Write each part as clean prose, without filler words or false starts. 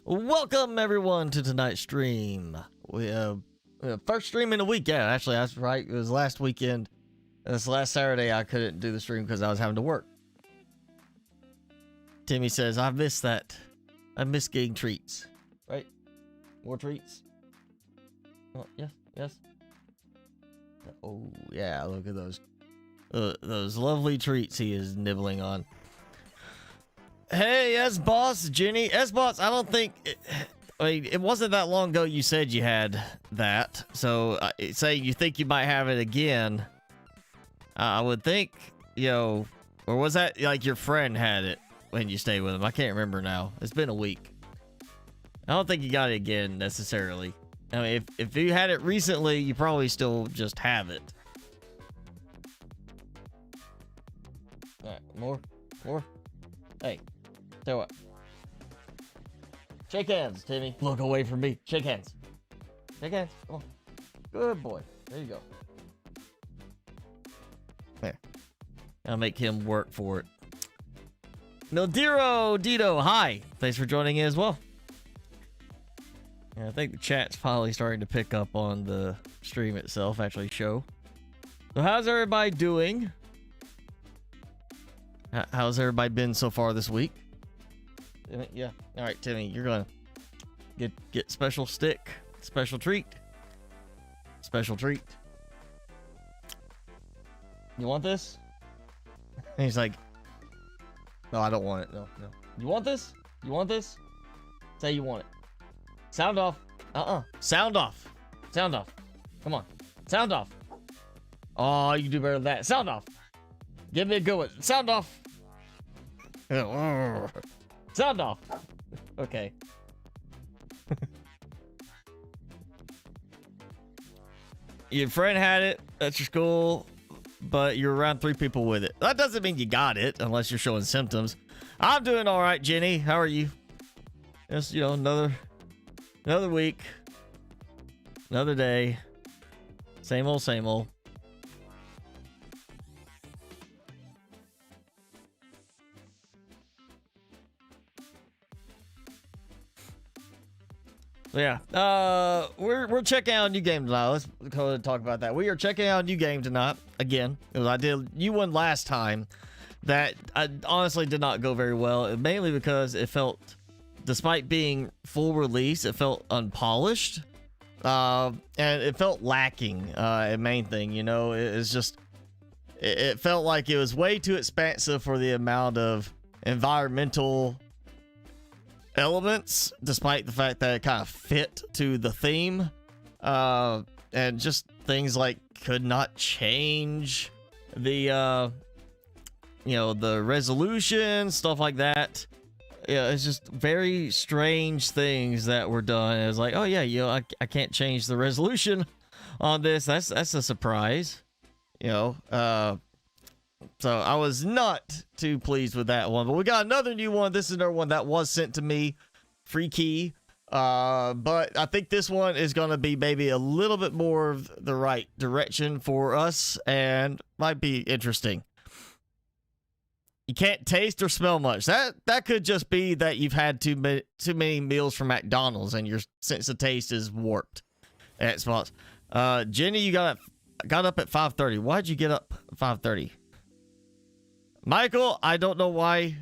Welcome everyone to tonight's stream. We first stream in a week. Yeah, actually that's right. It was last weekend. This last Saturday I couldn't do the stream because I was having to work. Timmy says I miss that. I miss getting treats. Right? More treats. Oh, yes. Oh yeah, look at those lovely treats he is nibbling on. Hey, S-Boss, Jenny. S-Boss, I don't think... it wasn't that long ago you said you had that. So, say you think you might have it again. I would think, or was that like your friend had it when you stayed with him? I can't remember now. It's been a week. I don't think you got it again, necessarily. I mean, if you had it recently, you probably still just have it. Alright, more. Hey. So what? Shake hands, Timmy. Look away from me. Shake hands. Shake hands. Come on. Good boy. There you go. There. I'll make him work for it. Mildiro Dito, hi. Thanks for joining in as well. Yeah, I think the chat's finally starting to pick up on the stream itself, actually show. So how's everybody doing? How's everybody been so far this week? Yeah. All right, Timmy, you're gonna get special stick, special treat. You want this? And he's like, no, I don't want it. No. You want this? You want this? Say you want it. Sound off. Sound off. Come on. Sound off. Oh, you can do better than that. Sound off. Give me a good one. Sound off. Sound off. Okay. Your friend had it at your school, but you're around 3 people with it. That doesn't mean you got it unless you're showing symptoms. I'm doing all right, Jenny. How are you? Just, another week, another day. Same old. So yeah, we're checking out a new game tonight. Let's go ahead and talk about that. We are checking out a new game tonight again. Because I did you one last time that I honestly did not go very well, mainly because it felt, despite being full release, it felt unpolished, and it felt lacking. A main thing, it's just it felt like it was way too expansive for the amount of environmental elements, despite the fact that it kind of fit to the theme, and just things like could not change the the resolution, stuff like that. Yeah, it's just very strange things that were done. It was like, oh yeah, I can't change the resolution on this. That's a surprise, So I was not too pleased with that one, but we got another new one. This is another one that was sent to me, free key. But I think this one is going to be maybe a little bit more of the right direction for us and might be interesting. You can't taste or smell much. That could just be that you've had too many meals from McDonald's and your sense of taste is warped. Xbox. Jenny, you got up at 5:30. Why'd you get up at 5:30? Michael, I don't know why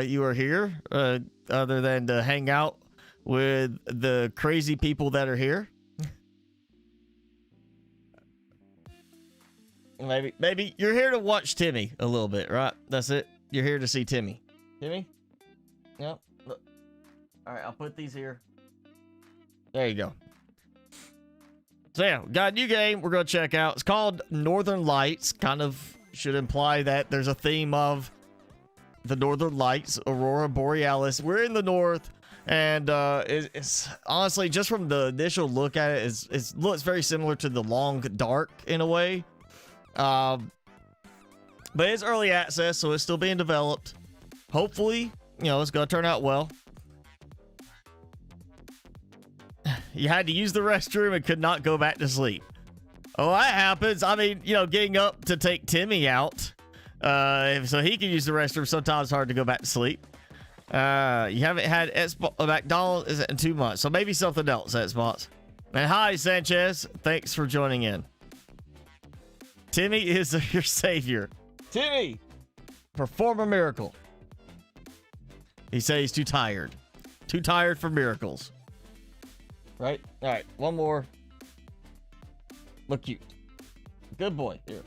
you are here, other than to hang out with the crazy people that are here. Maybe you're here to watch Timmy a little bit, right? That's it. You're here to see Timmy. Timmy? Yep. Look. All right, I'll put these here. There you go. So yeah, got a new game we're going to check out. It's called Northern Lights. Kind of should imply that there's a theme of the Northern Lights, Aurora Borealis. We're in the north, and it's honestly, just from the initial look at it, it looks very similar to The Long Dark in a way. But it's early access, so it's still being developed. Hopefully, it's going to turn out well. You had to use the restroom and could not go back to sleep. Oh, that happens. I mean, getting up to take Timmy out so he can use the restroom, sometimes it's hard to go back to sleep. You haven't had McDonald's in 2 months, so maybe something else, Xbox. And hi, Sanchez. Thanks for joining in. Timmy is your savior. Timmy, perform a miracle. He says he's too tired. Too tired for miracles. Right? All right, one more. Look cute. Good boy. Here.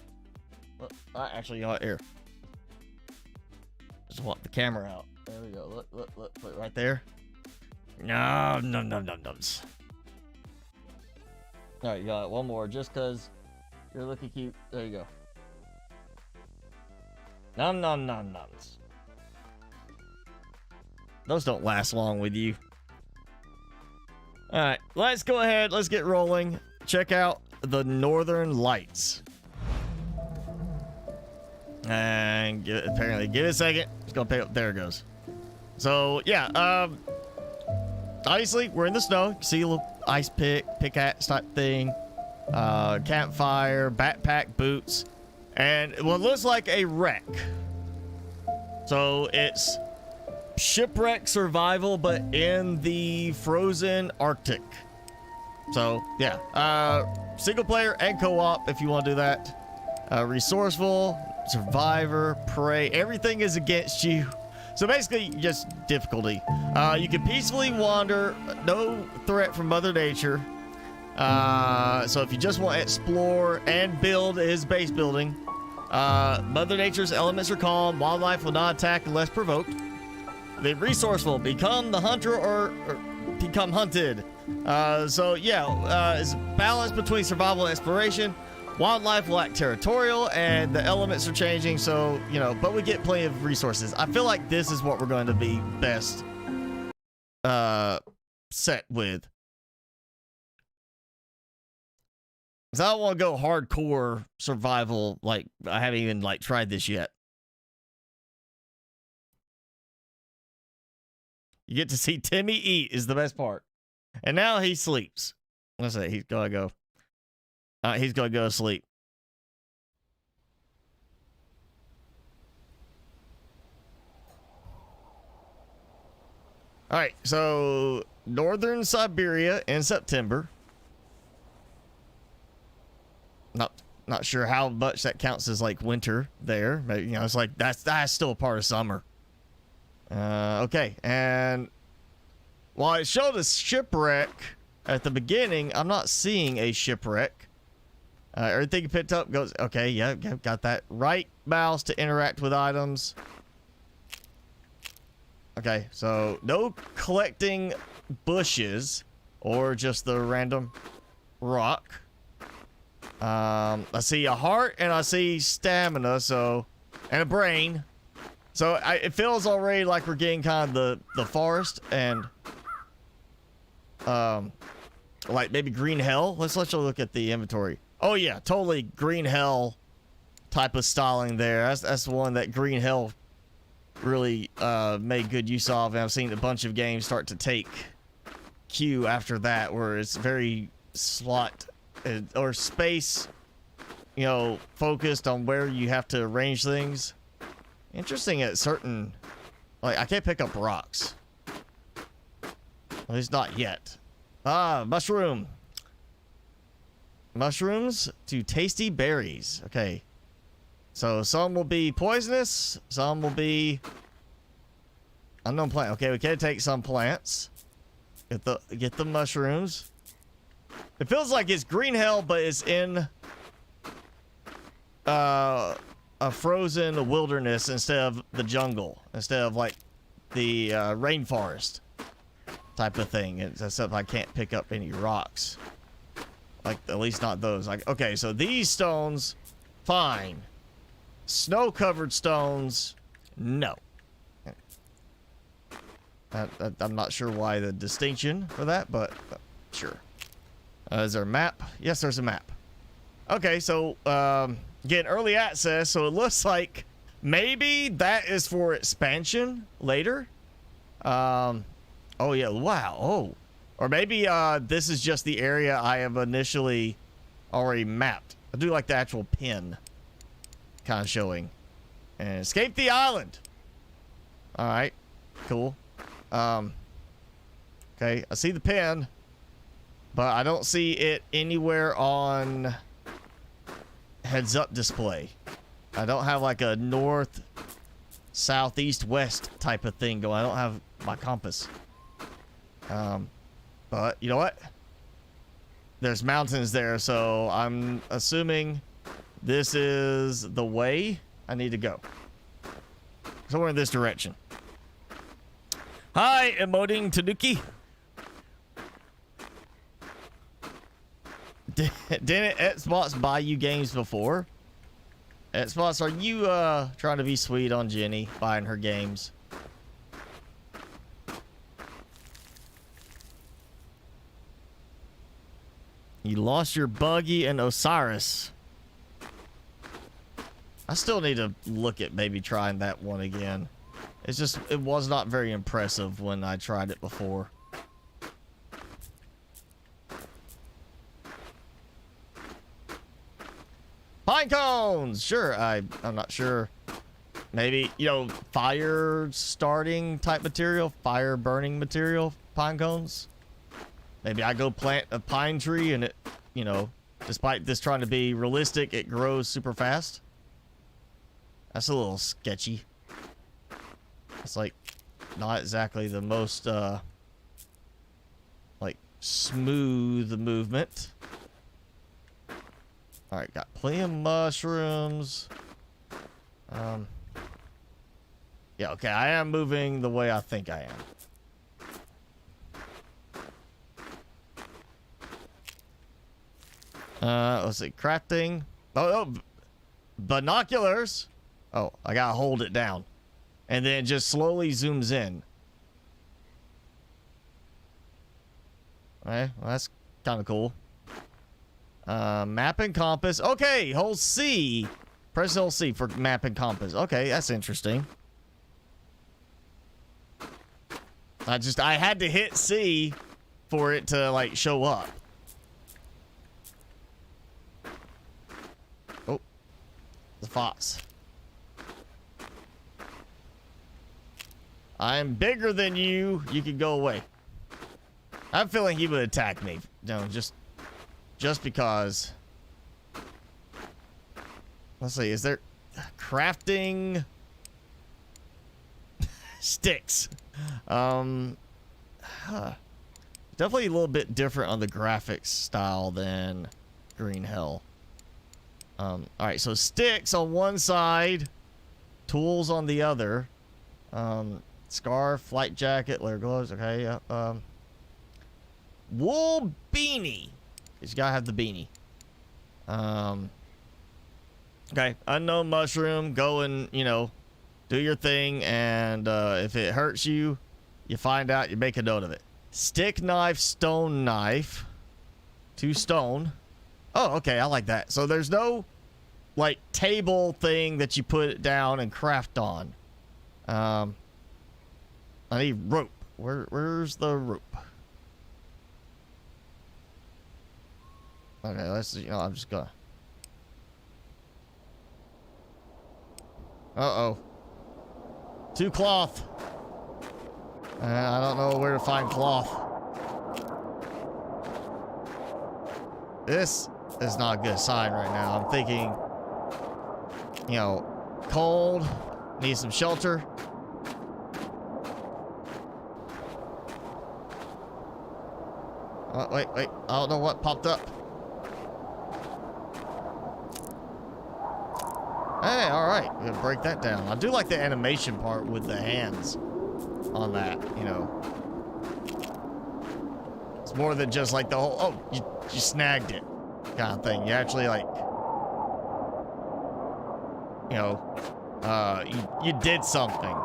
Look, actually, you know what? Here. Just want the camera out. There we go. Look. Put it right there. No. All right, you got one more just because you're looking cute. There you go. Nums. Those don't last long with you. All right, let's go ahead. Let's get rolling. Check out the Northern Lights. And apparently, give it a second. It's gonna pick up. There it goes. So yeah, obviously we're in the snow. You see a little ice pickaxe type thing, campfire, backpack, boots, and what looks like a wreck. So it's shipwreck survival, but in the frozen Arctic. So yeah, single player and co-op if you want to do that. Resourceful, survivor, prey, everything is against you. So basically just difficulty. You can peacefully wander, no threat from Mother Nature. So if you just want to explore and build his base building, Mother Nature's elements are calm, wildlife will not attack unless provoked. The resourceful, become the hunter or become hunted. So yeah, it's a balance between survival and exploration. Wildlife will act territorial, and the elements are changing, so, you know, but we get plenty of resources. I feel like this is what we're going to be best set with. Because I don't want to go hardcore survival, like, I haven't even, like, tried this yet. You get to see Timmy eat is the best part. And now he sleeps. Let's say he's going to go. He's going to go to sleep. All right, so northern Siberia in September. Not sure how much that counts as like winter there. But, you know, it's like that's still a part of summer. Okay, and while it showed a shipwreck at the beginning, I'm not seeing a shipwreck. Everything you picked up goes, okay, yeah, got that. Right mouse to interact with items. Okay, so no collecting bushes or just the random rock. I see a heart and I see stamina, so, and a brain. So it feels already like we're getting kind of the forest and, like maybe green hell. Let's let you look at the inventory. Oh yeah, totally green hell type of styling there. That's the one that green hell really made good use of, and I've seen a bunch of games start to take cue after that, where it's very slot or space, you know, focused on where you have to arrange things. Interesting at certain, like I can't pick up rocks. At least not yet. Mushroom. Mushrooms to tasty berries. Okay. So some will be poisonous, some will be unknown plant. Okay, we can take some plants. Get the mushrooms. It feels like it's green hell, but it's in a frozen wilderness instead of the jungle, instead of like the rainforest type of thing. Except I can't pick up any rocks. Like, at least not those. Like, okay, so these stones, fine. Snow-covered stones, no. I'm not sure why the distinction for that, but sure. Is there a map? Yes, there's a map. Okay, so, getting early access, so it looks like maybe that is for expansion later. Oh, yeah, wow, oh. Or maybe this is just the area I have initially already mapped. I do like the actual pin kind of showing. And escape the island. All right. Cool. Okay, I see the pin, but I don't see it anywhere on heads up display. I don't have like a north, south, east, west type of thing going. I don't have my compass. But you know what? There's mountains there, so I'm assuming this is the way I need to go. Somewhere in this direction. Hi, emoting Tanuki. Didn't Xbox buy you games before? Xbox, are you trying to be sweet on Jenny, buying her games? You lost your buggy and Osiris. I still need to look at maybe trying that one again. It's just, it was not very impressive when I tried it before. Pine cones! Sure, I'm not sure. Maybe, you know, fire starting type material, fire burning material, pine cones. Maybe I go plant a pine tree and it, you know, despite this trying to be realistic, it grows super fast. That's a little sketchy. It's like not exactly the most like smooth movement. All right, got plenty of mushrooms. Yeah, okay, I am moving the way I think I am. Let's see, crafting. Oh, binoculars. Oh, I gotta hold it down. And then just slowly zooms in. Okay, well, that's kind of cool. Map and compass. Okay, hold C. Press hold C for map and compass. Okay, that's interesting. I had to hit C for it to, like, show up. Oh, the fox. I'm bigger than you. You can go away. I'm feeling he would attack me. No, just because. Let's see. Is there crafting sticks? Definitely a little bit different on the graphics style than Green Hell. All right. So sticks on one side, tools on the other. Scarf, flight jacket, leather gloves. Okay, yeah. Wool beanie. You gotta have the beanie. Okay, unknown mushroom. Go and, you know, do your thing. And if it hurts you, you find out. You make a note of it. Stick knife, stone knife. 2 stone. Oh, okay, I like that. So there's no, like, table thing that you put it down and craft on. I need rope. Where's the rope? Okay, let's, you know, I'm just gonna. Uh-oh. 2 cloth. I don't know where to find cloth. This is not a good sign right now. I'm thinking, you know, cold, need some shelter. Wait, I don't know what popped up. Hey, all right, we're gonna break that down. I do like the animation part with the hands on that, you know. It's more than just like the whole, oh, you snagged it kind of thing. You actually, like, you know, you did something.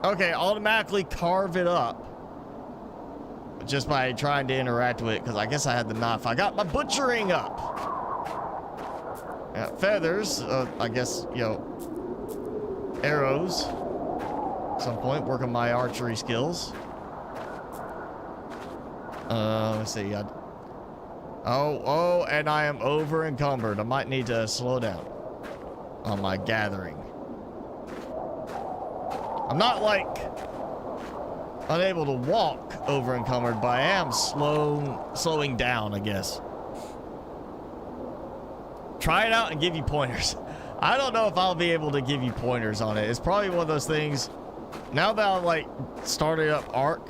Okay, automatically carve it up just by trying to interact with it, because I guess I had the knife. I got my butchering up. Feathers, I guess, you know, arrows. At some point, working my archery skills. Let's see. Oh, and I am over encumbered. I might need to slow down. on my gathering. I'm not like unable to walk over encumbered, but I am slowing down, I guess. Try it out and give you pointers. I don't know if I'll be able to give you pointers on it. It's probably one of those things. Now that I'm like started up Ark,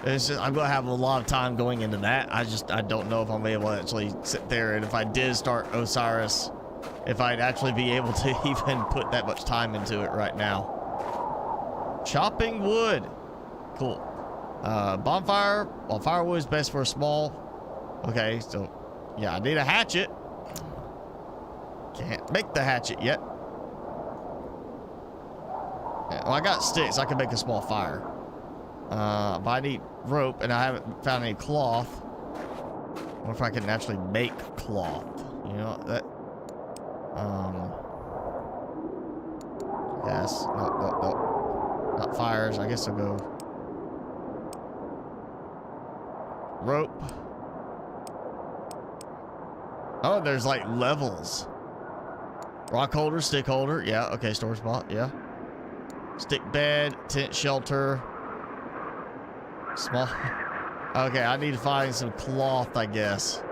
it's just, I'm gonna have a lot of time going into that. I don't know if I'm able to actually sit there, and if I did start Osiris, if I'd actually be able to even put that much time into it right now. Chopping wood, cool. Bonfire. Well, firewood is best for a small. Okay, so yeah, I need a hatchet. Can't make the hatchet yet. Yeah, well, I got sticks. I can make a small fire. But I need rope, and I haven't found any cloth. I wonder if I can actually make cloth. You know that. Yes. No. Not fires. I guess I'll go rope. Oh, there's like levels. Rock holder, stick holder. Yeah. Okay. Storage spot. Yeah. Stick bed, tent shelter. Small. Okay, I need to find some cloth, I guess.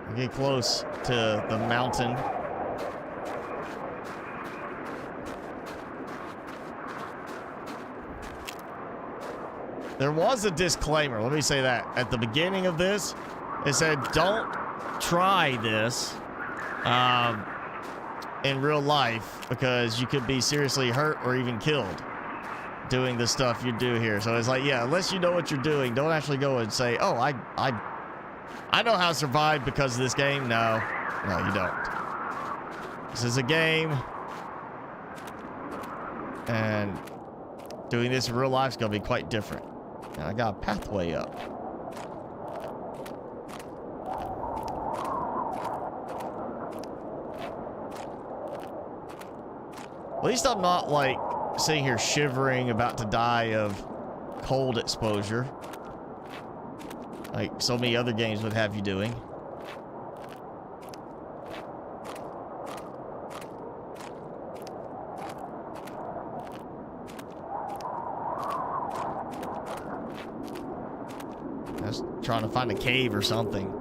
I'm getting close to the mountain. There was a disclaimer, let me say that. At the beginning of this, it said, don't try this in real life because you could be seriously hurt or even killed doing the stuff you do here. So it's like, yeah, unless you know what you're doing, don't actually go and say, oh, I know how to survive because of this game. No, you don't. This is a game, and doing this in real life is gonna be quite different. And I got a pathway up. At least I'm not like sitting here shivering, about to die of cold exposure, like so many other games would have you doing. Just trying to find a cave or something.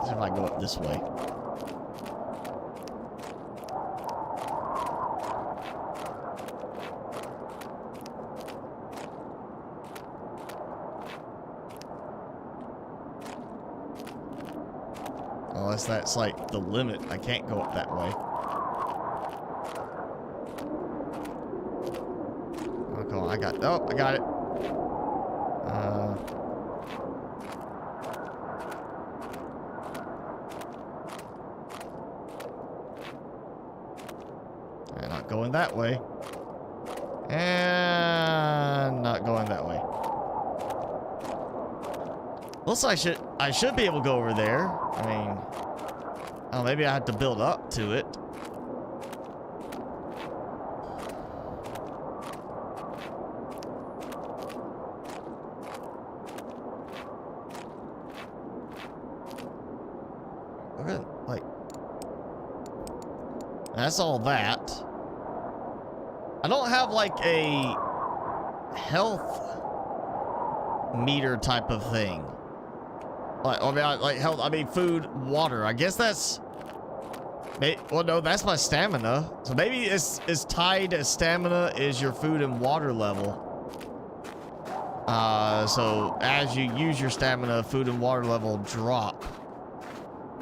If I go up this way. Unless that's like the limit. I can't go up that way. Oh, come on. I got it. Not going that way. And not going that way. Looks like I should be able to go over there. I mean, oh, maybe I have to build up to it. Okay, like, that's all that. I don't have like a health meter type of thing. Like, I mean, like health. I mean, food, water. I guess that's. Well, no, that's my stamina. So maybe it's tied as stamina is your food and water level. So as you use your stamina, food and water level drop.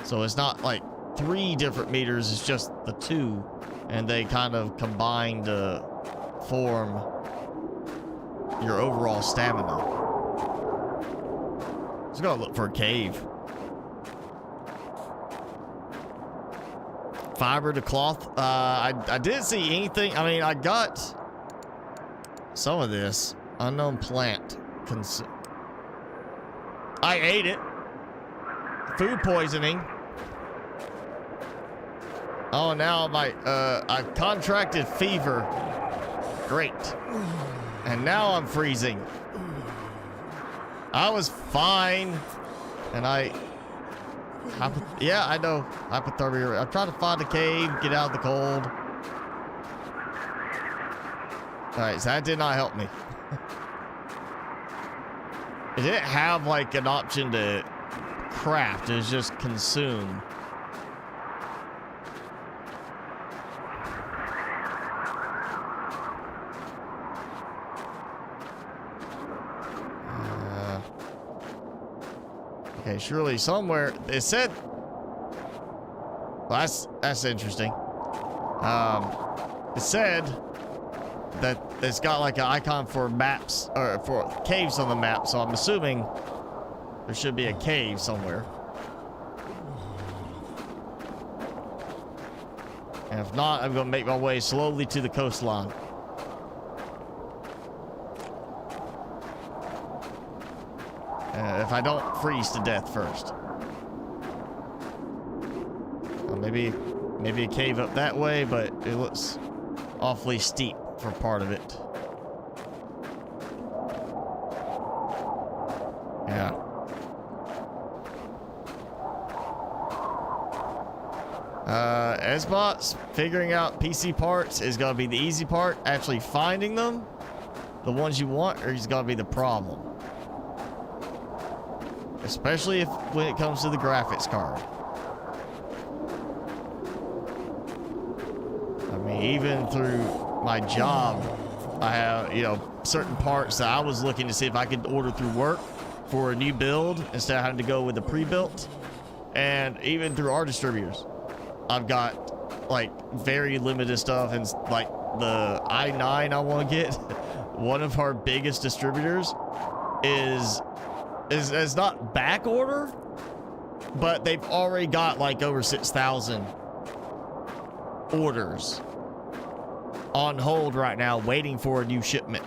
So it's not like 3 different meters. It's just the 2, and they kind of combine to form your overall stamina. Let's go look for a cave. Fiber to cloth. I didn't see anything. I mean, I got some of this unknown plant. I ate it. Food poisoning. Oh, now I've contracted fever. Great. And now I'm freezing. I was fine. And yeah, I know. Hypothermia. I'm trying to find a cave, get out of the cold. Alright, so that did not help me. It didn't have like an option to craft, it was just consume. Okay, surely somewhere it said. Well, that's interesting. It said that it's got like an icon for maps or for caves on the map, so I'm assuming there should be a cave somewhere. And if not, I'm gonna make my way slowly to the coastline. If I don't freeze to death first. Maybe a cave up that way, but it looks awfully steep for part of it. Yeah. SBots, figuring out PC parts is gonna be the easy part. Actually finding them, the ones you want, is gonna be the problem. Especially when it comes to the graphics card. I mean, even through my job, I have, you know, certain parts that I was looking to see if I could order through work for a new build instead of having to go with the pre-built. And even through our distributors, I've got like very limited stuff, and like the i9 I want to get, one of our biggest distributors is not back order, but they've already got like over 6,000 orders on hold right now, waiting for a new shipment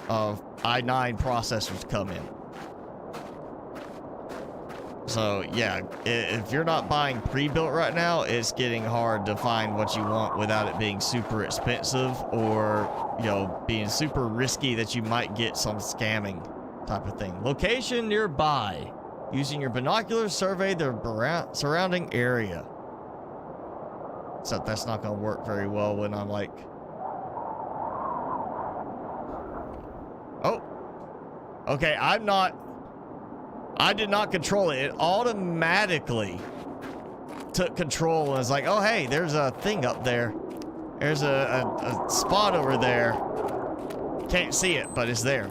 of i9 processors to come in. So yeah, if you're not buying pre-built right now, it's getting hard to find what you want without it being super expensive, or, you know, being super risky that you might get some scamming type of thing. Location nearby. Using your binoculars, survey the surrounding area. So that's not going to work very well when I'm like... Oh. Okay, I did not control it. It automatically took control and was like, oh, hey, there's a thing up there. There's a spot over there. Can't see it, but it's there.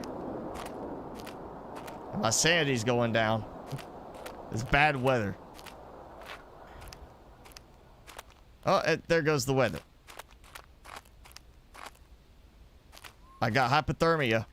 My sanity's going down. It's bad weather. Oh, there goes the weather. I got hypothermia.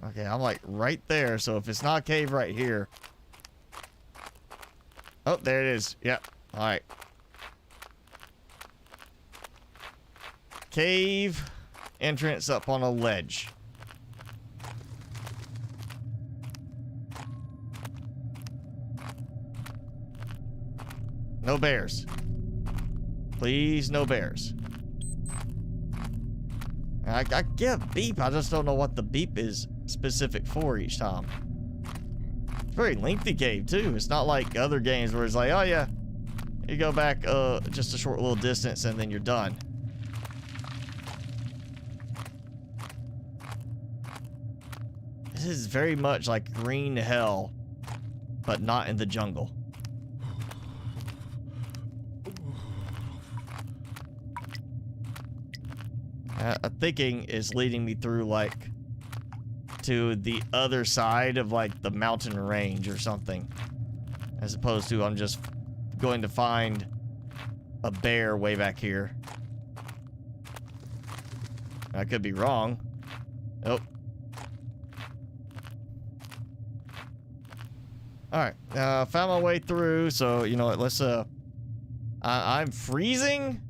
Okay, I'm like right there, so if it's not a cave right here. Oh, there it is. Yep. All right. Cave entrance up on a ledge. No bears. Please, no bears. I get a beep. I just don't know what the beep is specific for each time. It's a very lengthy cave too. It's not like other games where it's like, oh yeah, you go back just a short little distance and then you're done. This is very much like green hell, but not in the jungle. I'm thinking is leading me through like to the other side of like the mountain range or something, as opposed to I'm just going to find a bear way back here. I could be wrong. Oh. All right, found my way through. So you know what? Let's I'm freezing,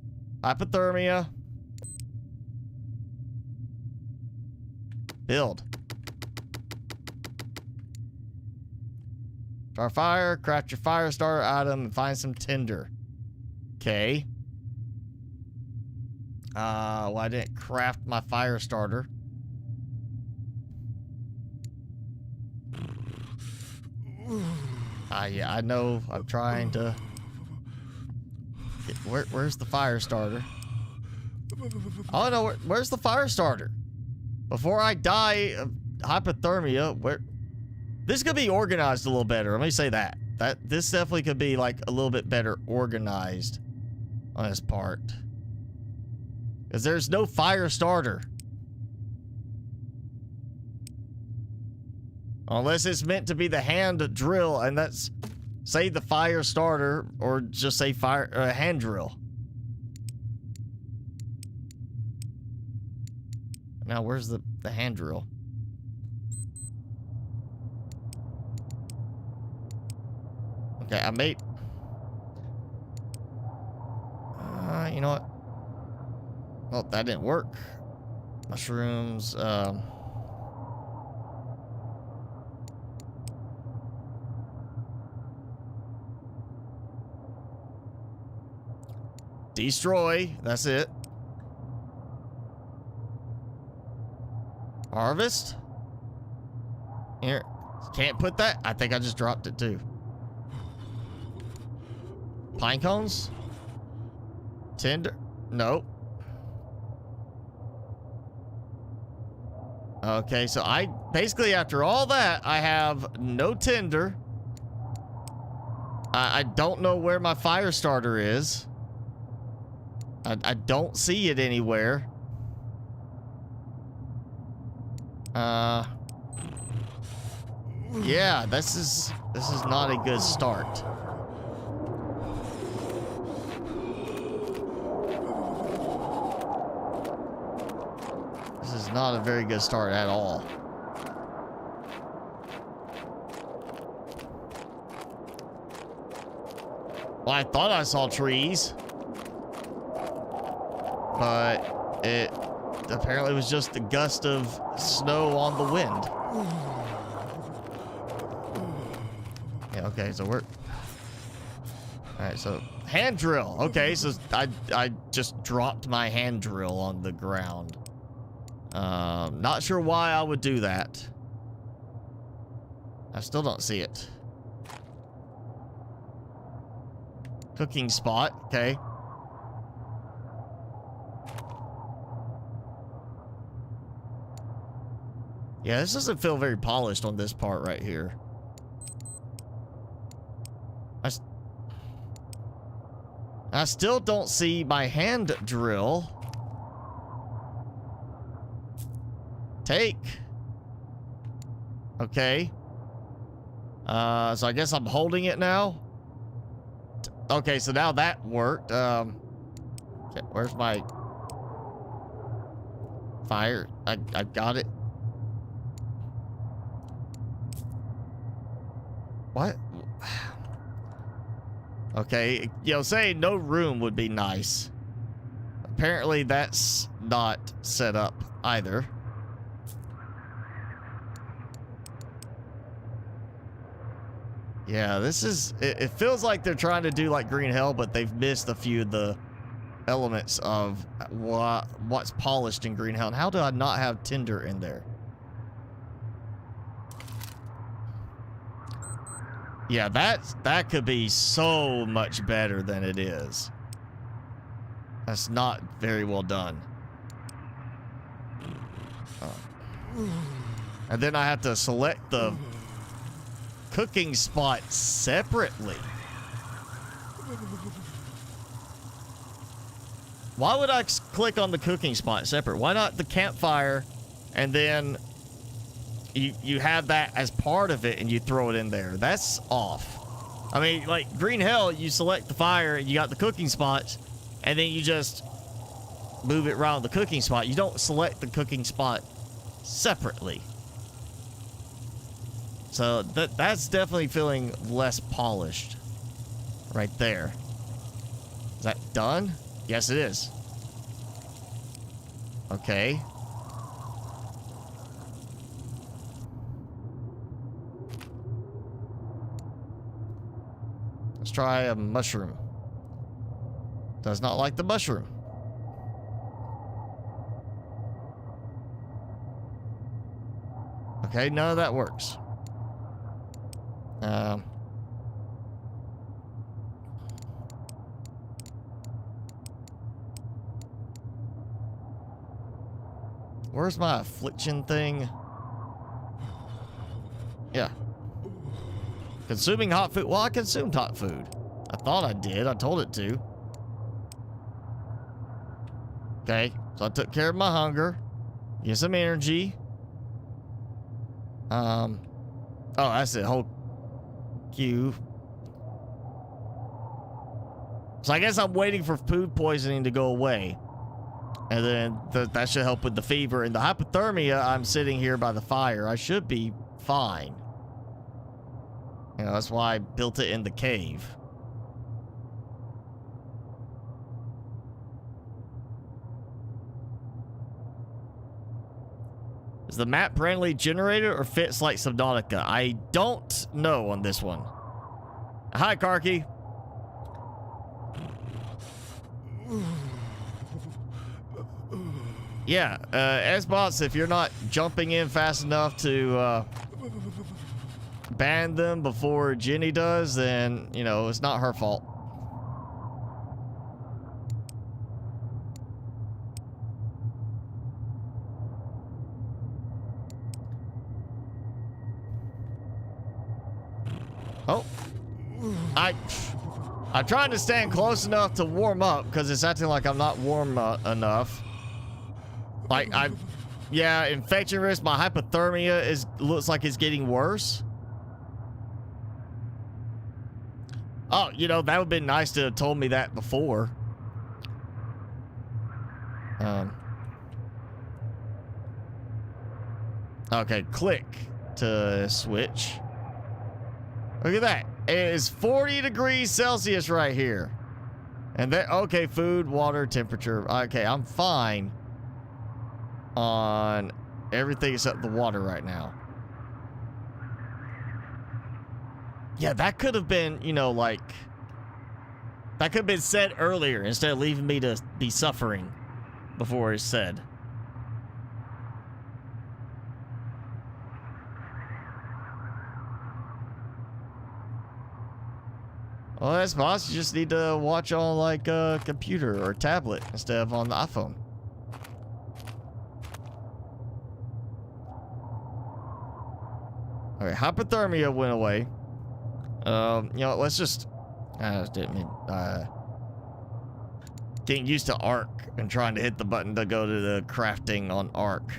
hypothermia. Build. Start fire, craft your fire starter item, and find some tinder. Okay. Well, I didn't craft my fire starter. Yeah, I know. I'm trying to... Where's the fire starter? Oh, no, where's the fire starter? Before I die of hypothermia, where... This could be organized a little better. Let me say that. This definitely could be, like, a little bit better organized on this part. Because there's no fire starter. Unless it's meant to be the hand drill, and that's... Say the fire starter, or just say hand drill. Now, where's the hand drill? Okay, I made... you know what? Well, that didn't work. Mushrooms, destroy. That's it. Harvest. Here. Can't put that. I think I just dropped it too. Pine cones. Tinder. Nope. Okay, so I basically, after all that, I have no tinder. I don't know where my fire starter is. I don't see it anywhere. Yeah, this is not a good start. This is not a very good start at all. Well, I thought I saw trees, but it apparently was just a gust of snow on the wind. Yeah, okay, so we're... Alright, so hand drill. Okay, so I just dropped my hand drill on the ground. Not sure why I would do that. I still don't see it. Cooking spot, okay. Yeah, this doesn't feel very polished on this part right here. I still don't see my hand drill. Take. Okay. So I guess I'm holding it now. Okay, so now that worked. Okay, where's my fire? I got it. What? Okay, you know, saying no room would be nice. Apparently that's not set up either. Yeah, this is... It feels like they're trying to do like Green Hell, but they've missed a few of the elements of what's polished in Green Hell. And how do I not have tinder in there? Yeah, that could be so much better than it is. That's not very well done. And then I have to select the cooking spot separately. Why would I click on the cooking spot separate? Why not the campfire and then you have that as part of it and you throw it in there? That's off. I mean, like Green Hell, you select the fire and you got the cooking spots and then you just move it around the cooking spot. You don't select the cooking spot separately. So that's definitely feeling less polished right there. Is that done? Yes, it is. Okay. Let's try a mushroom. Does not like the mushroom. Okay, none of that works. Where's my affliction thing? Yeah. Consuming hot food. Well, I consumed hot food. I thought I did. I told it to. Okay, so I took care of my hunger. Get some energy. Oh, that's it. Whole queue. So I guess I'm waiting for food poisoning to go away. And then that should help with the fever. And the hypothermia, I'm sitting here by the fire. I should be fine. You know, that's why I built it in the cave. Is the map randomly generated or fits like Subnautica? I don't know on this one. Hi, Karki. Yeah, S-bots, if you're not jumping in fast enough to ban them before Jenny does, then, you know, it's not her fault. Oh, I'm trying to stand close enough to warm up because it's acting like I'm not warm enough. Like yeah, infection risk. My hypothermia looks like it's getting worse. Oh, you know, that would have been nice to have told me that before. Okay, click to switch. Look at that. It is 40 degrees Celsius right here. And then, okay, food, water, temperature. Okay, I'm fine on everything except the water right now. Yeah, that could have been, you know, like, that could have been said earlier instead of leaving me to be suffering before it's said. Well, that's boss. You just need to watch on like a computer or tablet instead of on the iPhone. Okay, hypothermia went away. You know, let's just getting used to Arc and trying to hit the button to go to the crafting on Arc.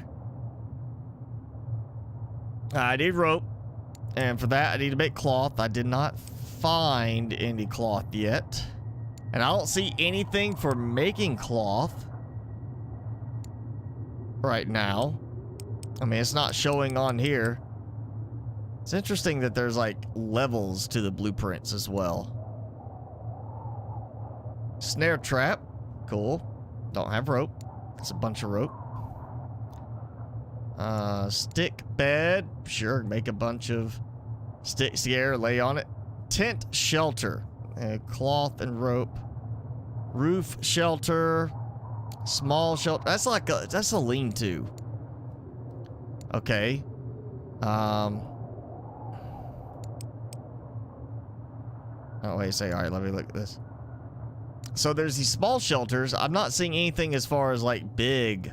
I need rope, and for that I need to make cloth. I did not find any cloth yet, and I don't see anything for making cloth right now. I mean, it's not showing on here. It's interesting that there's like levels to the blueprints as well. Snare trap, cool. Don't have rope. It's a bunch of rope. Stick bed, sure. Make a bunch of sticks here, lay on it. Tent shelter, cloth and rope. Roof shelter, small shelter. That's like that's a lean-to. Okay. Oh, wait a second. All right, let me look at this. So there's these small shelters. I'm not seeing anything as far as like big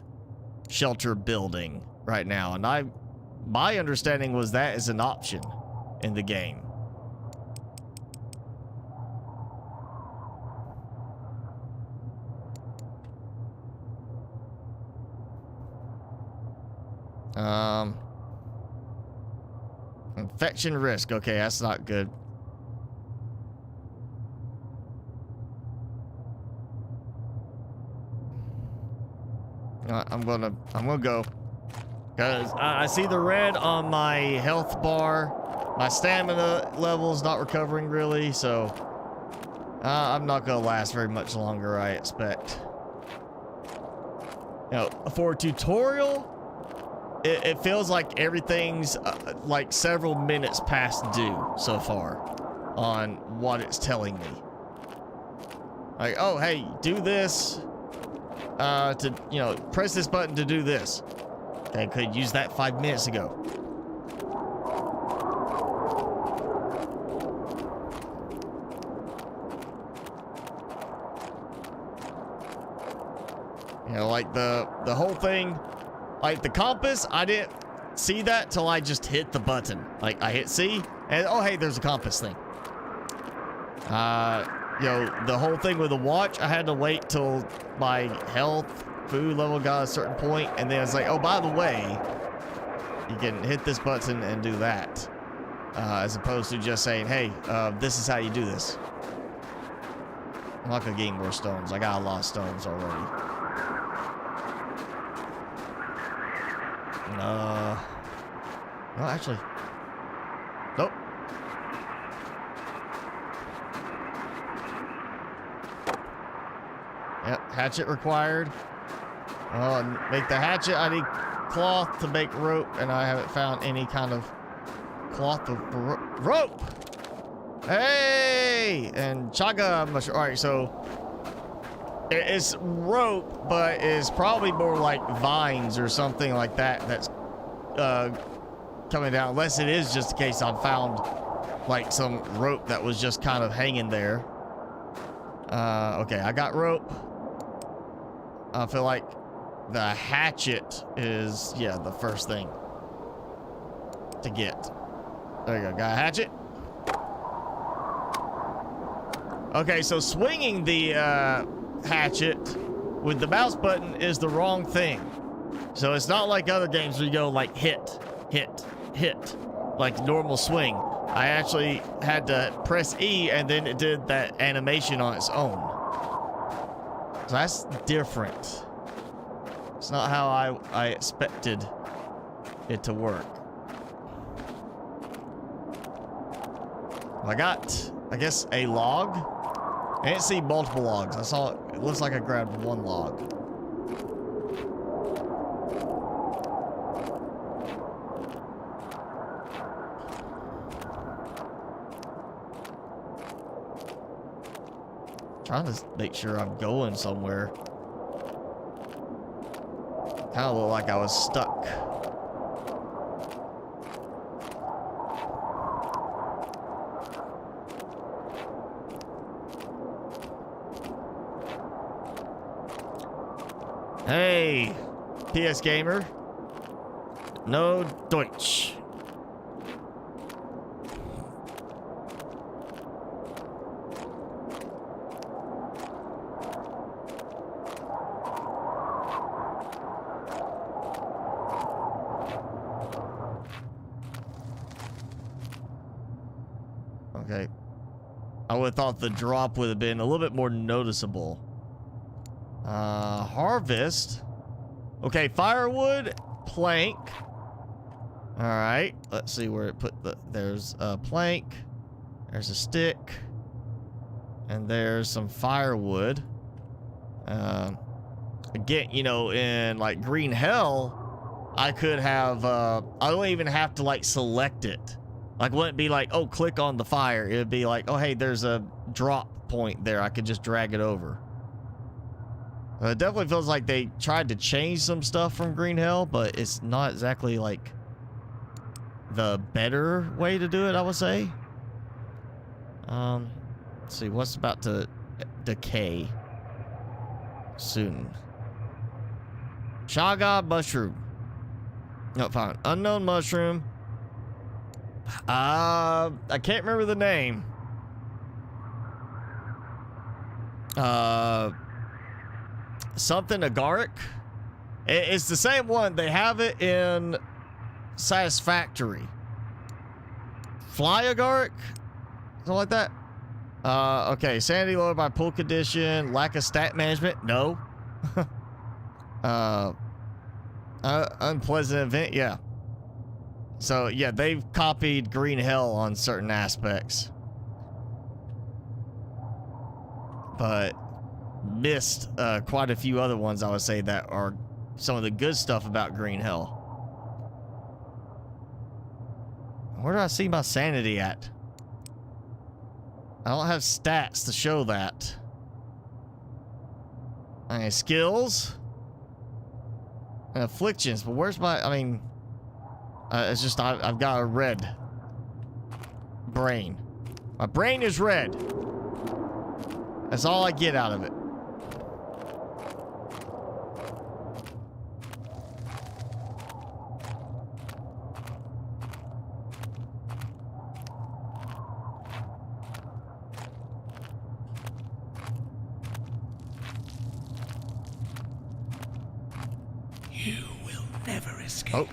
shelter building right now. And my understanding was that is an option in the game. Infection risk. Okay, that's not good. I'm gonna go, because I see the red on my health bar. My stamina level's not recovering really, so I'm not gonna last very much longer, I expect. You know, for a tutorial, it feels like everything's like several minutes past due so far. on what it's telling me. Like, oh, hey, do this to, you know, press this button to do this. Okay, could use that 5 minutes ago. You know, like the whole thing, like the compass, I didn't see that till I just hit the button. Like I hit C and oh, hey, there's a compass thing. You know, the whole thing with the watch, I had to wait till my health, food level got a certain point, and then it's like, oh, by the way, you can hit this button and do that, as opposed to just saying, hey, this is how you do this. I'm not gonna gain more stones. I got a lot of stones already. No, actually, nope. Yep, hatchet required. Make the hatchet. I need cloth to make rope, and I haven't found any kind of cloth of rope. Hey, and chaga mushroom. All right, so it's rope, but it's probably more like vines or something like that. That's coming down. Unless it is just in case I found like some rope that was just kind of hanging there. Okay, I got rope. I feel like the hatchet is, yeah, the first thing to get. There you go, got a hatchet. Okay, so swinging the hatchet with the mouse button is the wrong thing. So it's not like other games where you go like hit, hit, hit, like normal swing. I actually had to press E and then it did that animation on its own. So that's different. It's not how I expected it to work. I got, I guess, a log. I didn't see multiple logs. I saw, it looks like I grabbed one log. Trying to make sure I'm going somewhere. Kind of looked like I was stuck. Hey, PS Gamer. No Deutsch. Okay. I would have thought the drop would have been a little bit more noticeable. Harvest. Okay, firewood, plank. All right, let's see where it put the, there's a plank, there's a stick, and there's some firewood. Again, you know, in like Green Hell, I could have, I don't even have to like select it. Like, wouldn't be like, oh, click on the fire. It would be like, oh, hey, there's a drop point there. I could just drag it over. It definitely feels like they tried to change some stuff from Green Hell, but it's not exactly like the better way to do it, I would say. Let's see, what's about to decay soon? Chaga mushroom. No, fine. Unknown mushroom. I can't remember the name. Something agaric. It's the same one. They have it in Satisfactory. Fly agaric? Something like that. Okay. Sanity lowered by pool condition. Lack of stat management. No. Unpleasant event. Yeah. So yeah, they've copied Green Hell on certain aspects, but missed quite a few other ones, I would say, that are some of the good stuff about Green Hell. Where do I see my sanity at? I don't have stats to show that. Okay, skills. And afflictions, but where's my, I mean, it's just, I've got a red brain. My brain is red. That's all I get out of it. You will never escape. Oh.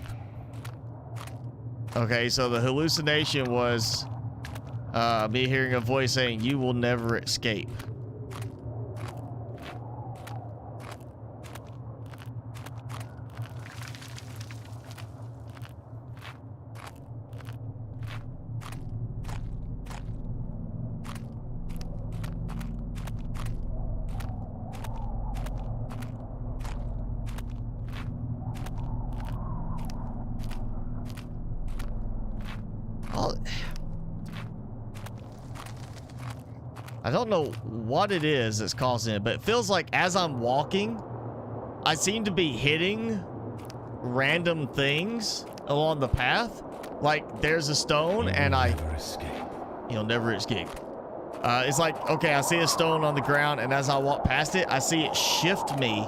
Okay, so the hallucination was me hearing a voice saying, "You will never escape." I don't know what it is that's causing it, but it feels like as I'm walking, I seem to be hitting random things along the path. Like there's a stone and you'll never escape. It's like, okay, I see a stone on the ground, and as I walk past it, I see it shift me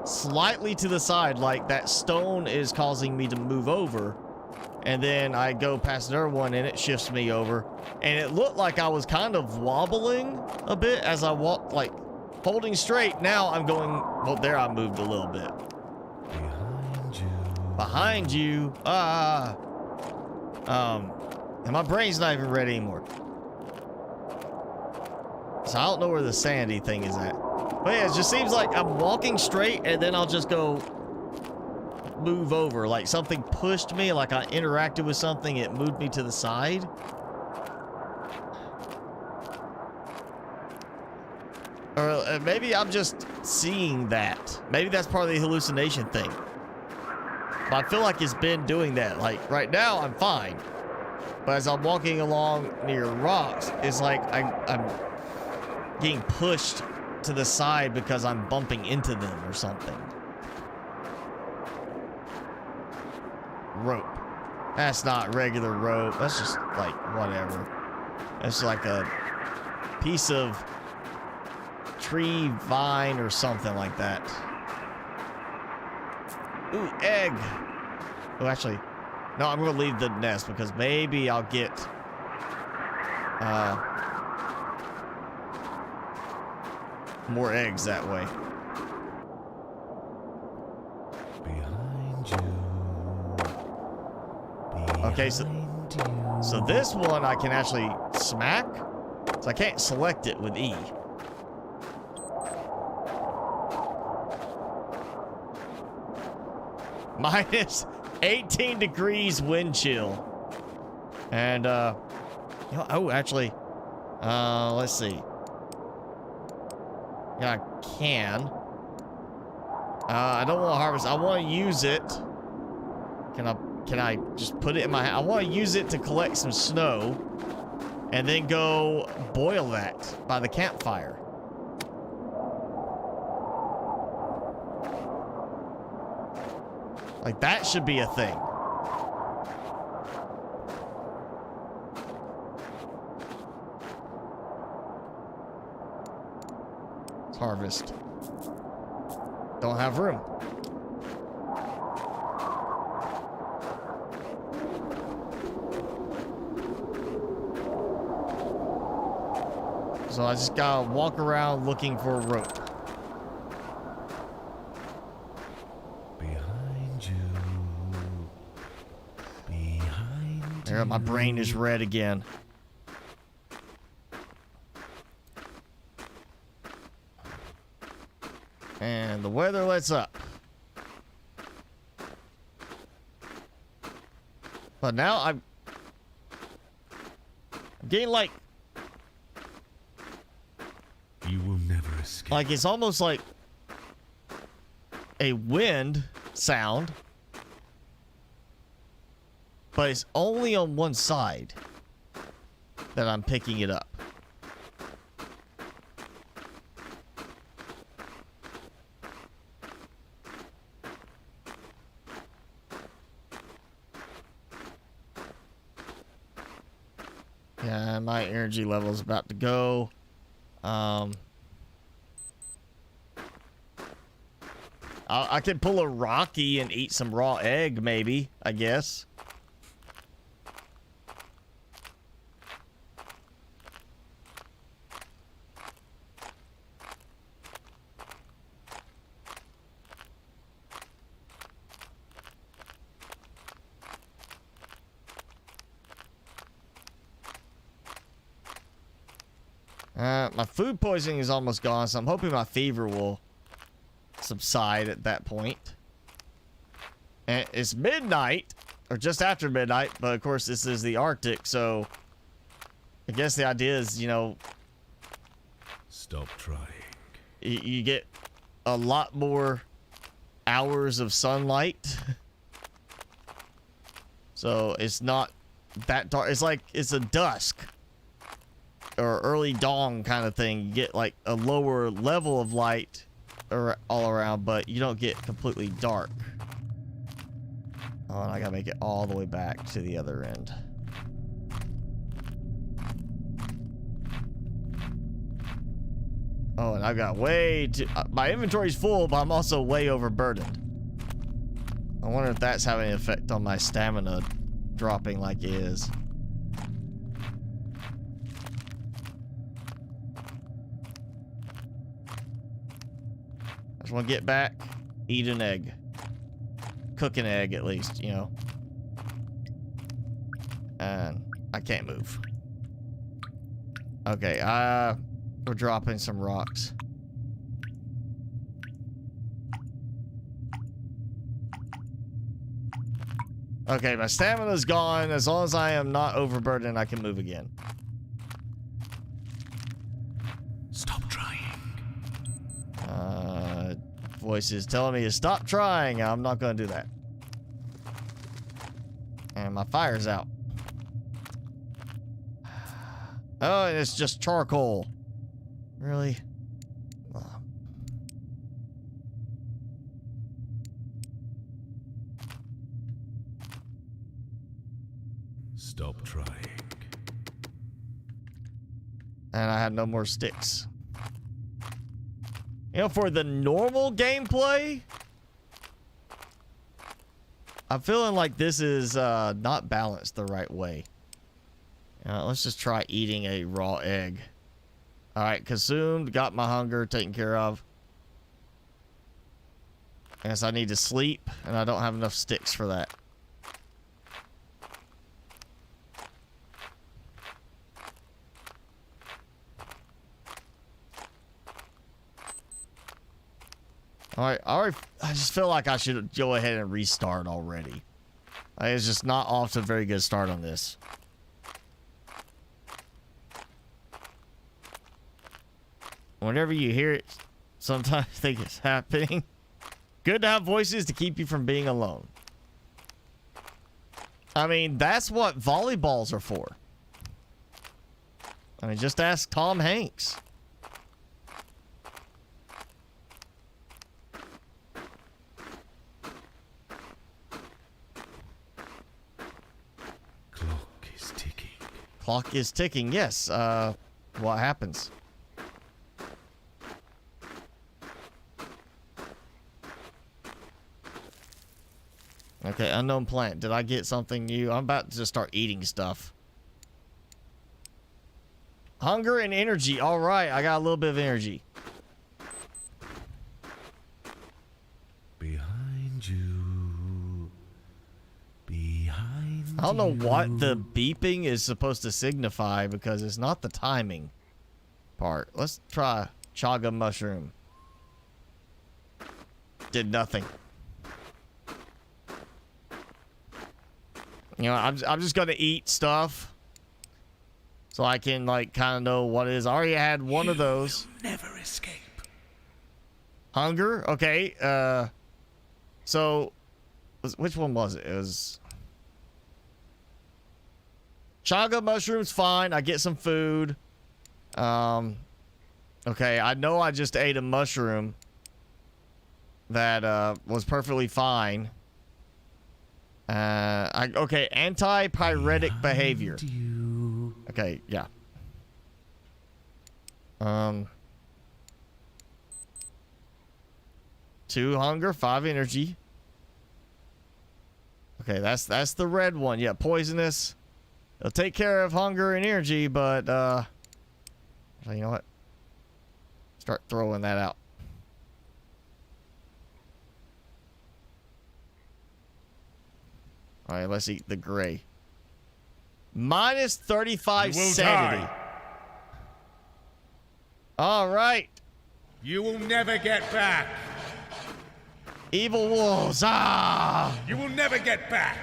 slightly to the side, like that stone is causing me to move over. And then I go past another one and it shifts me over. And it looked like I was kind of wobbling a bit as I walked, like holding straight. Now I'm going, well, there I moved a little bit. Behind you. Behind you. And my brain's not even ready anymore. So I don't know where the sandy thing is at. But yeah, it just seems like I'm walking straight and then I'll just go move over, like something pushed me, like I interacted with something, it moved me to the side. Or maybe I'm just seeing that. Maybe that's part of the hallucination thing. But I feel like it's been doing that. Like right now I'm fine, but as I'm walking along near rocks, it's like I'm getting pushed to the side because I'm bumping into them or something. Rope. That's not regular rope. That's just like whatever. That's like a piece of tree vine or something like that. Ooh, egg. Oh, actually, no, I'm gonna leave the nest because maybe I'll get more eggs that way. Behind you. Okay, so this one I can actually smack, so I can't select it with E. Minus 18 degrees wind chill. And, you know, oh, actually, let's see. Yeah, I can. I don't want to harvest. I want to use it. Can I just put it in my hand? I want to use it to collect some snow and then go boil that by the campfire. Like that should be a thing. Let's harvest. Don't have room. So I just gotta walk around looking for a rope. Behind you. Behind There, my brain is red again. And the weather lets up. But now I'm getting like you will never escape. Like it's almost like a wind sound, but it's only on one side that I'm picking it up. Yeah, my energy level is about to go. I could pull a Rocky and eat some raw egg, maybe, I guess. My food poisoning is almost gone, so I'm hoping my fever will subside at that point. And it's midnight, or just after midnight, but of course this is the Arctic, so I guess the idea is, you know, Stop trying. you get a lot more hours of sunlight. So it's not that dark. It's like it's a dusk or early dawn kind of thing. You get like a lower level of light all around, but you don't get completely dark. Oh, and I gotta make it all the way back to the other end. Oh, and I've got way too... my inventory's full, but I'm also way overburdened. I wonder if that's having an effect on my stamina dropping like it is. I just want to get back, eat an egg. Cook an egg at least, you know. And I can't move. Okay, we're dropping some rocks. Okay, my stamina's gone. As long as I am not overburdened, I can move again. Stop trying. Voice is telling me to stop trying. I'm not going to do that. And my fire's out. Oh, and it's just charcoal. Really? Stop trying. And I had no more sticks. You know, for the normal gameplay, I'm feeling like this is not balanced the right way. Let's just try eating a raw egg. Alright, consumed, got my hunger taken care of. I guess I need to sleep, and I don't have enough sticks for that. Alright, I just feel like I should go ahead and restart already. It's just not off to a very good start on this. Whenever you hear it, sometimes think it's happening. Good to have voices to keep you from being alone. I mean, that's what volleyballs are for. I mean, just ask Tom Hanks. Clock is ticking. Clock is ticking, yes. What happens? Okay, unknown plant. Did I get something new? I'm about to just start eating stuff. Hunger and energy. All right, I got a little bit of energy. Behind you. Behind you. I don't know what the beeping is supposed to signify because it's not the timing part. Let's try chaga mushroom. Did nothing. You know, I'm just gonna eat stuff so I can like kind of know what it is. I already had one of those. Never escape. Hunger. Okay. So which one was it? It was chaga mushrooms. Fine. I get some food. Okay. I know I just ate a mushroom that was perfectly fine. Okay, anti-pyretic behavior. You. Okay, yeah. 2 hunger, 5 energy. Okay, that's the red one. Yeah, poisonous. It'll take care of hunger and energy, but you know what? Start throwing that out. All right, let's eat the gray. Minus 35 sanity. Die. All right. You will never get back. Evil wolves. Ah. You will never get back.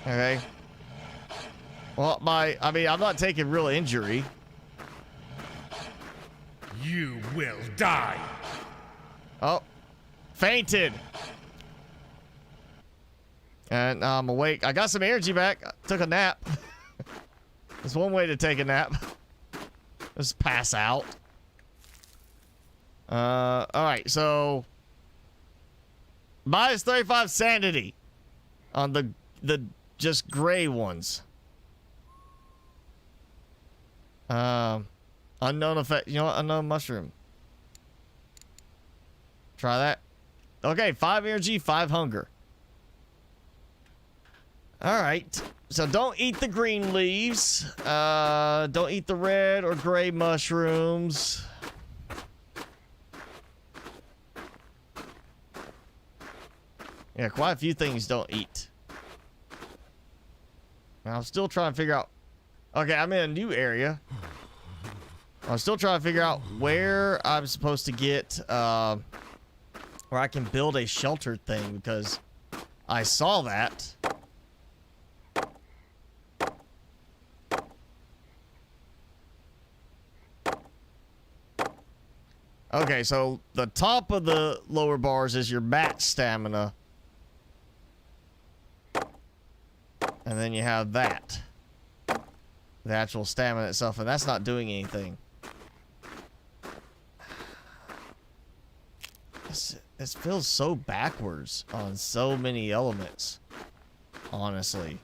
Okay. Well, I mean, I'm not taking real injury. You will die. Oh, fainted. And I'm awake. I got some energy back. I took a nap. There's one way to take a nap. Just pass out. All right. So minus 35 sanity on the just gray ones. Unknown effect. You know what? Unknown mushroom. Try that. Okay, 5 energy, 5 hunger. All right. So don't eat the green leaves. Don't eat the red or gray mushrooms. Yeah, quite a few things don't eat. I'm still trying to figure out. Okay, I'm in a new area. I'm still trying to figure out where I'm supposed to get, where I can build a shelter thing, because I saw that. Okay, so the top of the lower bars is your match stamina. And then you have that. The actual stamina itself, and that's not doing anything. This feels so backwards on so many elements, honestly.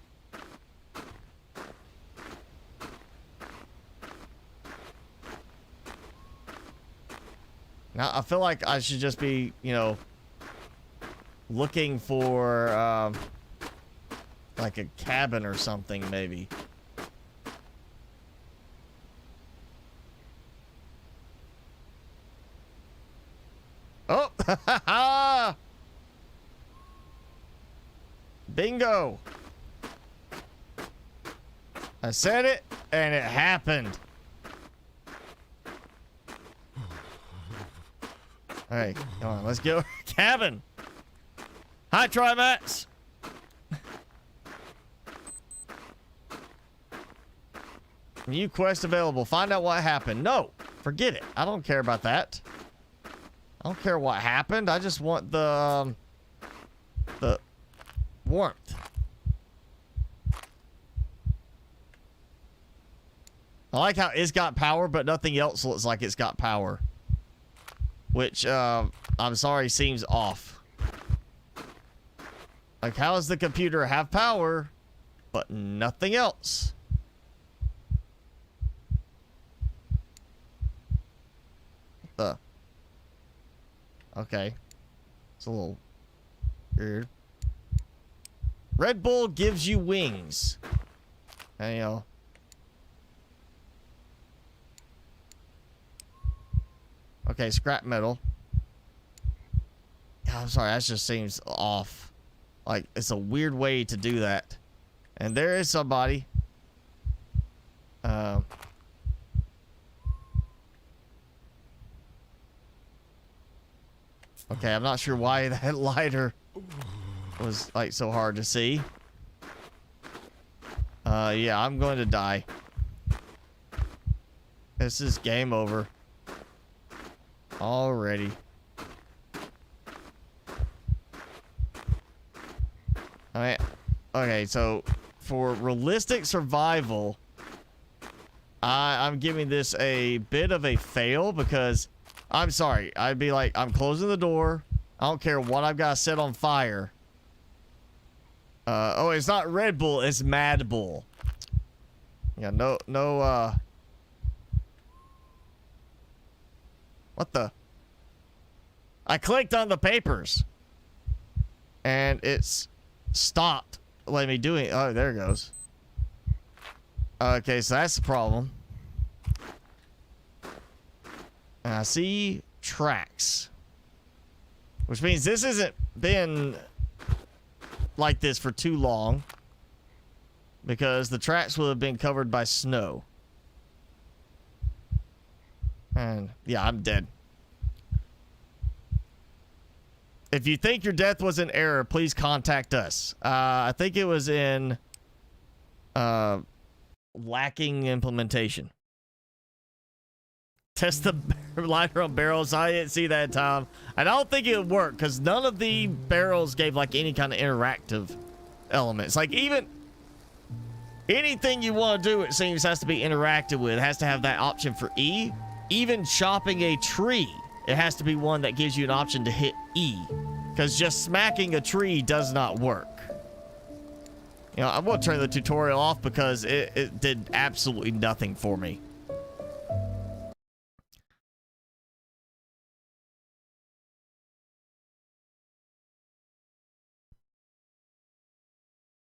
Now, I feel like I should just be, you know, looking for, like a cabin or something, maybe. Oh! Bingo! I said it, and it happened. All right, come on, let's go. Cabin! Hi, Trimats! New quest available. Find out what happened. No, forget it. I don't care about that. I don't care what happened. I just want the warmth. I like how it's got power, but nothing else looks like it's got power. Which, I'm sorry, seems off. Like, how does the computer have power, but nothing else? What the? Okay. It's a little weird. Red Bull gives you wings. And, you know. Okay, scrap metal. I'm sorry, that just seems off. Like, it's a weird way to do that. And there is somebody. Okay, I'm not sure why that lighter was, like, so hard to see. Yeah, I'm going to die. This is game over. Already. Alright. Okay, so for realistic survival, I'm giving this a bit of a fail because I'm sorry. I'd be like, I'm closing the door. I don't care what I've got set on fire. Oh, it's not Red Bull, it's Mad Bull. Yeah, no, what the? I clicked on the papers. And it's stopped letting me do it. Oh, there it goes. Okay, so that's the problem. And I see tracks. Which means this hasn't been like this for too long. Because the tracks will have been covered by snow. And yeah, I'm dead. If you think your death was an error, please contact us. I think it was in lacking implementation. Test the lighter on barrels. I didn't see that time. I don't think it would work because none of the barrels gave like any kind of interactive elements. Like even anything you want to do, it seems, has to be interacted with. It has to have that option for E. Even chopping a tree, it has to be one that gives you an option to hit E. Because just smacking a tree does not work. You know, I'm going to turn the tutorial off because it did absolutely nothing for me.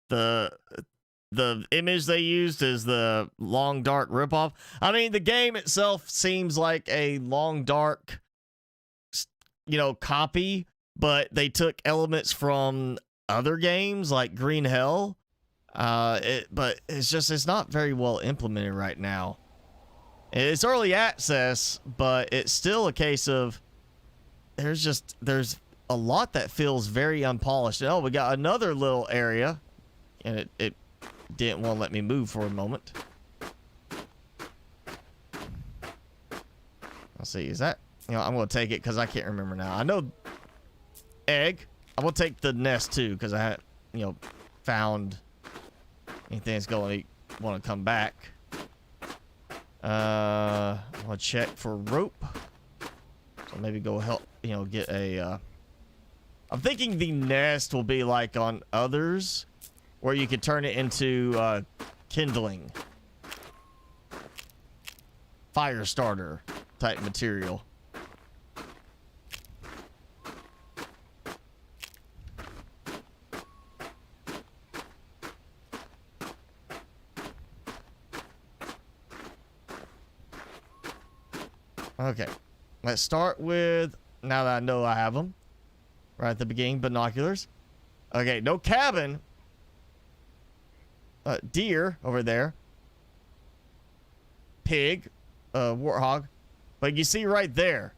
The image they used is the Long Dark ripoff. I mean, the game itself seems like a Long Dark, you know, copy, but they took elements from other games like Green Hell. But it's not very well implemented right now. It's early access, but it's still a case of there's a lot that feels very unpolished. Oh, we got another little area, and it didn't want to let me move for a moment. Let's see, is that, you know, I'm going to take it because I can't remember now. I know egg. I'm going to take the nest too because I had, you know, found anything that's going to want to come back. I want to check for rope. So maybe go help, you know, get a, I'm thinking the nest will be like on others where you could turn it into kindling, fire starter type material. Okay, let's start with, now that I know I have them right at the beginning, binoculars. Okay, no cabin. Deer over there. Pig. Warthog. But you see right there,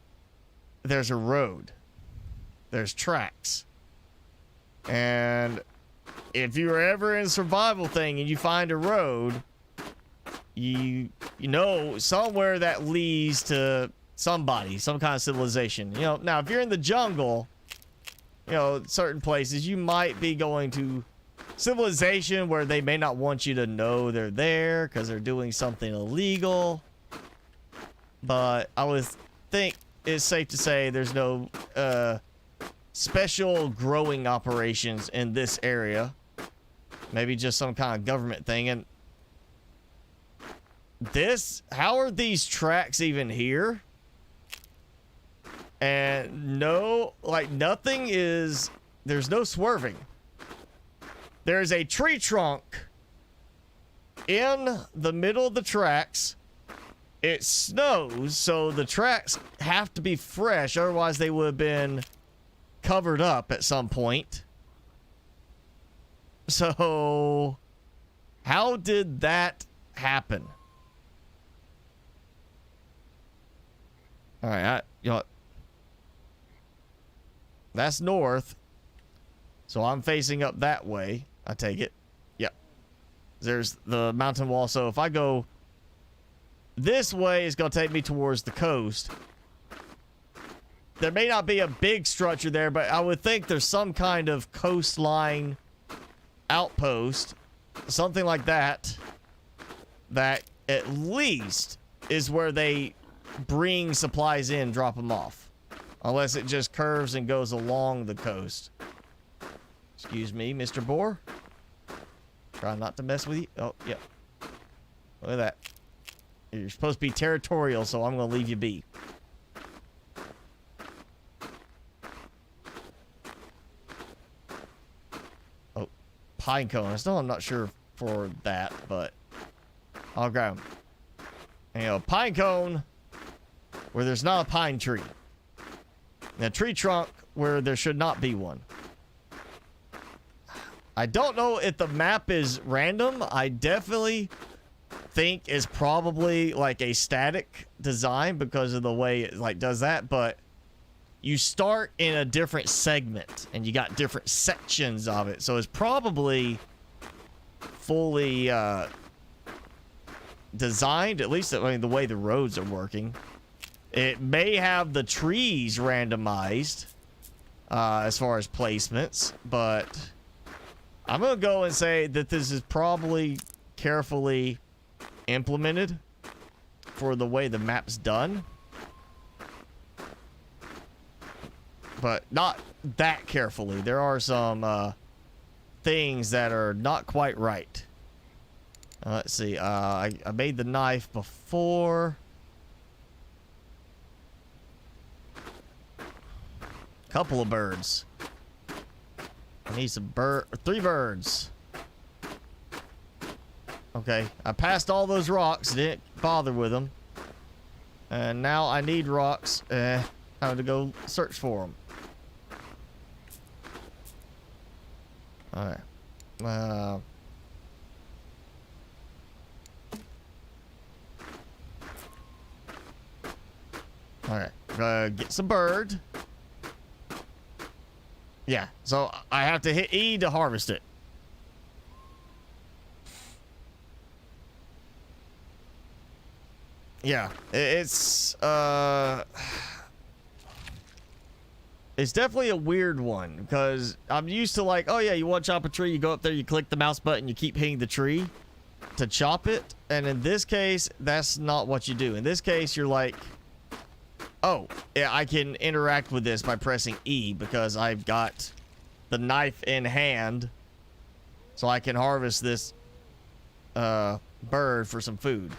there's a road. There's tracks. And if you're ever in a survival thing and you find a road, you know somewhere that leads to somebody, some kind of civilization. You know, now if you're in the jungle, you know, certain places you might be going to civilization where they may not want you to know they're there because they're doing something illegal. But I would think it's safe to say there's no special growing operations in this area. Maybe just some kind of government thing. And this, how are these tracks even here? And no, like nothing is, there's no swerving. There's a tree trunk in the middle of the tracks. It snows, so the tracks have to be fresh, otherwise they would have been covered up at some point. So, how did that happen? All right, you know what? That's north, so I'm facing up that way. I take it. Yep. There's the mountain wall. So if I go this way, it's going to take me towards the coast. There may not be a big structure there, but I would think there's some kind of coastline outpost, something like that, that at least is where they bring supplies in, drop them off. Unless it just curves and goes along the coast. Excuse me, Mr. Boar. Try not to mess with you. Oh, yeah. Look at that. You're supposed to be territorial, so I'm going to leave you be. Oh, pine cone. Still, I'm not sure for that, but I'll grab them. And, you know, pine cone where there's not a pine tree. And a tree trunk where there should not be one. I don't know if the map is random. I definitely think it's probably like a static design because of the way it like does that, but you start in a different segment and you got different sections of it, so it's probably fully designed, at least I mean the way the roads are working. It may have the trees randomized as far as placements, but I'm gonna go and say that this is probably carefully implemented for the way the map's done, but not that carefully. There are some things that are not quite right. Let's see. I made the knife before. Couple of birds. I need some 3 birds. Okay, I passed all those rocks, didn't bother with them. And now I need rocks. Time to go search for them. Alright. Alright, get some bird. Yeah, so I have to hit E to harvest it. Yeah, it's definitely a weird one because I'm used to like, oh yeah, you want to chop a tree, you go up there, you click the mouse button, you keep hitting the tree to chop it. And in this case, that's not what you do. In this case, you're like, oh, yeah, I can interact with this by pressing E because I've got the knife in hand, so I can harvest this bird for some food.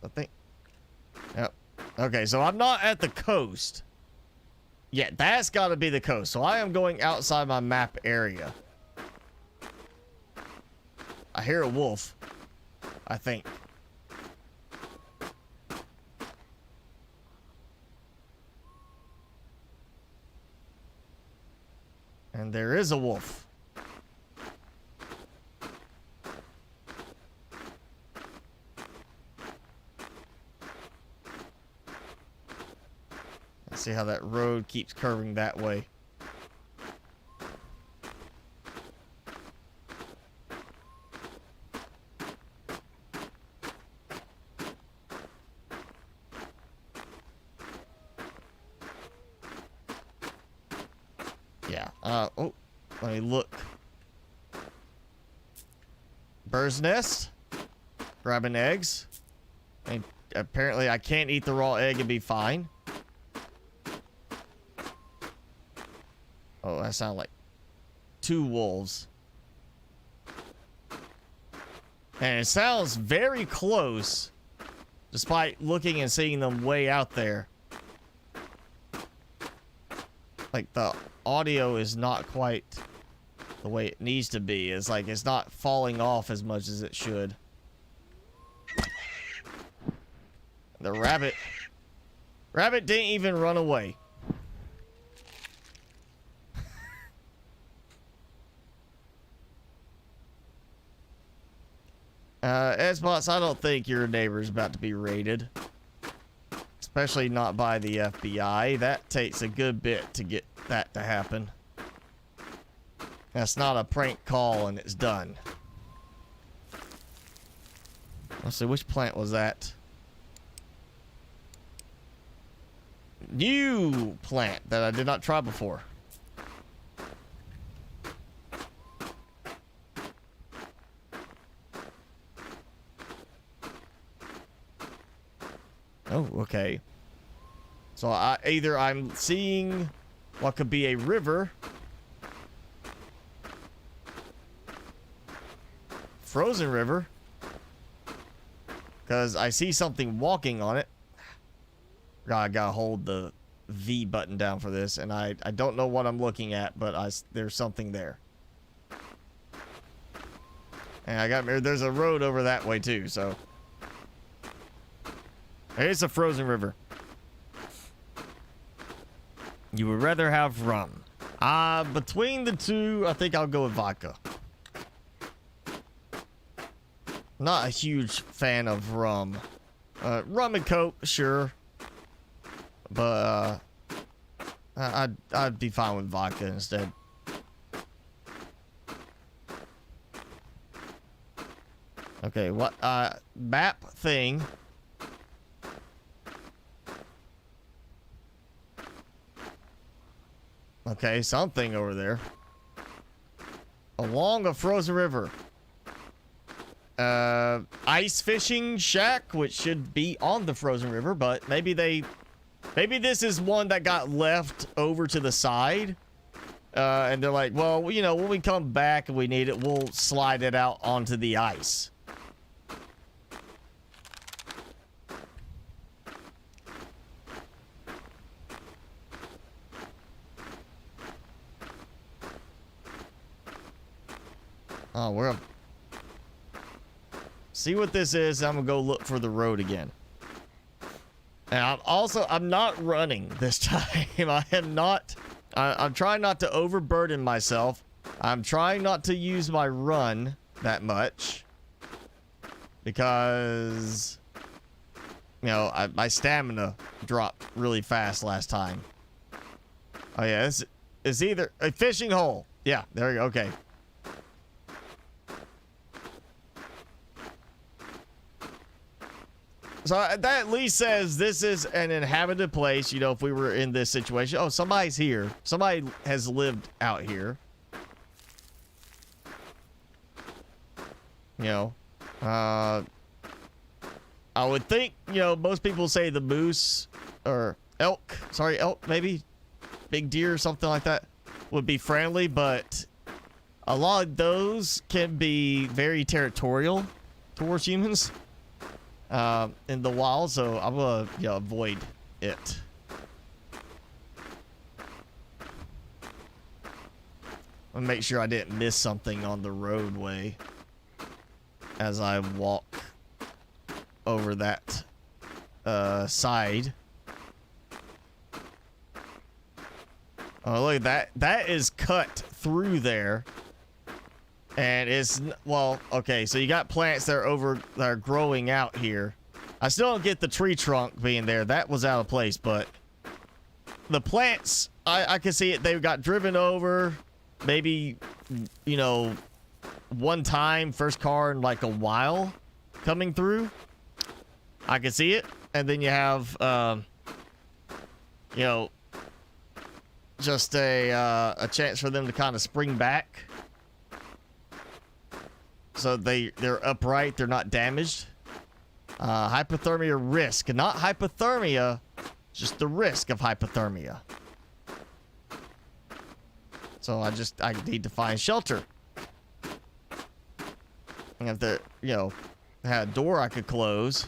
I think. Yep. Okay, so I'm not at the coast. Yeah, that's got to be the coast. So I am going outside my map area. I hear a wolf, I think. And there is a wolf. Let's see how that road keeps curving that way. Yeah. Oh, let me look. Bird's nest. Grabbing eggs. And apparently I can't eat the raw egg and be fine. Oh, that sounds like 2 wolves. And it sounds very close, despite looking and seeing them way out there. Like, the audio is not quite the way it needs to be. It's like it's not falling off as much as it should. The rabbit didn't even run away. Xbox, I don't think your neighbor's about to be raided. Especially not by the FBI. That takes a good bit to get that to happen. That's not a prank call and it's done. Let's see, which plant was that? New plant that I did not try before. Oh, okay. So either I'm seeing what could be a river. Frozen river. Because I see something walking on it. I gotta hold the V button down for this, and I don't know what I'm looking at, but there's something there. And there's a road over that way too, so. It's a frozen river. You would rather have rum. Between the two, I think I'll go with vodka. Not a huge fan of rum. Rum and Coke, sure. But, I'd be fine with vodka instead. Okay, what, map thing. Okay, something over there. Along a frozen river. Ice fishing shack, which should be on the frozen river, but maybe this is one that got left over to the side. And they're like, well, you know, when we come back and we need it, we'll slide it out onto the ice. Oh, we're up. See what this is. I'm gonna go look for the road again. And I'm not running this time. I am not. I'm trying not to overburden myself. I'm trying not to use my run that much. Because, you know, my stamina dropped really fast last time. Oh yeah, this is either a fishing hole. Yeah, there we go. Okay. So that at least says this is an inhabited place, you know, if we were in this situation. Oh, somebody's here. Somebody has lived out here. You know, I would think, you know, most people say the moose or elk, maybe big deer or something like that would be friendly, but a lot of those can be very territorial towards humans. In the wild, so I'm gonna, you know, avoid it. I'll make sure I didn't miss something on the roadway as I walk over that side. Oh, look at that. That is cut through there. And it's, well, okay, so you got plants that are growing out here. I still don't get the tree trunk being there. That was out of place, but the plants, I can see it. They got driven over maybe, you know, one time, first car in like a while coming through. I can see it. And then you have, you know, just a chance for them to kind of spring back. So they're upright, they're not damaged. Hypothermia risk, not hypothermia, just the risk of hypothermia. So I need to find shelter. And if there, you know, had a door I could close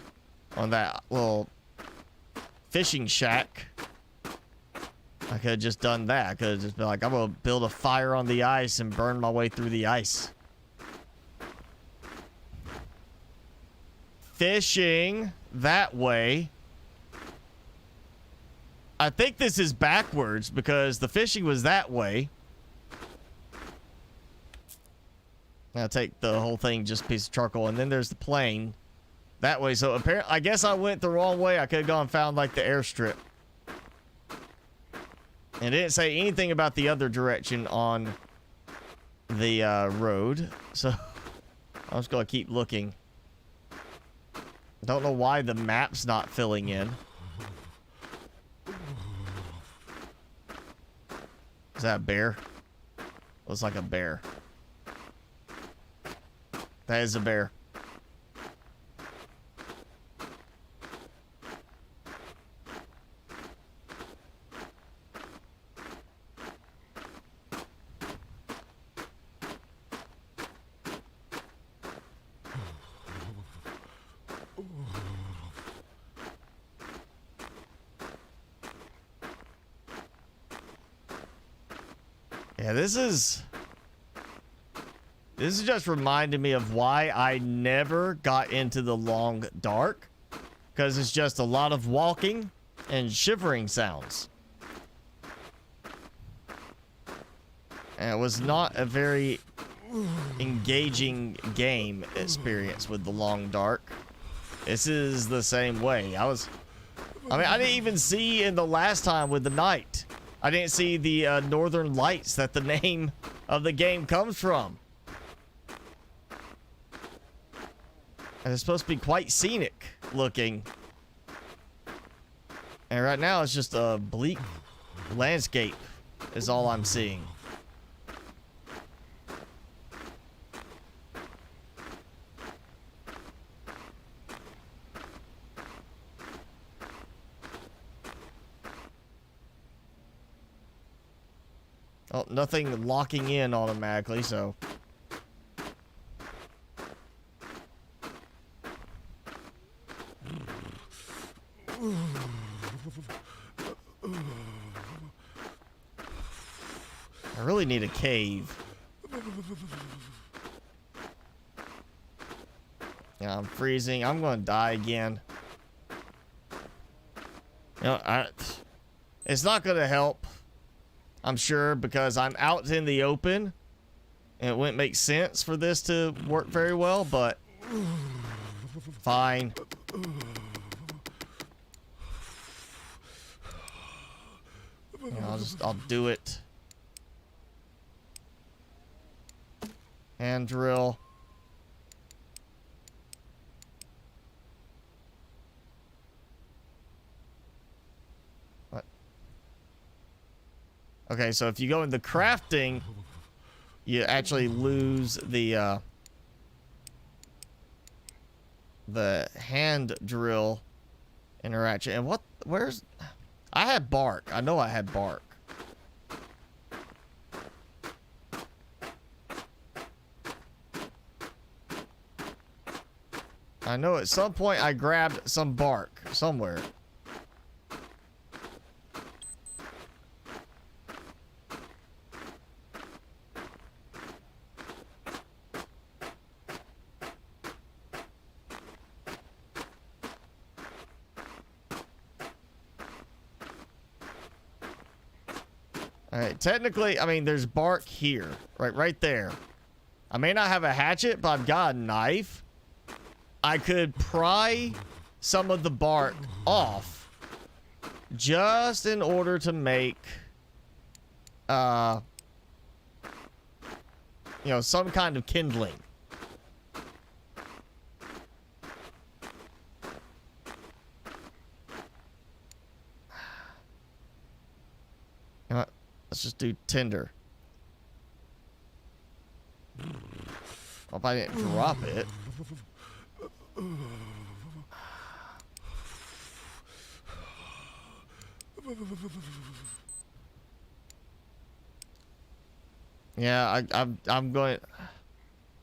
on that little fishing shack, I could have just done that. I could have just been like, I'm gonna build a fire on the ice and burn my way through the ice. Fishing that way. I think this is backwards because the fishing was that way. I'll take the whole thing, just a piece of charcoal, and then there's the plane that way. So apparently, I guess I went the wrong way. I could have gone and found like the airstrip. And it didn't say anything about the other direction on the road. So I'm just gonna keep looking. Don't know why the map's not filling in. Is that a bear? Looks like a bear. That is a bear. Yeah, this is just reminding me of why I never got into the long dark, because it's just a lot of walking and shivering sounds. And it was not a very engaging game experience with the long dark. This is the same way. I didn't even see in the last time with the night. I didn't see the northern lights that the name of the game comes from. And it's supposed to be quite scenic looking. And right now it's just a bleak landscape is all I'm seeing. Oh, nothing locking in automatically, so. I really need a cave. Yeah, I'm freezing. I'm going to die again. You know, it's not going to help, I'm sure, because I'm out in the open and it wouldn't make sense for this to work very well, but fine. You know, I'll do it. Hand drill. What? Okay, so if you go into crafting, you actually lose the hand drill interaction. And what? Where's? I had bark. I know I had bark. I know at some point I grabbed some bark somewhere. Alright, technically, I mean, there's bark here. Right there. I may not have a hatchet, but I've got a knife. I could pry some of the bark off just in order to make, you know, some kind of kindling. You know what? Let's just do tinder. Hope I didn't drop it. Yeah, I'm going.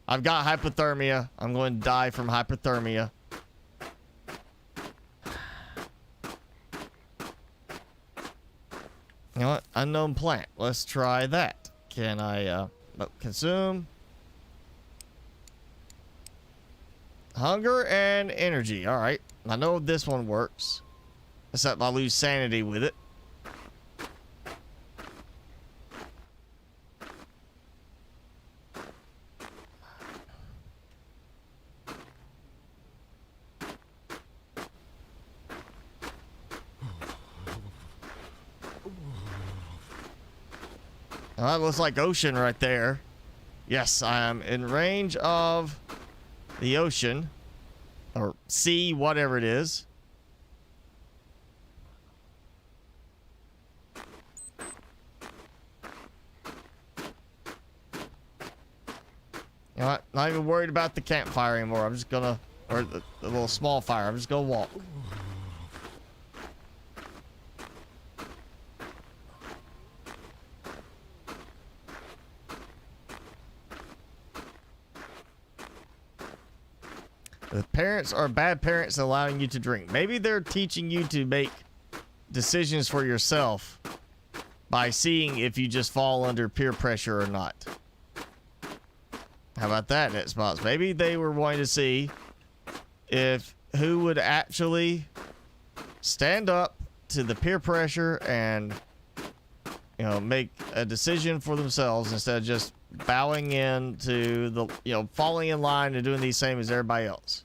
I've got hypothermia. I'm going to die from hypothermia. You know what? Unknown plant. Let's try that. Can I consume? Hunger and energy. All right. I know this one works. Except I lose sanity with it. That looks like ocean right there. Yes, I am in range of the ocean. Or sea, whatever it is. You know what? Not even worried about the campfire anymore. I'm just gonna... Or the little small fire. I'm just gonna walk. The parents are bad parents allowing you to drink. Maybe they're teaching you to make decisions for yourself by seeing if you just fall under peer pressure or not. How about that, Xbox? Maybe they were wanting to see if who would actually stand up to the peer pressure and, you know, make a decision for themselves instead of just bowing in to the, you know, falling in line and doing the same as everybody else.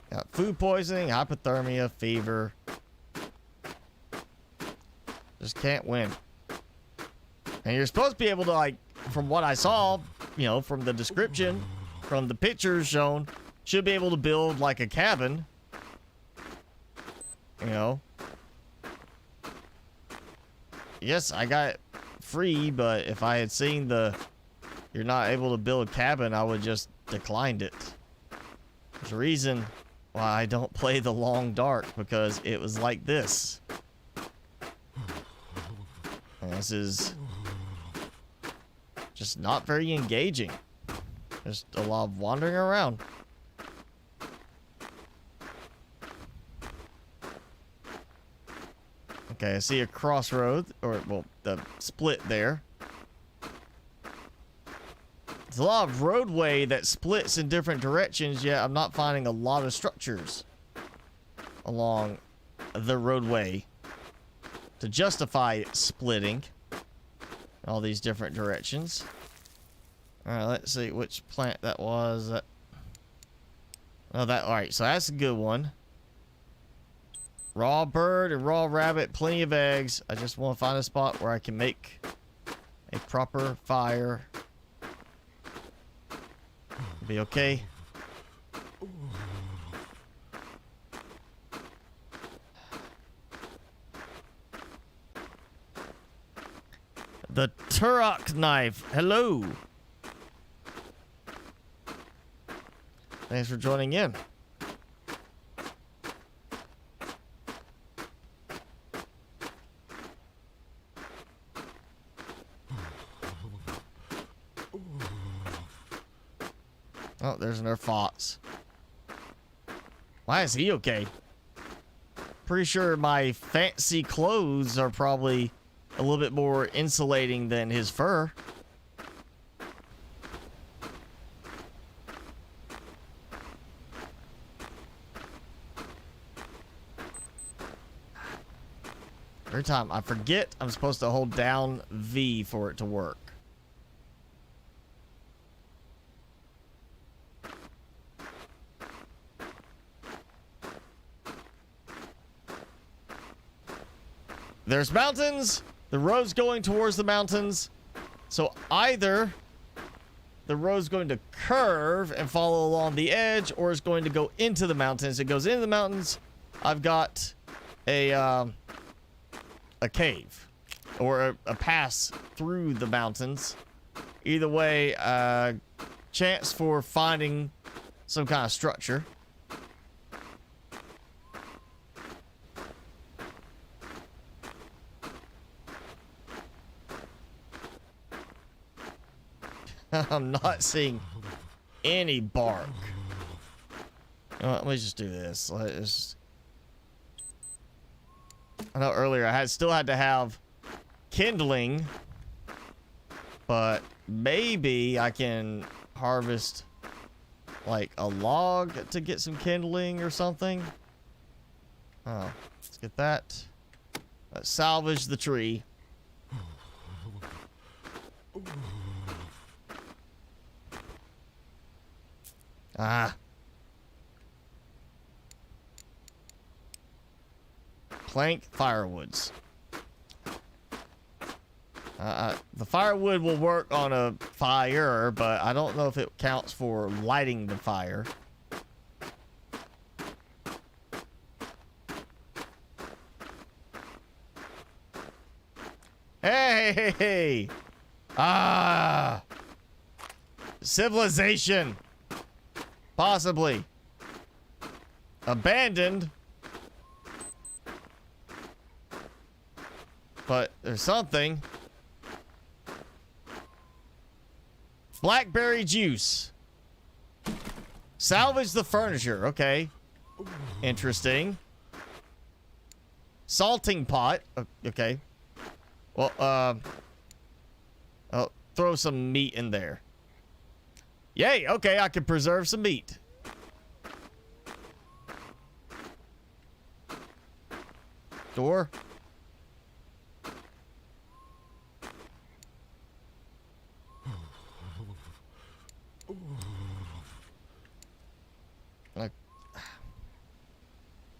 Got food poisoning, hypothermia, fever. Just can't win. And you're supposed to be able to, like, from what I saw, you know, from the description, from the pictures shown, should be able to build like a cabin. You know. Yes, I got it free, but if I had seen the you're not able to build a cabin, I would just declined it. There's a reason why I don't play the Long Dark, because it was like this. And this is just not very engaging. Just a lot of wandering around. Okay, I see a crossroad, or, well, the split there. There's a lot of roadway that splits in different directions, yet I'm not finding a lot of structures along the roadway to justify splitting in all these different directions. Alright, let's see which plant that was. Oh, that, alright, so that's a good one. Raw bird and raw rabbit, plenty of eggs. I just want to find a spot where I can make a proper fire. Be okay. The Turok knife. Hello. Thanks for joining in. Oh, there's another fox. Why is he okay? Pretty sure my fancy clothes are probably a little bit more insulating than his fur. Every time I forget, I'm supposed to hold down V for it to work. There's mountains. The road's going towards the mountains. So either the road's going to curve and follow along the edge, or it's going to go into the mountains. It goes into the mountains. I've got a cave or a pass through the mountains. Either way, chance for finding some kind of structure. I'm not seeing any bark. You know what, let me just do this. I know earlier I still had to have kindling, but maybe I can harvest like a log to get some kindling or something. Oh, let's get that. Let's salvage the tree. Ah. plank firewoods. The firewood will work on a fire, but I don't know if it counts for lighting the fire. Hey! Ah! Civilization! Possibly. Abandoned. But there's something. Blackberry juice. Salvage the furniture. Okay. Interesting. Salting pot. Okay. Well, I'll throw some meat in there. Yay. Okay, I can preserve some meat. Door.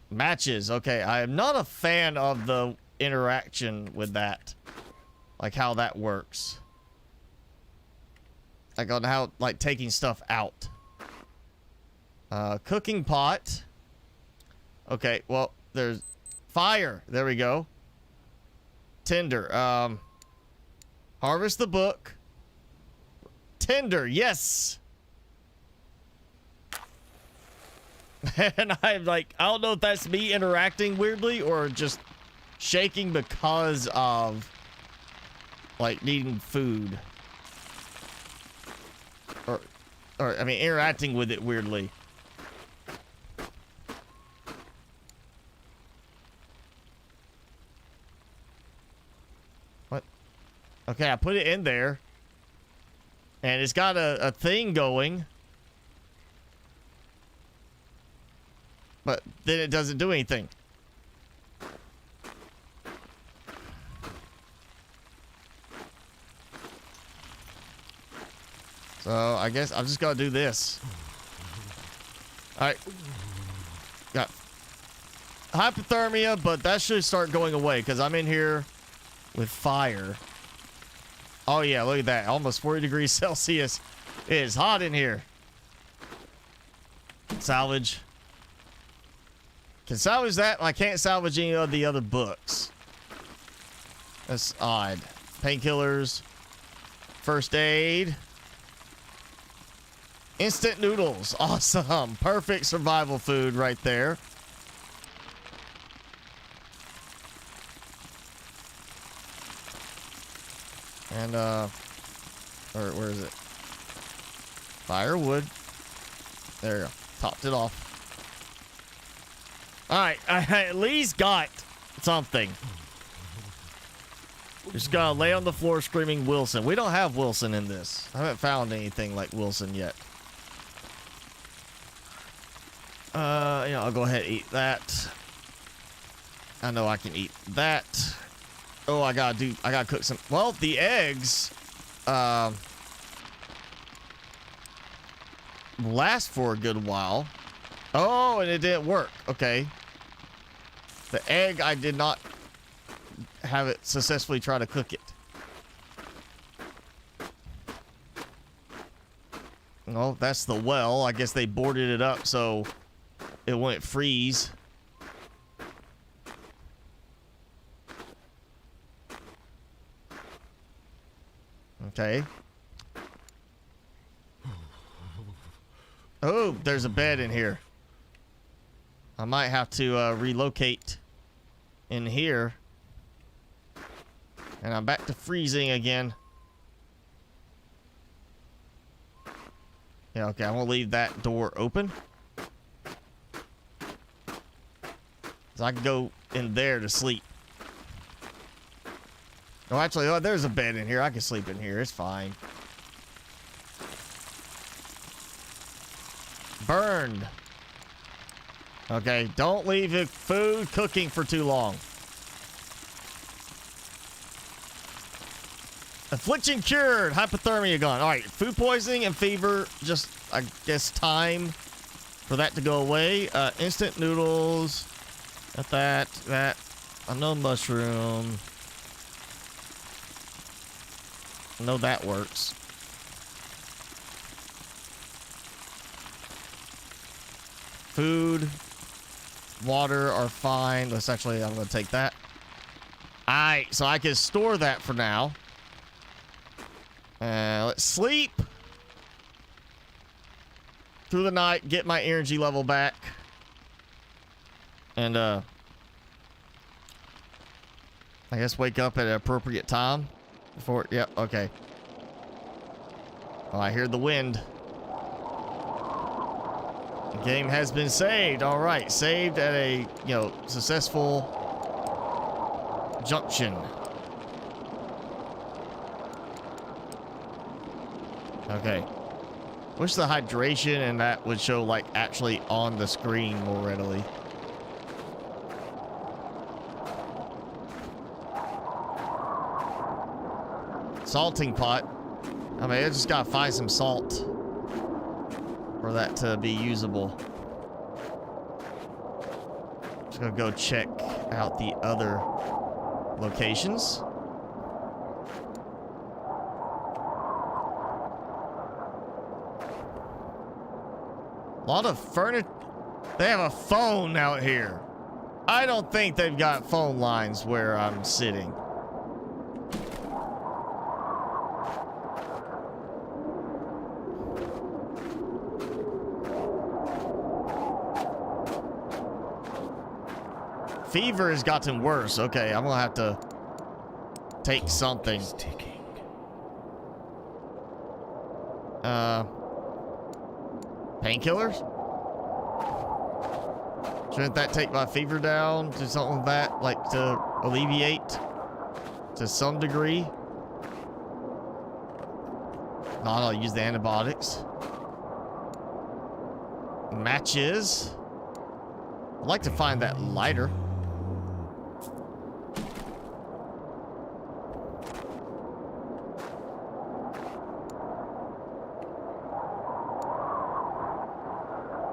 Matches. Okay, I am not a fan of the interaction with that. Like how that works. Like on how, like taking stuff out. Cooking pot. Okay, well, there's fire. There we go. Tinder. Harvest the book. Tinder, yes. And I'm like, I don't know if that's me interacting weirdly or just shaking because of like needing food. Or I mean interacting with it weirdly. What? Okay, I put it in there. And it's got a thing going. But then it doesn't do anything. So I guess I'm just gonna do this. Alright. Got hypothermia, but that should start going away because I'm in here with fire. Oh yeah, look at that. Almost 40 degrees Celsius. It is hot in here. Salvage. Can salvage that. I can't salvage any of the other books. That's odd. Painkillers. First aid. Instant noodles. Awesome. Perfect survival food right there. And, where is it? Firewood. There you go. Topped it off. Alright, I at least got something. Just gotta lay on the floor screaming Wilson. We don't have Wilson in this. I haven't found anything like Wilson yet. Yeah, I'll go ahead and eat that. I know I can eat that. Oh, I gotta cook some. Well, the eggs, last for a good while. Oh, and it didn't work. Okay. The egg, I did not have it successfully try to cook it. Oh, that's the well. I guess they boarded it up so it wouldn't freeze. Okay. Oh, there's a bed in here. I might have to relocate in here. And I'm back to freezing again. Yeah, okay, I'm gonna leave that door open. So I can go in there to sleep. Oh, actually, oh, there's a bed in here. I can sleep in here. It's fine. Burned. Okay, don't leave the food cooking for too long. Affliction cured. Hypothermia gone. All right, food poisoning and fever. Just, I guess, time for that to go away. Instant noodles. Got that. I know mushroom. I know that works. Food, water are fine. Let's actually, I'm going to take that. Alright, so I can store that for now. Let's sleep through the night, get my energy level back. And, I guess wake up at an appropriate time. Before, yep, okay. Oh, I hear the wind. The game has been saved. All right, saved at a, successful junction. Okay. Wish the hydration and that would show, like, actually on the screen more readily. Salting pot. I mean, I just gotta find some salt for that to be usable. Just gonna go check out the other locations. A lot of furniture. They have a phone out here. I don't think they've got phone lines where I'm sitting. Fever has gotten worse. Okay, I'm gonna have to take something. Painkillers? Shouldn't that take my fever down to something like that, like to alleviate to some degree? No, I'll use the antibiotics. Matches. I'd like to find that lighter.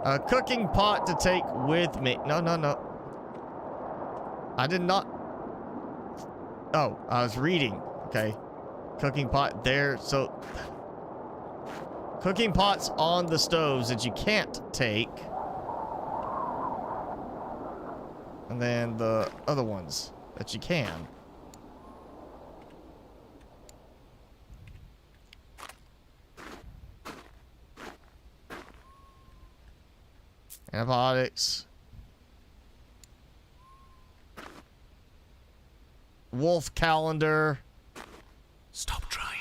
A cooking pot to take with me. No, no, no. I did not. Oh, I was reading. Okay. Cooking pot there. So, cooking pots on the stoves that you can't take. And then the other ones that you can. Antibiotics. Wolf calendar. Stop trying.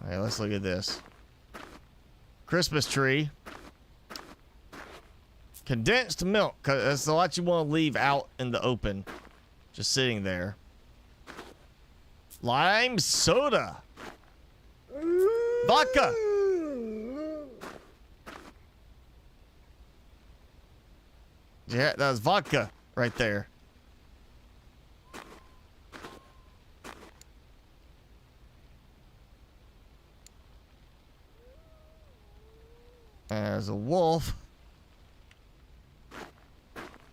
Okay, let's look at this. Christmas tree. Condensed milk. That's a lot you want to leave out in the open. Just sitting there. Lime soda. Vodka. Yeah, that was vodka right there. There's a wolf.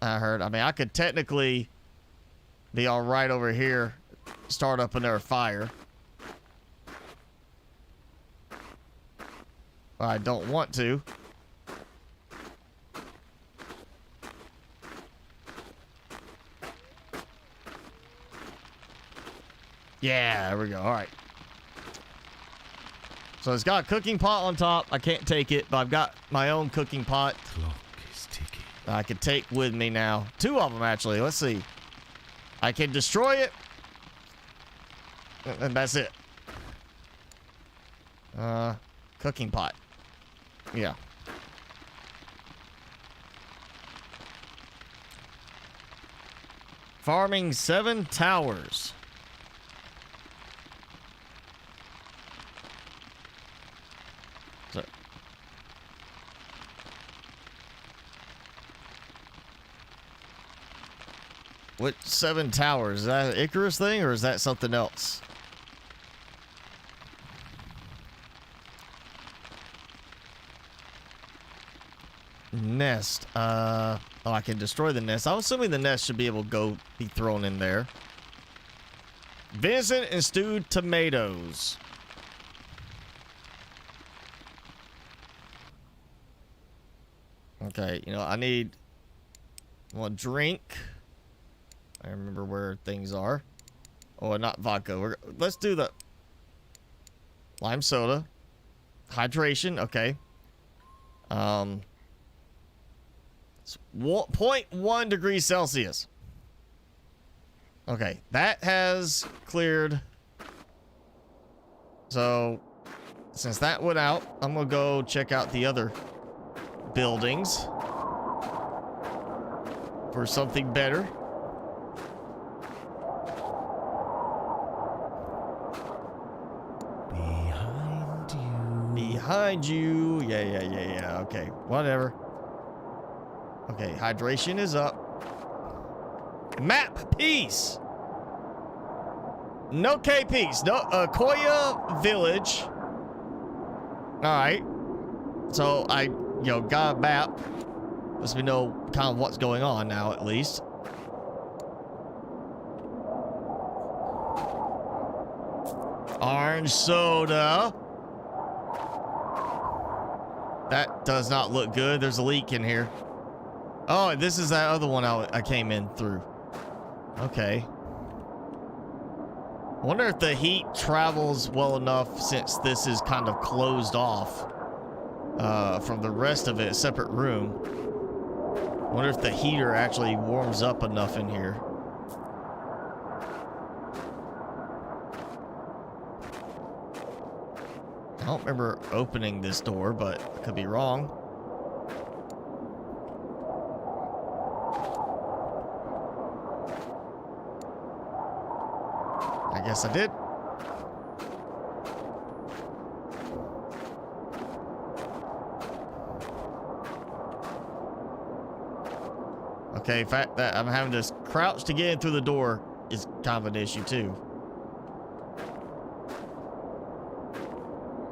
I heard. I mean, I could technically be all right over here. Start up another fire. But I don't want to. Yeah, there we go. All right. So it's got a cooking pot on top. I can't take it, but I've got my own cooking pot. Clock is ticking. I can take with me now. Two of them, actually. Let's see. I can destroy it. And that's it. Cooking pot. Yeah. Farming 7 towers. So. What 7 towers? Is that an Icarus thing or is that something else? nest? Oh, I can destroy the nest. I'm assuming the nest should be able to be thrown in there. Venison and stewed tomatoes. Okay, you know, I want drink. I remember where things are. Oh, not vodka. Let's do the lime soda. Hydration, okay. It's 0.1 degrees Celsius. Okay, that has cleared. So, since that went out, I'm gonna go check out the other buildings for something better. Behind you. Yeah. Okay, whatever. Okay, hydration is up. Map piece. No KPs. No Koya Village. All right. So I, got a map. Lets me know kind of what's going on now, at least. Orange soda. That does not look good. There's a leak in here. Oh, this is that other one I came in through. Okay. I wonder if the heat travels well enough since this is kind of closed off from the rest of it, a separate room. I wonder if the heater actually warms up enough in here. I don't remember opening this door, but I could be wrong. I guess I did. Okay, in fact that I'm having to crouch to get in through the door is kind of an issue too.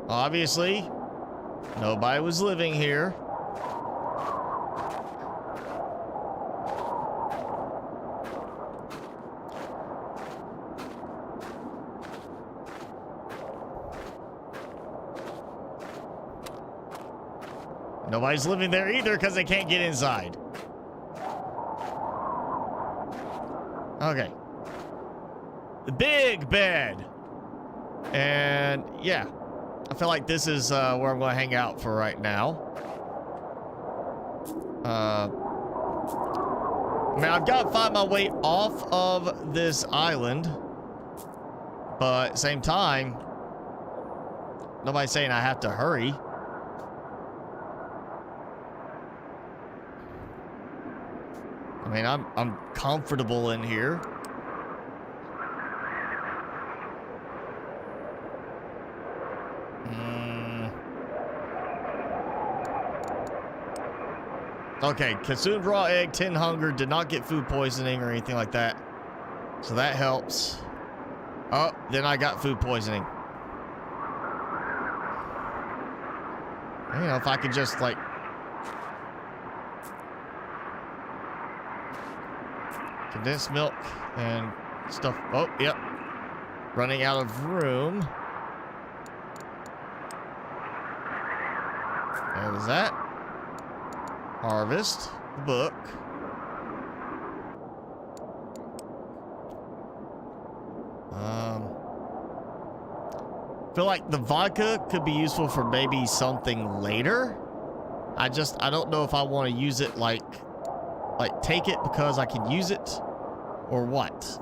Obviously, nobody was living here. Nobody's living there either because they can't get inside. Okay. The big bed. And yeah. I feel like this is where I'm going to hang out for right now. I mean, I've got to find my way off of this island. But at the same time, nobody's saying I have to hurry. I mean, I'm comfortable in here. Okay, consumed raw egg, 10 hunger, did not get food poisoning or anything like that. So that helps. Oh, then I got food poisoning. You know, if I could just like... condensed milk and stuff. Oh, yep. Running out of room. There's that. Harvest the book. Feel like the vodka could be useful for maybe something later. I don't know if I want to use it like take it because I can use it or what.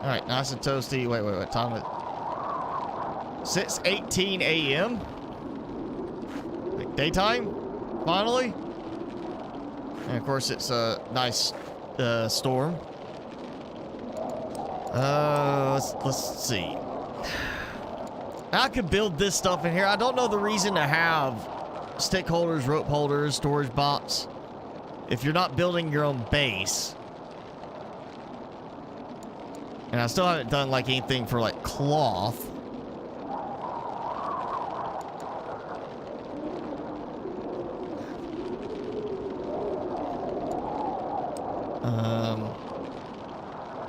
All right, nice and toasty. Wait. Time it. 6:18 a.m. Like daytime, finally. And of course, it's a nice storm. Let's see. I could build this stuff in here. I don't know the reason to have stick holders, rope holders, storage box if you're not building your own base. And I still haven't done like anything for like cloth.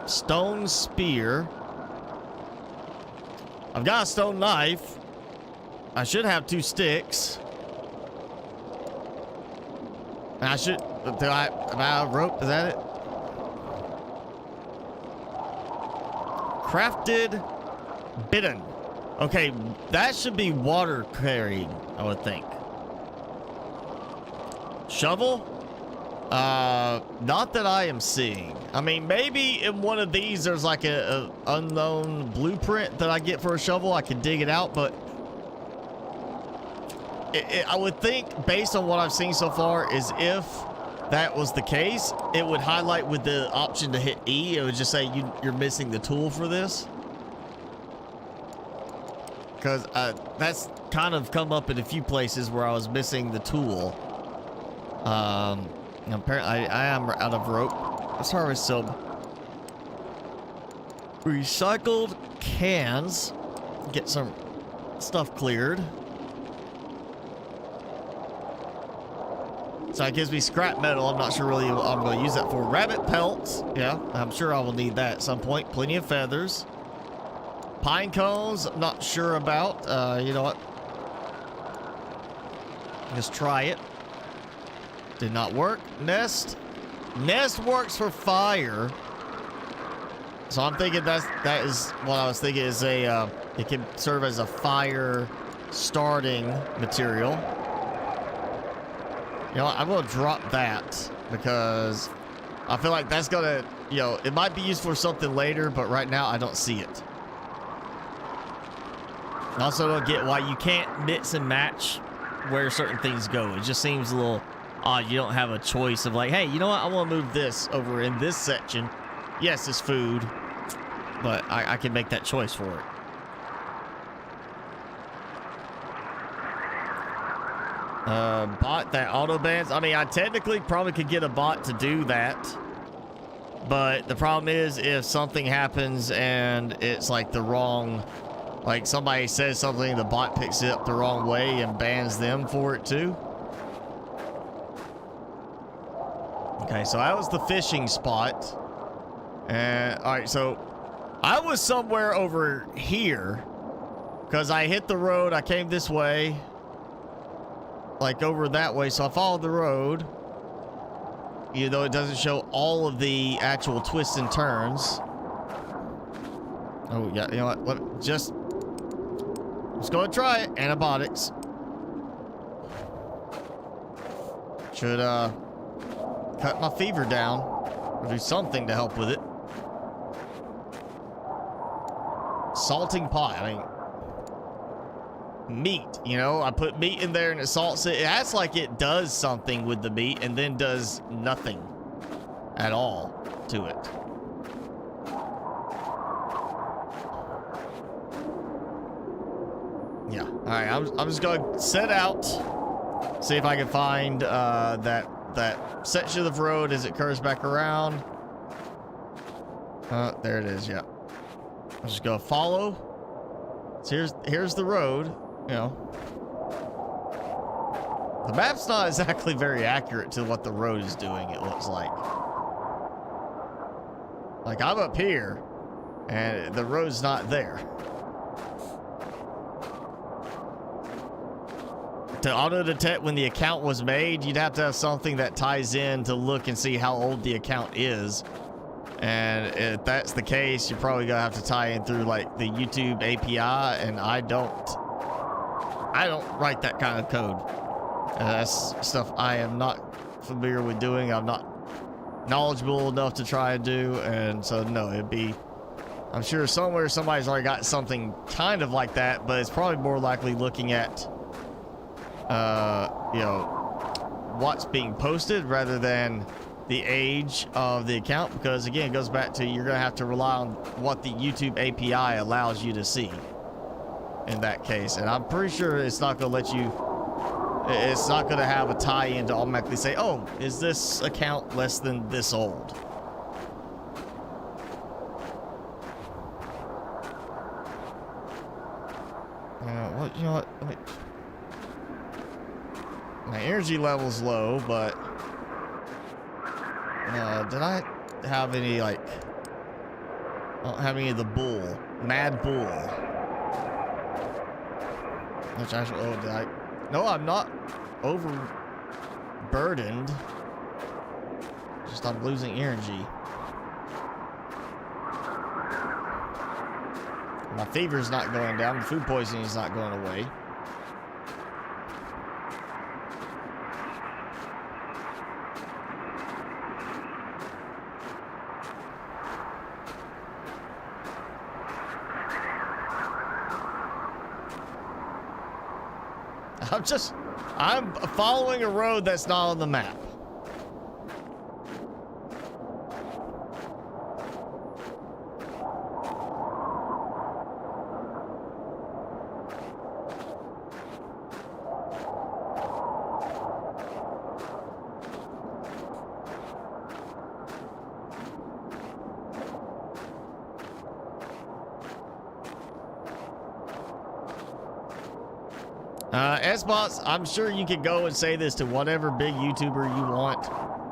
Stone spear. I've got a stone knife. I should have 2 sticks. And I should. Am I out of rope? Is that it? Crafted bidden. Okay, that should be water carrying, I would think. Shovel? Not that I am seeing. I mean, maybe in one of these there's like a unknown blueprint that I get for a shovel. I can dig it out, but I would think, based on what I've seen so far, is if that was the case, it would highlight with the option to hit E. It would just say you're missing the tool for this. Because that's kind of come up in a few places where I was missing the tool. Apparently I am out of rope. Let's harvest some recycled cans. Get some stuff cleared. So it gives me scrap metal. I'm not sure really what I'm going to use that for. Rabbit pelts. Yeah, I'm sure I will need that at some point. Plenty of feathers. Pine cones. I'm not sure about. You know what? Just try it. Did not work. Nest. Nest works for fire. So I'm thinking that is what I was thinking is a it can serve as a fire starting material. You know what? I'm gonna drop that because I feel like that's gonna, you know, it might be useful for something later, but right now I don't see it. I also don't get why you can't mix and match where certain things go. It just seems a little odd. You don't have a choice of like, hey, you know what? I want to move this over in this section. Yes, it's food, but I can make that choice for it. Bot that auto bans. I mean, I technically probably could get a bot to do that, but the problem is if something happens and it's like the wrong, like somebody says something, the bot picks it up the wrong way and bans them for it too. Okay, so that was the fishing spot. And all right, so I was somewhere over here because I hit the road. I came this way, like over that way. So I followed the road, even though it doesn't show all of the actual twists and turns. Oh yeah, you know what? Let me just go and try it. Antibiotics should cut my fever down or do something to help with it. Salting pot. I mean, meat, you know, I put meat in there and it salts it. It acts like it does something with the meat and then does nothing at all to it. Yeah. All right. I'm just going to set out, see if I can find that section of the road as it curves back around. There it is. Yeah. I'm just gonna follow. So here's the road. You know, the map's not exactly very accurate to what the road is doing. It looks like I'm up here, and the road's not there. To auto detect when the account was made, you'd have to have something that ties in to look and see how old the account is. And if that's the case, you're probably gonna have to tie in through like the YouTube API, and I don't write that kind of code. That's stuff I am not familiar with doing. I'm not knowledgeable enough to try and do, and so no, it'd be, I'm sure somewhere somebody's already got something kind of like that, but it's probably more likely looking at you know, what's being posted rather than the age of the account, because again, it goes back to you're gonna have to rely on what the YouTube API allows you to see in that case. And I'm pretty sure it's not gonna let you, it's not gonna have a tie-in to automatically say, oh, is this account less than this old? You know what? My energy level's low, but did I have any like? I don't have any of the bull, Mad Bull. Which actually, oh, did I? No, I'm not overburdened. Just I'm losing energy. My fever's not going down. The food poisoning is not going away. I'm following a road that's not on the map. S-Bots, I'm sure you could go and say this to whatever big YouTuber you want,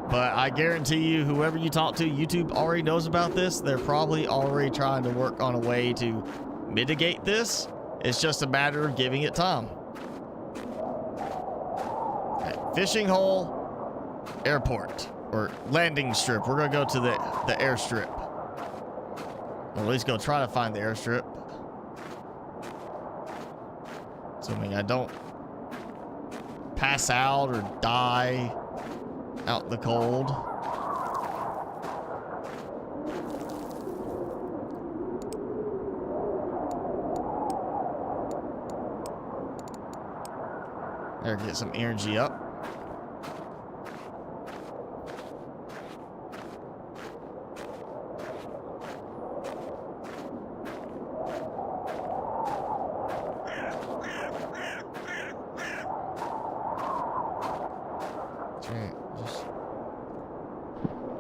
but I guarantee you, whoever you talk to, YouTube already knows about this. They're probably already trying to work on a way to mitigate this. It's just a matter of giving it time. Okay, fishing hole, airport, or landing strip. We're gonna go to the airstrip. Or at least go try to find the airstrip. Assuming I don't pass out or die out in the cold. There, get some energy up.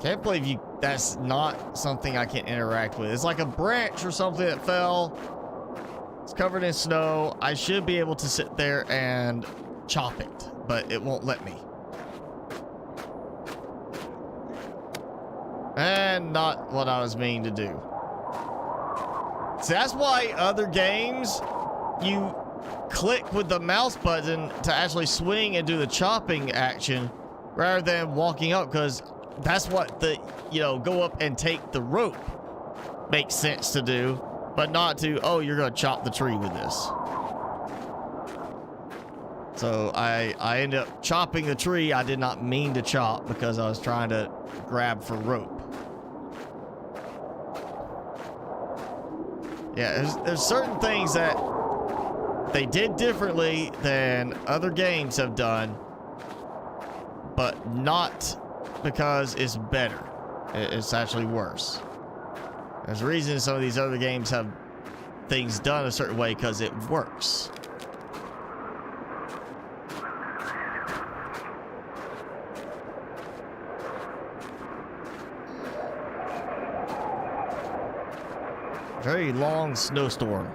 Can't believe that's not something I can interact with. It's like a branch or something that fell. It's covered in snow. I should be able to sit there and chop it, but it won't let me. And not what I was meaning to do. See, that's why other games, you click with the mouse button to actually swing and do the chopping action rather than walking up, because that's what the, go up and take the rope makes sense to do, but not to, oh, you're going to chop the tree with this. So I ended up chopping the tree I did not mean to chop because I was trying to grab for rope. Yeah, there's certain things that they did differently than other games have done, but not because it's better. It's actually worse. There's a reason some of these other games have things done a certain way, because it works. Very long snowstorm.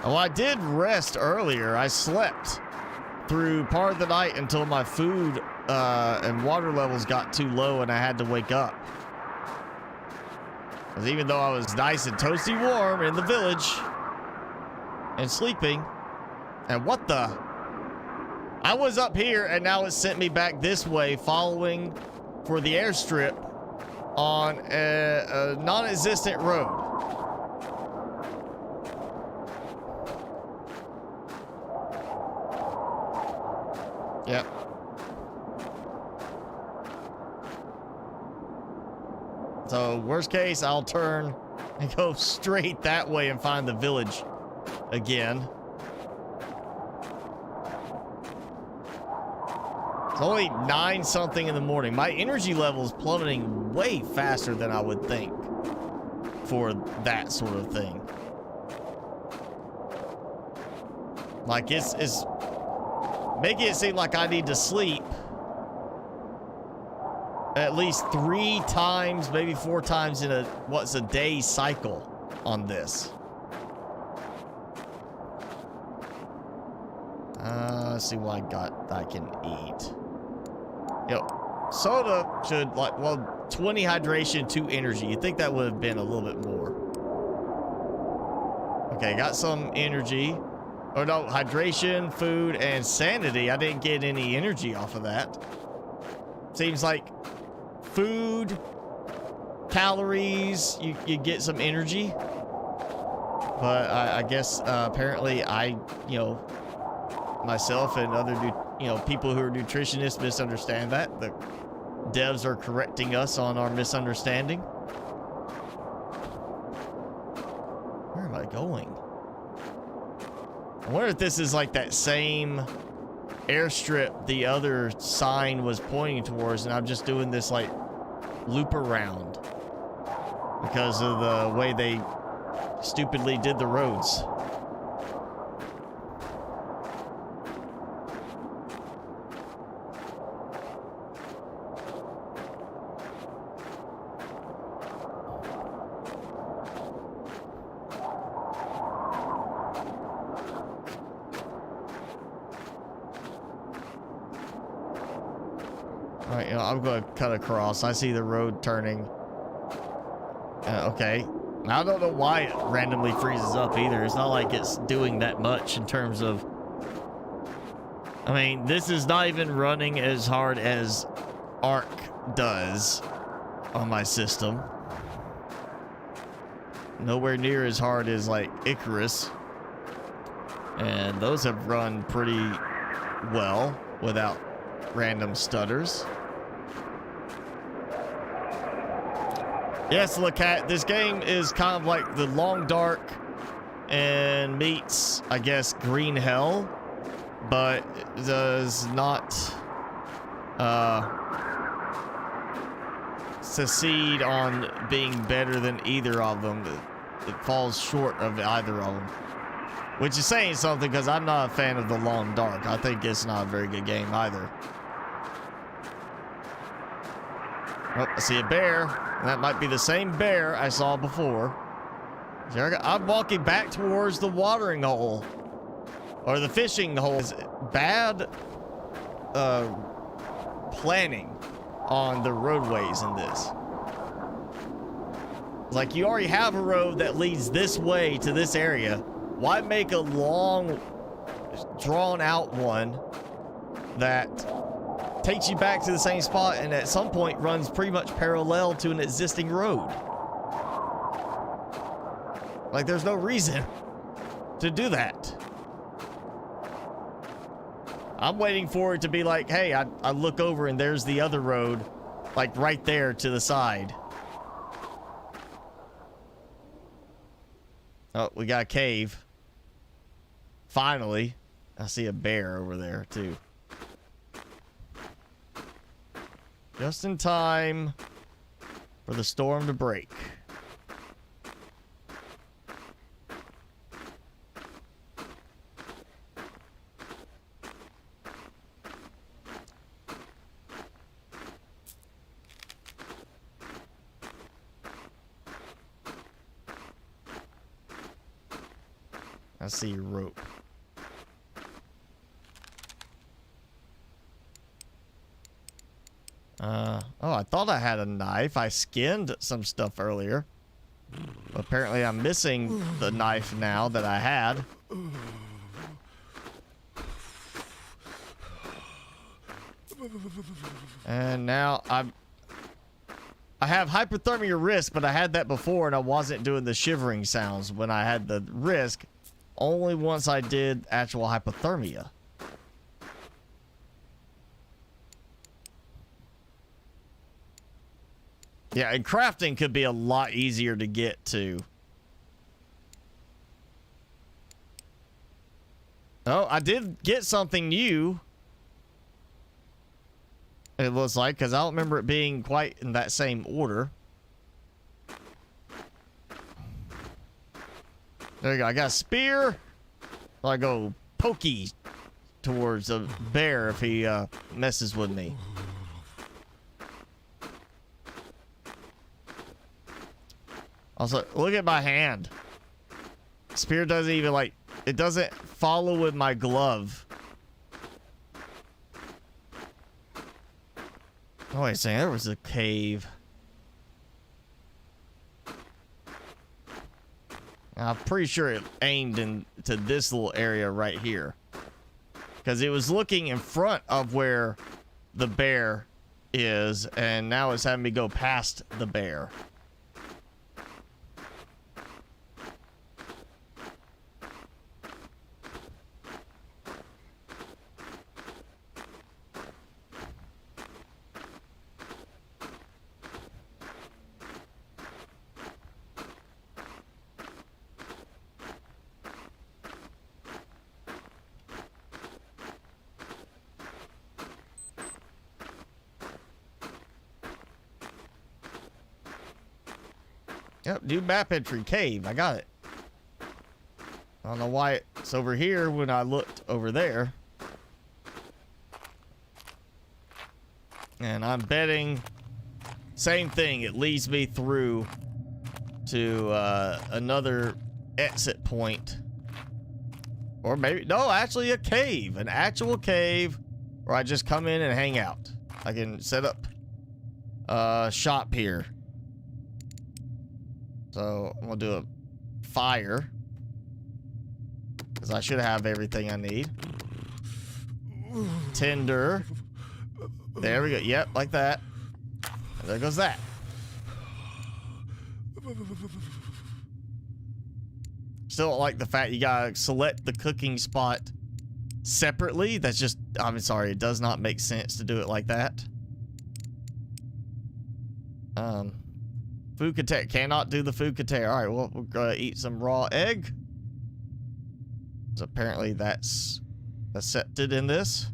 Oh, I did rest earlier. I slept through part of the night until my food and water levels got too low and I had to wake up. Because even though I was nice and toasty warm in the village and sleeping, and what the? I was up here and now it sent me back this way, following for the airstrip on a non-existent road. Yep. So, worst case, I'll turn and go straight that way and find the village again. It's only 9 something in the morning. My energy level is plummeting way faster than I would think for that sort of thing. Like, it's making it seem like I need to sleep at least 3 times, maybe 4 times in a day cycle on this. Let's see what I got that I can eat. Yep. Soda should, like, well, 20 hydration, 2 energy. You'd think that would have been a little bit more. Okay, got some energy. Oh no, hydration, food, and sanity. I didn't get any energy off of that. Seems like food, calories, you get some energy. But I guess apparently myself and other people who are nutritionists misunderstand that. The devs are correcting us on our misunderstanding. Where am I going? I wonder if this is like that same airstrip the other sign was pointing towards, and I'm just doing this like loop around because of the way they stupidly did the roads. All right, I'm going to cut across. I see the road turning. Okay. I don't know why it randomly freezes up either. It's not like it's doing that much in terms of... I mean, this is not even running as hard as Arc does on my system. Nowhere near as hard as, like, Icarus. And those have run pretty well without random stutters. Yes, look at this game is kind of like the Long Dark and meets, I guess, Green Hell, but it does not succeed on being better than either of them. It falls short of either of them, which is saying something because I'm not a fan of the Long Dark. I think it's not a very good game either. Oh, I see a bear. That might be the same bear I saw before. I'm walking back towards the watering hole. Or the fishing hole. It's bad planning on the roadways in this. Like, you already have a road that leads this way to this area. Why make a long, drawn-out one that takes you back to the same spot and at some point runs pretty much parallel to an existing road? Like, there's no reason to do that. I'm waiting for it to be like, hey, I look over and there's the other road, like right there to the side. Oh, we got a cave. Finally. I see a bear over there too. Just in time for the storm to break. I see your rope. Oh, I thought I had a knife. I skinned some stuff earlier. Apparently I'm missing the knife now that I had. And now I have hypothermia risk, but I had that before and I wasn't doing the shivering sounds when I had the risk. Only once I did actual hypothermia. Yeah, and crafting could be a lot easier to get to. Oh, I did get something new. It looks like, because I don't remember it being quite in that same order. There you go. I got a spear. So I go pokey towards a bear if he messes with me. Also, look at my hand. Spear doesn't even like, it doesn't follow with my glove. Oh, wait a second, there was a cave. I'm pretty sure it aimed into this little area right here. Because it was looking in front of where the bear is, and now it's having me go past the bear. Yep, new map entry, cave. I got it. I don't know why it's over here when I looked over there. And I'm betting same thing. It leads me through to another exit point. Or maybe, no, actually a cave. An actual cave where I just come in and hang out. I can set up shop here. So I'm gonna do a fire because I should have everything I need. Tinder. There we go. Yep, like that. And there goes that. Still don't like the fact you gotta select the cooking spot separately. That's just, I'm sorry, it does not make sense to do it like that. Food container. Cannot do the food container. All right, well, we're gonna eat some raw egg. So apparently that's accepted in this.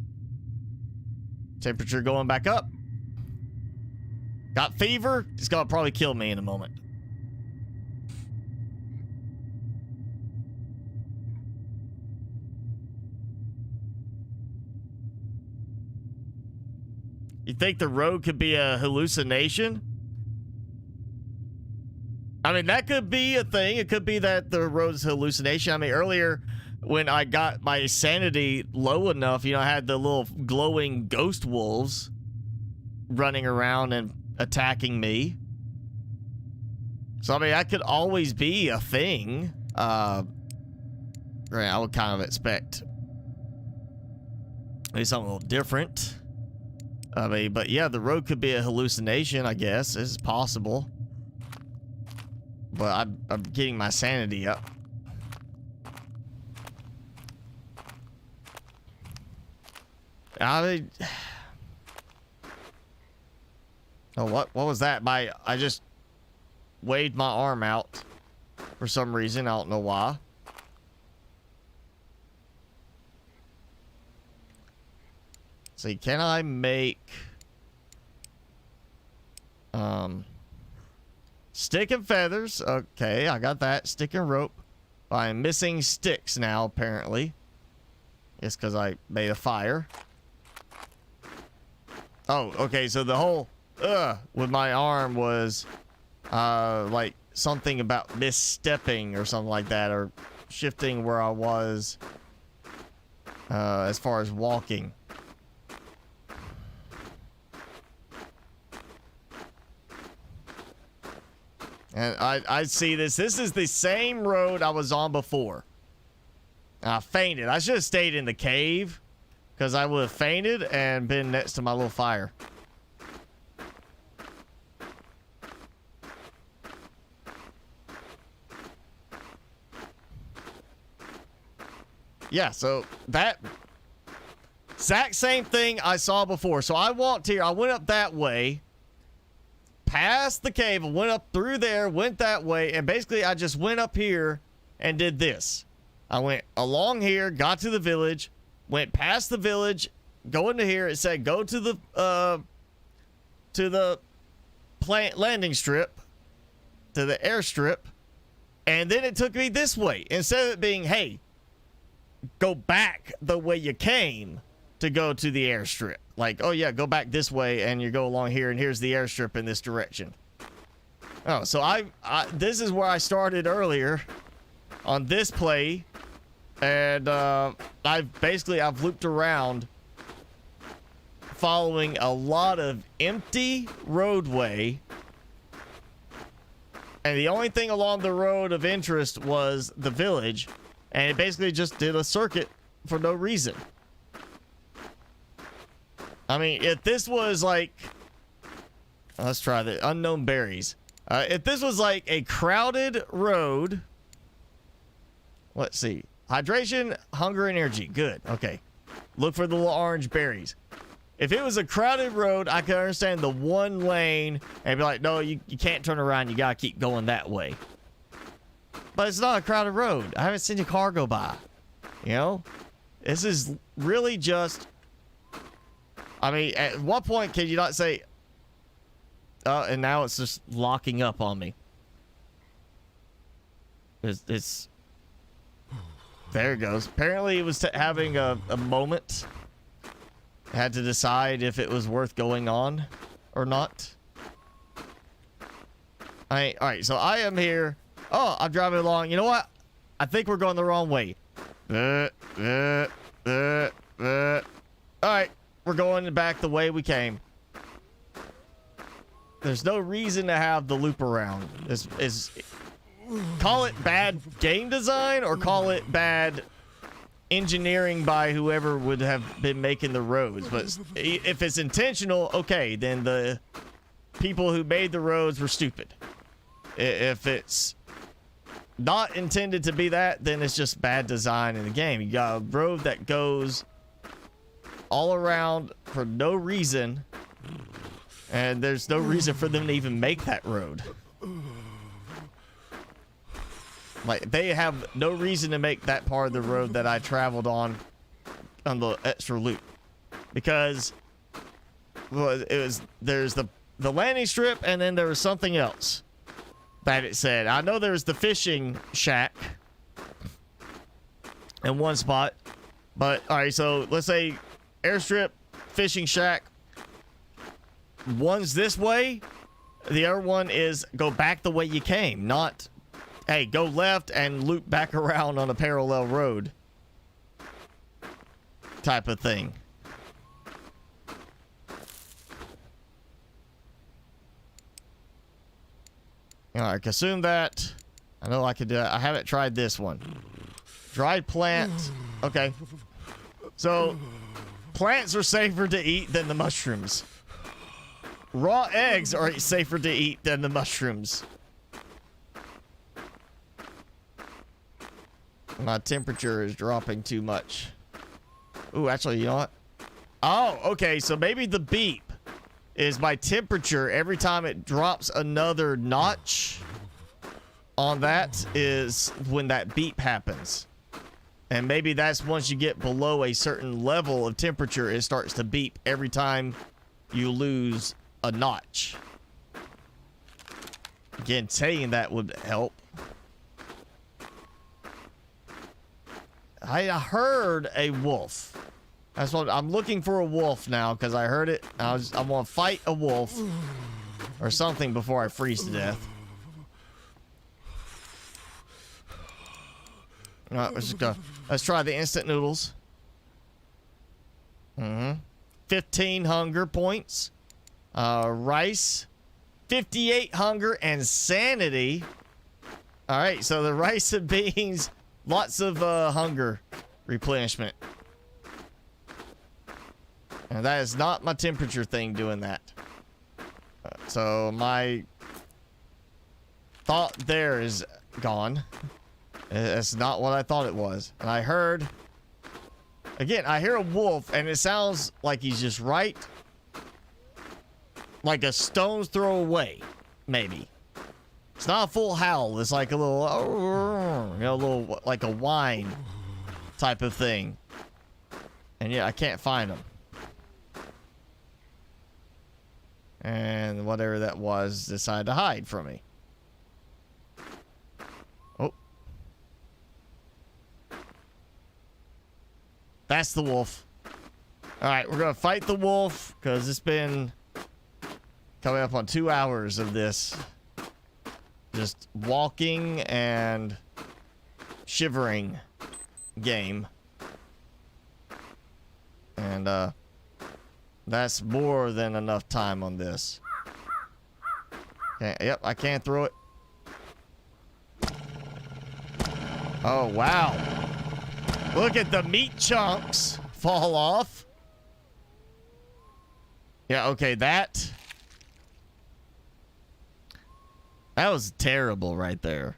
Temperature going back up. Got fever. It's gonna probably kill me in a moment. You think the road could be a hallucination? I mean, that could be a thing. It could be that the road's hallucination. I mean, earlier when I got my sanity low enough, you know, I had the little glowing ghost wolves running around and attacking me. So, I mean, that could always be a thing. Right, I would kind of expect maybe something a little different. I mean, but yeah, the road could be a hallucination, I guess. It's possible. But I'm getting my sanity up. I mean, oh, what was that? I just waved my arm out for some reason. I don't know why. See, can I make stick and feathers? Okay, I got that. Stick and rope. I'm missing sticks now, apparently. It's because I made a fire. Oh, okay, so the whole with my arm was like something about misstepping or something like that, or shifting where I was as far as walking. And I see this. This is the same road I was on before. I fainted. I should have stayed in the cave because I would have fainted and been next to my little fire. Yeah, so that exact same thing I saw before. So I walked here. I went up that way. Past the cave, went up through there, went that way, and basically I just went up here and did this. I went along here, got to the village, went past the village, go into here. It said go to the plant landing strip, to the airstrip, and then it took me this way. Instead of it being, hey, go back the way you came to go to the airstrip. Like, oh yeah, go back this way and you go along here and here's the airstrip in this direction. Oh, so I this is where I started earlier on this play, and I've looped around following a lot of empty roadway, and the only thing along the road of interest was the village, and it basically just did a circuit for no reason. I mean, if this was like, let's try the unknown berries. If this was like a crowded road, let's see, hydration, hunger, and energy. Good. Okay. Look for the little orange berries. If it was a crowded road, I could understand the one lane and be like, no, you can't turn around. You got to keep going that way. But it's not a crowded road. I haven't seen a car go by. You know, this is really just, I mean, at what point can you not say, and now it's just locking up on me. It's there it goes. Apparently it was having a moment. Had to decide if it was worth going on or not. All right, so I am here. Oh, I'm driving along. You know what? I think we're going the wrong way. All right, we're going back the way we came. There's no reason to have the loop around. Call it bad game design or call it bad engineering by whoever would have been making the roads. But if it's intentional, okay, then the people who made the roads were stupid. If it's not intended to be that, then it's just bad design in the game. You got a road that goes all around for no reason, and there's no reason for them to even make that road. Like, they have no reason to make that part of the road that I traveled on the extra loop. Because, well, there's the landing strip, and then there was something else that it said. I know there's the fishing shack in one spot. But, alright, so let's say airstrip, fishing shack. One's this way. The other one is go back the way you came, not, hey, go left and loop back around on a parallel road type of thing. All right, consume that. I know I could do that. I haven't tried this one. Dried plant. Okay. So, plants are safer to eat than the mushrooms. Raw eggs are safer to eat than the mushrooms. My temperature is dropping too much. Ooh, actually, you know what? Oh, okay, so maybe the beep is my temperature every time it drops another notch on that is when that beep happens. And maybe that's once you get below a certain level of temperature, it starts to beep every time you lose a notch. Again, saying that would help. I heard a wolf. That's what I'm looking for, a wolf now, because I heard it. I want to fight a wolf or something before I freeze to death. All right, let's just go. Let's try the instant noodles. 15 hunger points. Rice. 58 hunger and sanity. All right, so the rice and beans, lots of hunger replenishment. And that is not my temperature thing doing that. So my thought there is gone. That's not what I thought it was. And I heard, again, I hear a wolf and it sounds like he's just right, like a stone's throw away, maybe. It's not a full howl. It's like a little, you know, a little, like a whine type of thing. And yeah, I can't find him. And whatever that was decided to hide from me. Oh. That's the wolf. All right, we're gonna fight the wolf because it's been coming up on 2 hours of this. Just walking and shivering game. And that's more than enough time on this. Okay, yep, I can't throw it. Oh, wow. Look at the meat chunks fall off. Yeah, okay, that was terrible right there.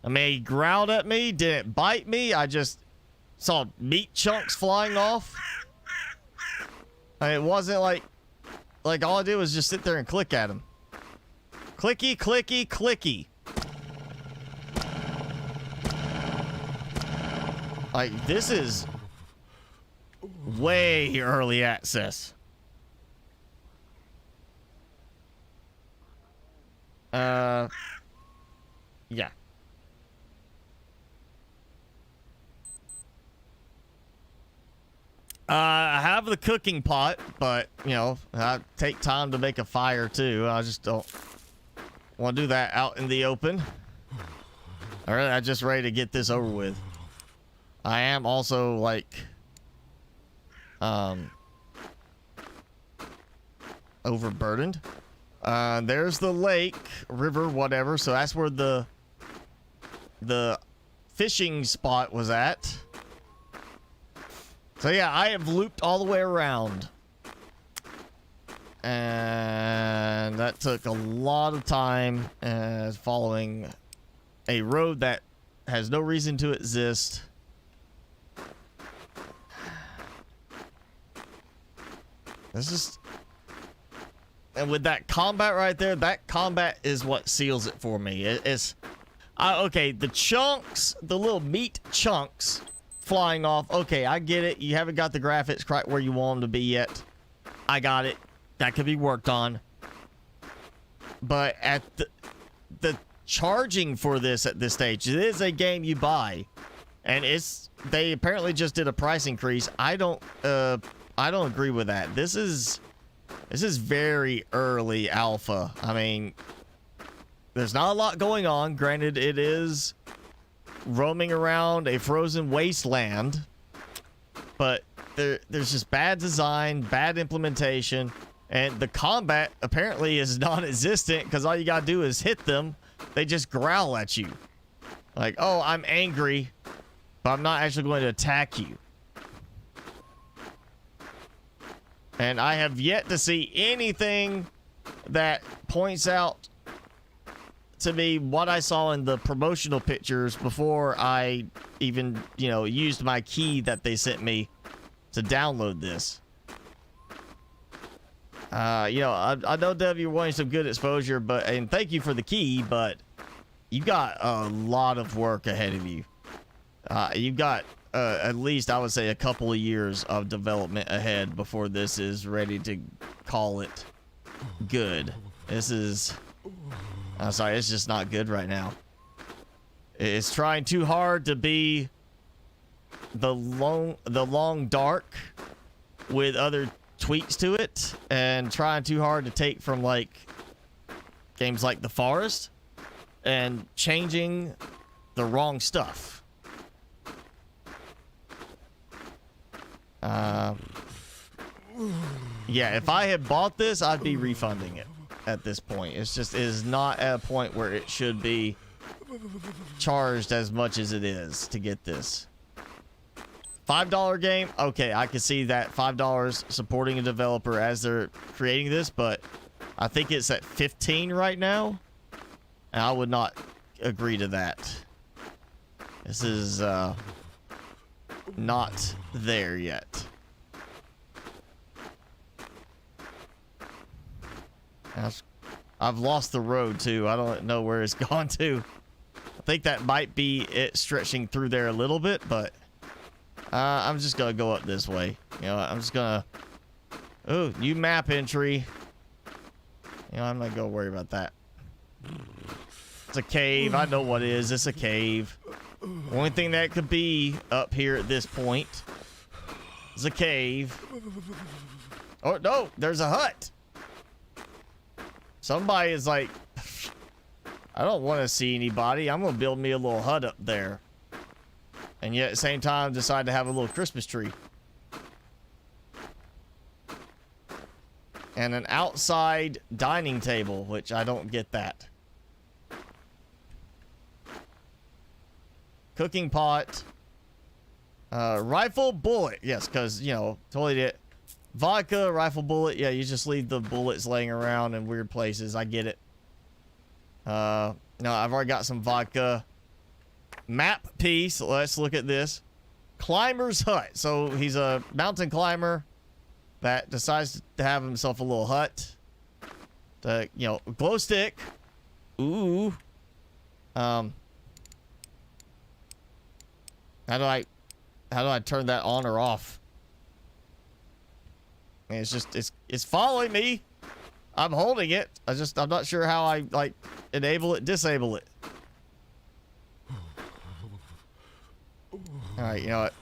I mean, he growled at me, didn't bite me. I just saw meat chunks flying off. I mean, it wasn't like all I did was just sit there and click at him. Clicky, clicky, clicky. Like, this is way early access. Yeah. I have the cooking pot, but, you know, I take time to make a fire, too. I just don't want to do that out in the open. All right, I'm just ready to get this over with. I am also, like, overburdened. There's the lake, river, whatever. So that's where the fishing spot was at. So yeah, I have looped all the way around. And that took a lot of time following a road that has no reason to exist. This is... And with that combat right there, that combat is what seals it for me. It's... okay, the chunks, the little meat chunks flying off. Okay, I get it. You haven't got the graphics quite where you want them to be yet. I got it. That could be worked on. But at the charging for this at this stage, it is a game you buy. And they apparently just did a price increase. I don't agree with that. This is very early alpha. I mean, there's not a lot going on. Granted, it is roaming around a frozen wasteland, but there's just bad design, bad implementation, and the combat apparently is non-existent because all you gotta do is hit them. They just growl at you. Like, oh, I'm angry, but I'm not actually going to attack you. And I have yet to see anything that points out to me what I saw in the promotional pictures before I even, you know, used my key that they sent me to download this. You know, I know, Dev, you're wanting some good exposure, and thank you for the key, but you got a lot of work ahead of you. You've got at least, I would say, a couple of years of development ahead before this is ready to call it good. This is... I'm sorry, it's just not good right now. It's trying too hard to be the long dark with other tweaks to it, and trying too hard to take from, like, games like The Forest and changing the wrong stuff. Yeah, if I had bought this, I'd be refunding it at this point. It is not at a point where it should be charged as much as it is to get this. $5 game? Okay, I can see that. $5 supporting a developer as they're creating this, but I think it's at 15 right now, and I would not agree to that. This is not there yet. I've lost the road too. I don't know where it's gone to. I think that might be it stretching through there a little bit, but I'm just gonna go up this way. You know, I'm just gonna... Oh, new map entry. You know, I'm not gonna worry about that. It's a cave. I know what it is. It's a cave. Only thing that could be up here at this point There's a cave. Oh, no, there's a hut. Somebody is like, I don't want to see anybody. I'm going to build me a little hut up there. And yet at the same time, decide to have a little Christmas tree. And an outside dining table, which I don't get that. Cooking pot. Rifle bullet. Yes, because, you know, totally did. Vodka, rifle bullet. Yeah, you just leave the bullets laying around in weird places. I get it. No, I've already got some vodka. Map piece. Let's look at this. Climber's hut. So he's a mountain climber that decides to have himself a little hut. The, you know, glow stick. Ooh. How do I turn that on or off? It's just it's following me. I'm holding it. I'm not sure how I like enable it, disable it. All right, you know what?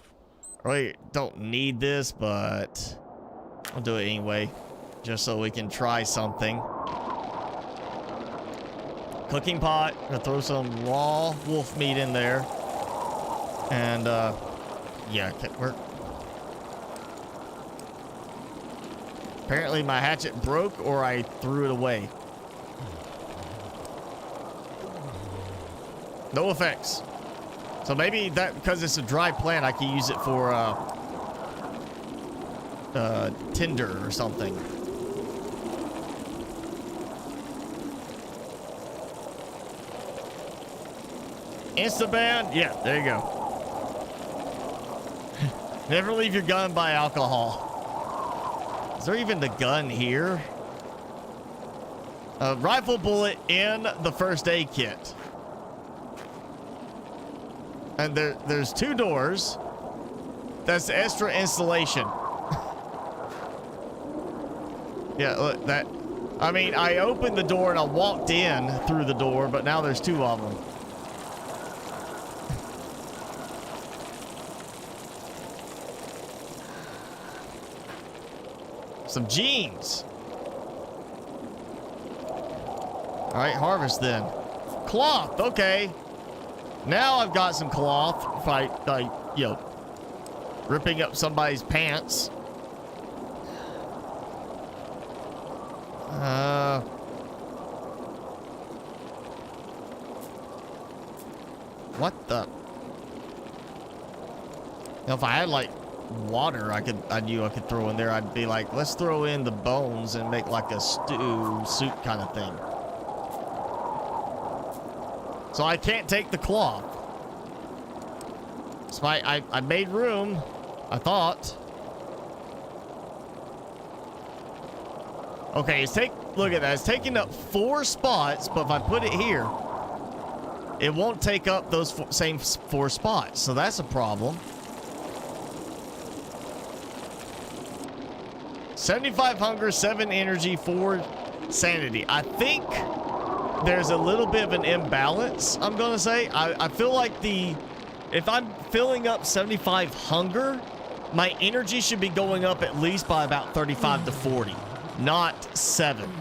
I really don't need this, but I'll do it anyway, just so we can try something. Cooking pot. Gonna throw some raw wolf meat in there, and yeah, we're. Apparently my hatchet broke or I threw it away. No effects. So maybe that, because it's a dry plant, I can use it for tinder or something. Instaban? Yeah, there you go. Never leave your gun by alcohol. Is there even the gun here? A rifle bullet in the first aid kit. And there's 2 doors. That's extra installation. Yeah, look, that. I mean, I opened the door and I walked in through the door, but now there's 2 of them. Some jeans. All right, harvest then. Cloth, okay. Now I've got some cloth. If I you know, ripping up somebody's pants. What the? Now, if I had like water, I knew I could throw in there. I'd be like, let's throw in the bones and make like a stew soup kind of thing. So I can't take the cloth. So I made room, I thought. Okay, look at that. It's taking up 4 spots, but if I put it here, it won't take up those same 4 spots. So that's a problem. 75 hunger, 7 energy, 4 sanity. I think there's a little bit of an imbalance, I'm gonna say. I feel like if I'm filling up 75 hunger, my energy should be going up at least by about 35 to 40, not 7.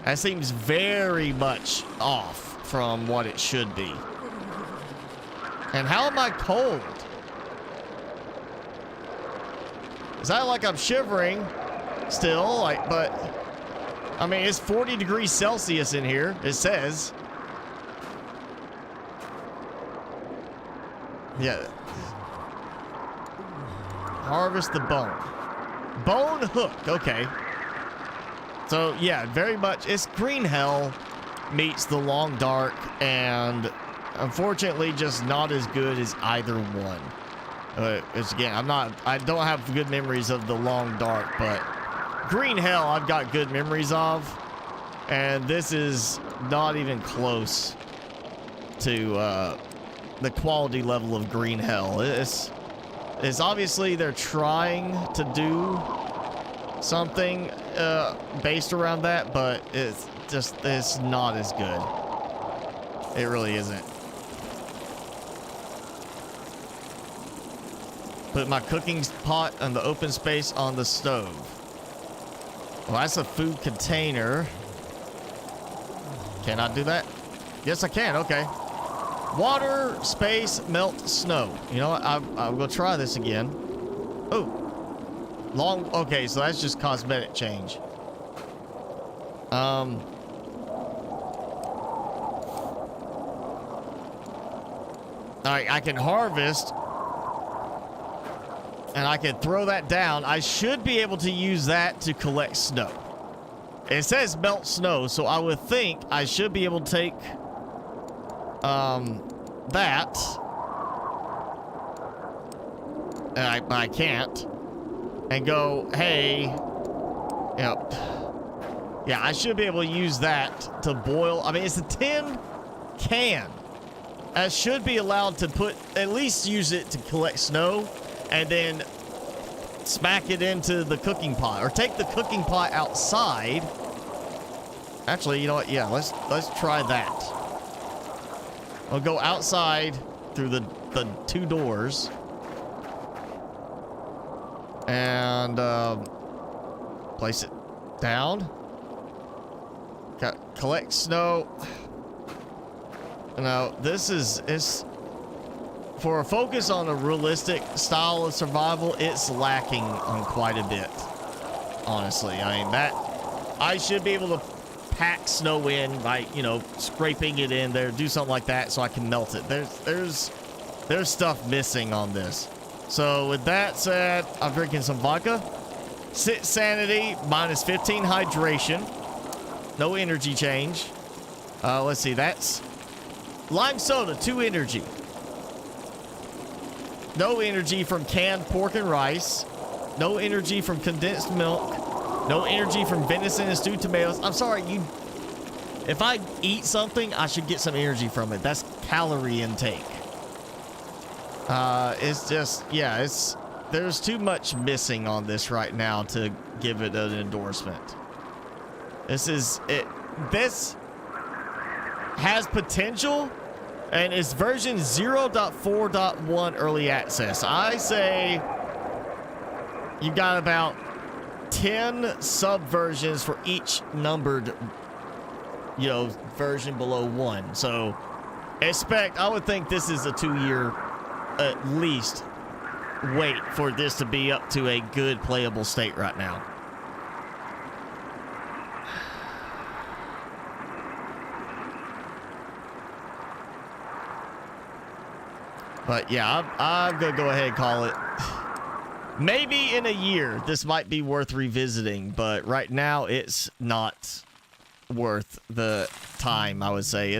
That seems very much off from what it should be. And how am I cold? Is that like I'm shivering? Still, like, but I mean, it's 40 degrees Celsius in here, it says. Yeah. Harvest the bone. Bone hook, okay. So yeah, very much, it's green hell meets the long dark, and unfortunately just not as good as either one. It's, again, I don't have good memories of the long dark, but green hell I've got good memories of, and this is not even close to the quality level of green hell. It's obviously they're trying to do something based around that, but it's not as good. It really isn't. Put my cooking pot on the open space on the stove. Well, that's a food container. Can I do that? Yes, I can. Okay. Water, space, melt, snow. You know what? I'm going to try this again. Oh. Long. Okay, so that's just cosmetic change. All right, I can harvest. And I can throw that down. I should be able to use that to collect snow. It says melt snow, so I would think I should be able to take that. But I can't. And go, hey, yep. Yeah, I should be able to use that to boil. I mean, it's a tin can. I should be allowed to at least use it to collect snow. And then smack it into the cooking pot, or take the cooking pot outside. Actually, you know what? Yeah, let's try that. I'll go outside through the 2 doors and place it down. Collect snow. Now this is. For a focus on a realistic style of survival, it's lacking on quite a bit. Honestly, I mean, that I should be able to pack snow in by, you know, scraping it in there, do something like that so I can melt it. There's stuff missing on this. So with that said, I'm drinking some vodka. 6 sanity, minus 15 hydration. No energy change. Let's see, that's lime soda, 2 energy. No energy from canned pork and rice. No energy from condensed milk. No energy from venison and stewed tomatoes. I'm sorry, if I eat something, I should get some energy from it. That's calorie intake. It's just, yeah, there's too much missing on this right now to give it an endorsement. This has potential. And it's version 0.4.1 early access. I say you got about 10 subversions for each numbered, you know, version below 1. So I would think this is a 2-year at least wait for this to be up to a good playable state right now. But yeah, I'm going to go ahead and call it. Maybe in a year, this might be worth revisiting. But right now, it's not worth the time, I would say.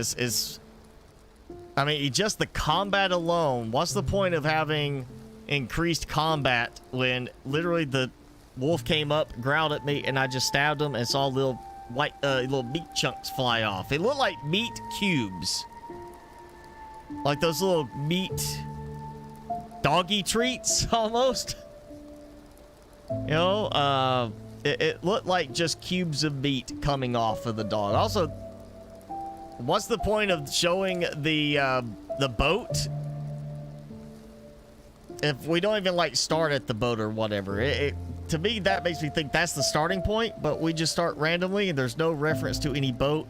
I mean, just the combat alone. What's the point of having increased combat when literally the wolf came up, growled at me, and I just stabbed him and saw little meat chunks fly off. It looked like meat cubes. Like those little meat doggy treats, almost. You know, it looked like just cubes of meat coming off of the dog. Also, what's the point of showing the boat if we don't even like start at the boat or whatever? To me, that makes me think that's the starting point, but we just start randomly and there's no reference to any boat,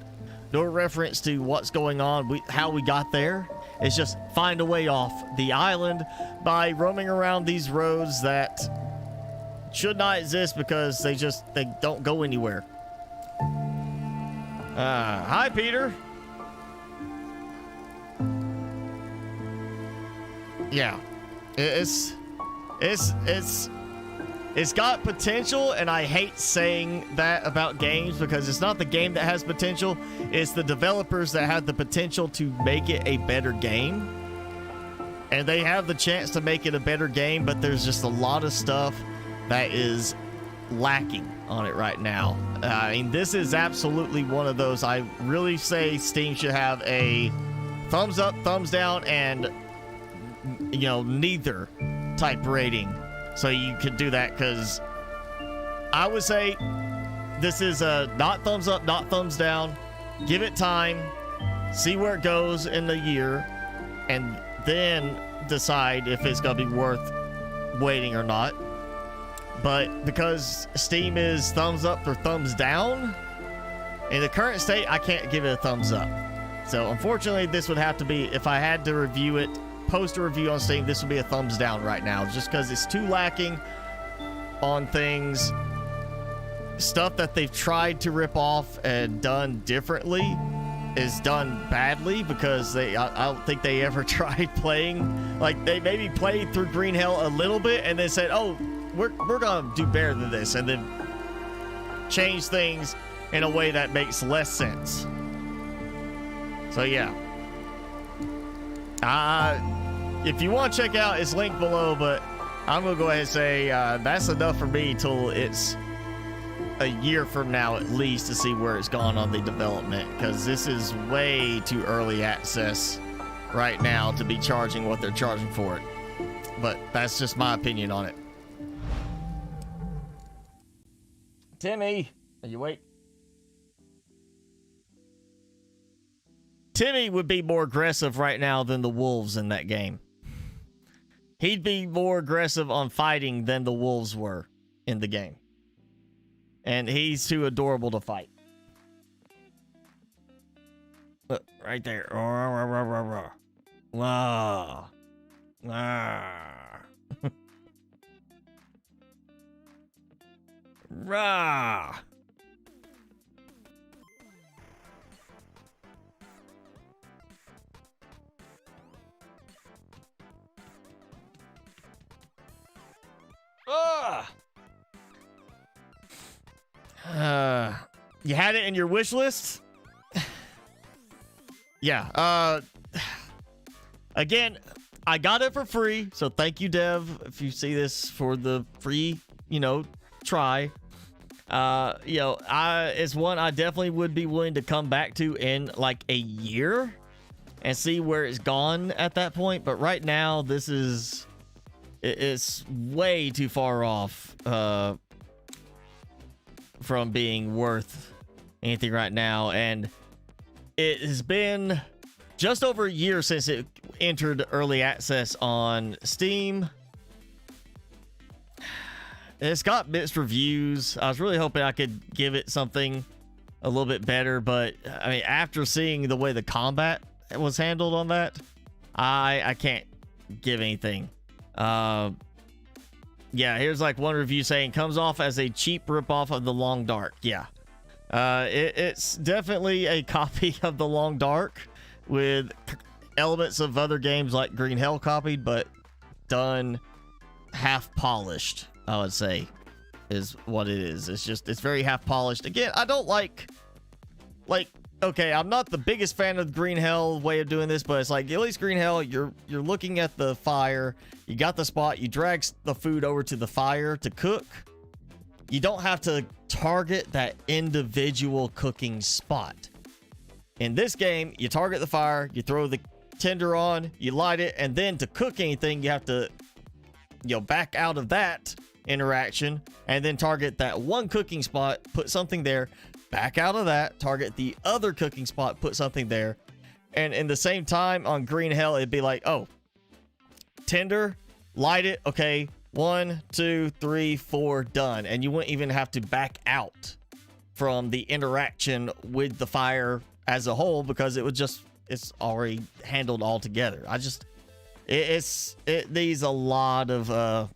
no reference to what's going on, how we got there. It's just find a way off the island by roaming around these roads that should not exist because they don't go anywhere. Hi, Peter. Yeah, it's got potential, and I hate saying that about games because it's not the game that has potential, it's the developers that have the potential to make it a better game. And they have the chance to make it a better game, but there's just a lot of stuff that is lacking on it right now. I mean, this is absolutely one of those. I really say Steam should have a thumbs up, thumbs down, and, you know, neither type rating. So you could do that, because I would say this is a not thumbs up, not thumbs down. Give it time, see where it goes in the year, and then decide if it's going to be worth waiting or not. But because Steam is thumbs up or thumbs down, in the current state, I can't give it a thumbs up. So unfortunately, this would have to be, if I had to review it, post a review on Steam, this would be a thumbs down right now, just because it's too lacking on things. Stuff that they've tried to rip off and done differently is done badly, because I don't think they ever tried playing, like they maybe played through Green Hell a little bit and then said, oh, we're gonna do better than this, and then change things in a way that makes less sense. So yeah, if you want to check out, it's linked below, but I'm gonna go ahead and say that's enough for me till it's a year from now at least to see where it's gone on the development, because this is way too early access right now to be charging what they're charging for it. But that's just my opinion on it. Timmy, are you awake? Timmy would be more aggressive right now than the wolves in that game. He'd be more aggressive on fighting than the wolves were in the game. And he's too adorable to fight. Look, right there. Wow. Rah. You had it in your wish list? Yeah. Again, I got it for free, so thank you, Dev, if you see this, for the free, try. It's one I definitely would be willing to come back to in like a year and see where it's gone at that point. But right now, it's way too far off from being worth anything right now, and it has been just over a year since it entered early access on Steam. It's got mixed reviews. I was really hoping I could give it something a little bit better, but I mean, after seeing the way the combat was handled on that, I can't give anything. Yeah, here's like one review saying comes off as a cheap ripoff of The Long Dark. Yeah, it's definitely a copy of The Long Dark with elements of other games like Green Hell copied, but done half polished, I would say, is what it is. It's very half polished. Again, I don't like, okay, I'm not the biggest fan of the Green Hell way of doing this, but it's like, at least Green Hell, you're looking at the fire, you got the spot, you drag the food over to the fire to cook. You don't have to target that individual cooking spot. In this game, you target the fire, you throw the tinder on, you light it, and then to cook anything, you have to, back out of that interaction and then target that one cooking spot, put something there, back out of that, target the other cooking spot, put something there. And in the same time on Green Hell, it'd be like, oh, tinder, light it, okay, 1, 2, 3, 4, done. And you wouldn't even have to back out from the interaction with the fire as a whole, because it's already handled all together. It needs a lot of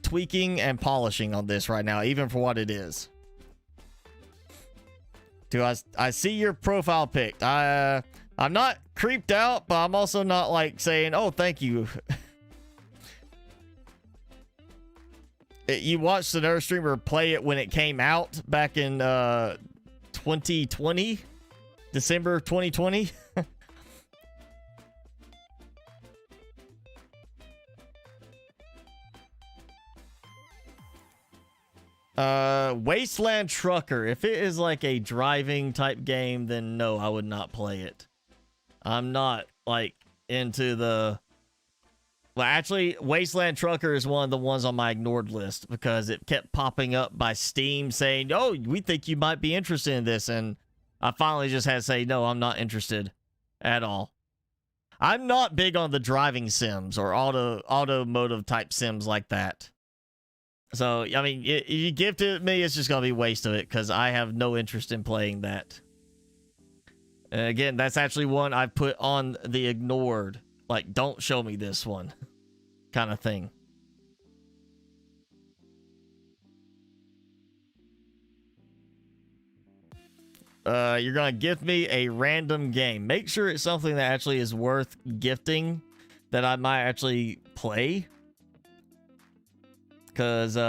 tweaking and polishing on this right now, even for what it is. I see your profile pic. I'm not creeped out, but I'm also not like saying, oh, thank you. You watched another streamer play it when it came out back in 2020, December 2020. Wasteland Trucker. If it is like a driving type game, then no, I would not play it. I'm not like into the... Well, actually, Wasteland Trucker is one of the ones on my ignored list because it kept popping up by Steam saying, oh, we think you might be interested in this. And I finally just had to say, no, I'm not interested at all. I'm not big on the driving sims or automotive type sims like that. So, I mean, if you gift it me, it's just going to be a waste of it because I have no interest in playing that. And again, that's actually one I put on the ignored. Like, don't show me this one kind of thing. You're going to gift me a random game. Make sure it's something that actually is worth gifting that I might actually play. Because, you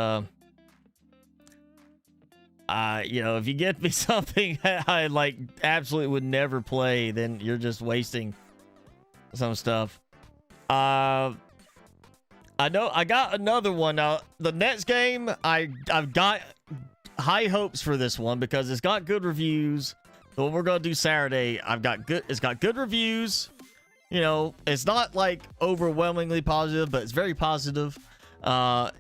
know, if you get me something that I, like, absolutely would never play, then you're just wasting some stuff. I know I got another one. Now, the next game, I've got high hopes for this one because it's got good reviews. The one we're gonna do Saturday, it's got good reviews. You know, it's not like overwhelmingly positive, but it's very positive.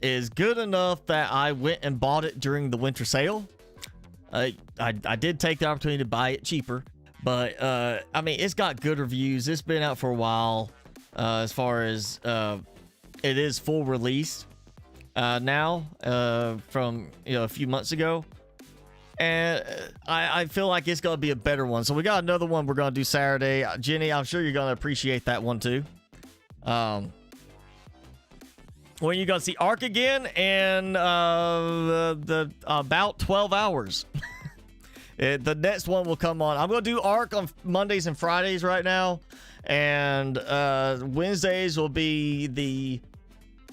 Is good enough that I went and bought it during the winter sale. I did take the opportunity to buy it cheaper, but I mean, it's got good reviews. It's been out for a while. As far as it is full release now from, you know, a few months ago, and I feel like it's gonna be a better one. So we got another one we're gonna do Saturday. Jenny, I'm sure you're gonna appreciate that one too. When you gonna see Ark again? And the about 12 hours. The next one will come on. I'm gonna do Ark on Mondays and Fridays right now, and Wednesdays will be the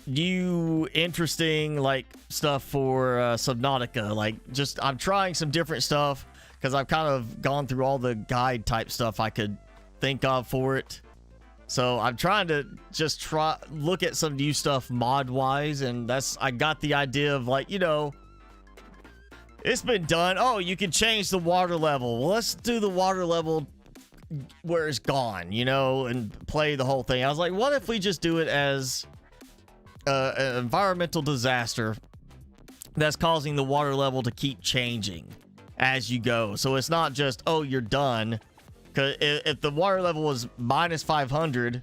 new interesting like stuff for Subnautica. Like, just I'm trying some different stuff because I've kind of gone through all the guide type stuff I could think of for it. So I'm trying to just look at some new stuff mod wise, and I got the idea of, like, you know, it's been done. Oh, you can change the water level. Well, let's do the water level where it's gone, you know, and play the whole thing. I was like, what if we just do it as an environmental disaster that's causing the water level to keep changing as you go? So it's not just, oh, you're done. Because if the water level was minus 500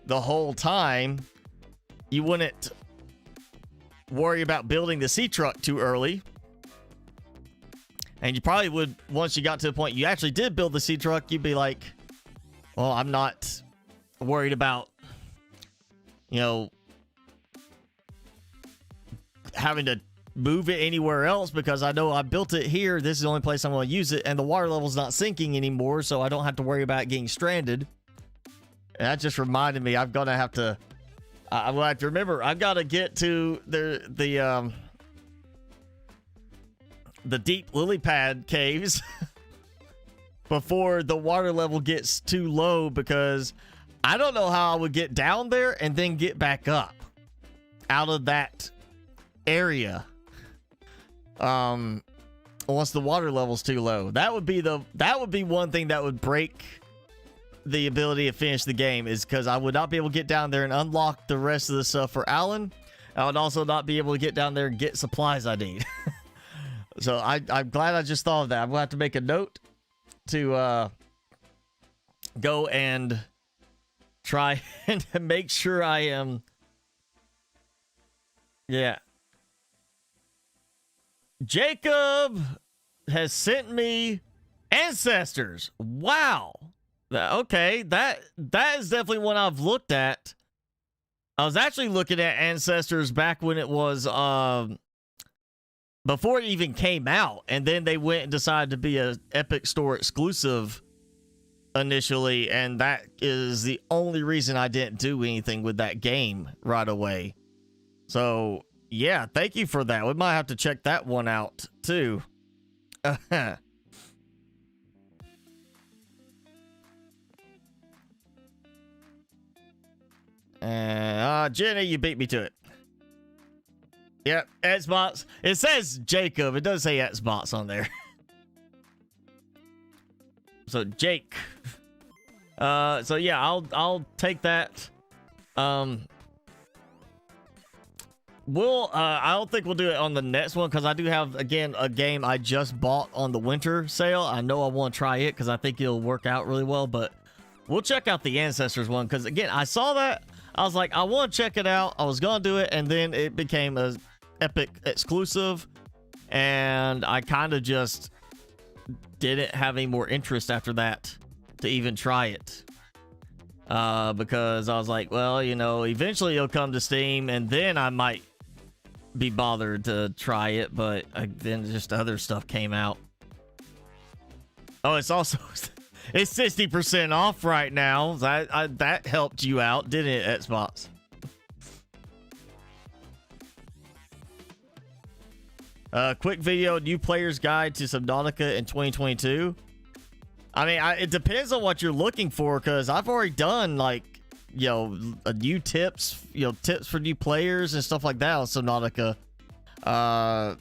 the whole time, you wouldn't worry about building the sea truck too early. And you probably would, once you got to the point you actually did build the sea truck, you'd be like, well, I'm not worried about, you know, having to move it anywhere else because I know I built it here. This is the only place I'm going to use it, and the water level's not sinking anymore, so I don't have to worry about getting stranded. And that just reminded me, I'm gonna have to. I'm gonna have to remember. I've got to get to the deep lily pad caves before the water level gets too low, because I don't know how I would get down there and then get back up out of that area. Once the water level's too low, that would be one thing that would break the ability to finish the game, is because I would not be able to get down there and unlock the rest of the stuff for Alan. I would also not be able to get down there and get supplies I need. So I'm glad I just thought of that. I'm gonna have to make a note to go and try and make sure I am. Yeah. Jacob has sent me Ancestors. Wow. Okay, that is definitely one I've looked at. I was actually looking at Ancestors back when it was before it even came out, and then they went and decided to be a Epic Store exclusive initially, and that is the only reason I didn't do anything with that game right away. So yeah, thank you for that. We might have to check that one out too. Jenny, you beat me to it. Yep, Xbox. It says Jacob. It does say Xbox on there. So Jake. So yeah, I'll take that. I don't think we'll do it on the next one, because I do have, again, a game I just bought on the winter sale. I know I want to try it because I think it'll work out really well, but we'll check out the Ancestors one, because again, I saw that. I was like, I want to check it out. I was going to do it, and then it became a Epic exclusive, and I kind of just didn't have any more interest after that to even try it. Because I was like, well, you know, eventually it'll come to Steam, and then I might be bothered to try it, but then just other stuff came out. Oh, it's also... It's 60% off right now. That helped you out, didn't it, Xbox? Quick video, new player's guide to Subnautica in 2022. I mean, it depends on what you're looking for, because I've already done, like, you know, new tips, tips for new players and stuff like that on Subnautica. I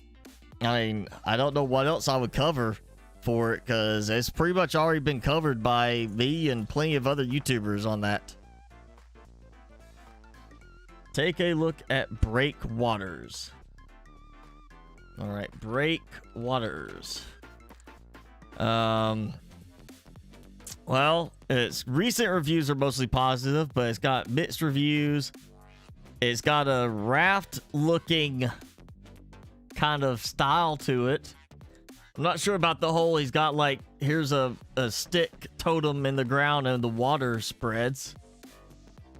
mean, I don't know what else I would cover for it, because it's pretty much already been covered by me and plenty of other YouTubers on that. Take a look at Breakwaters. All right, Breakwaters. Well, its recent reviews are mostly positive, but it's got mixed reviews. It's got a raft-looking kind of style to it. I'm not sure about the whole, he's got like, here's a stick totem in the ground and the water spreads.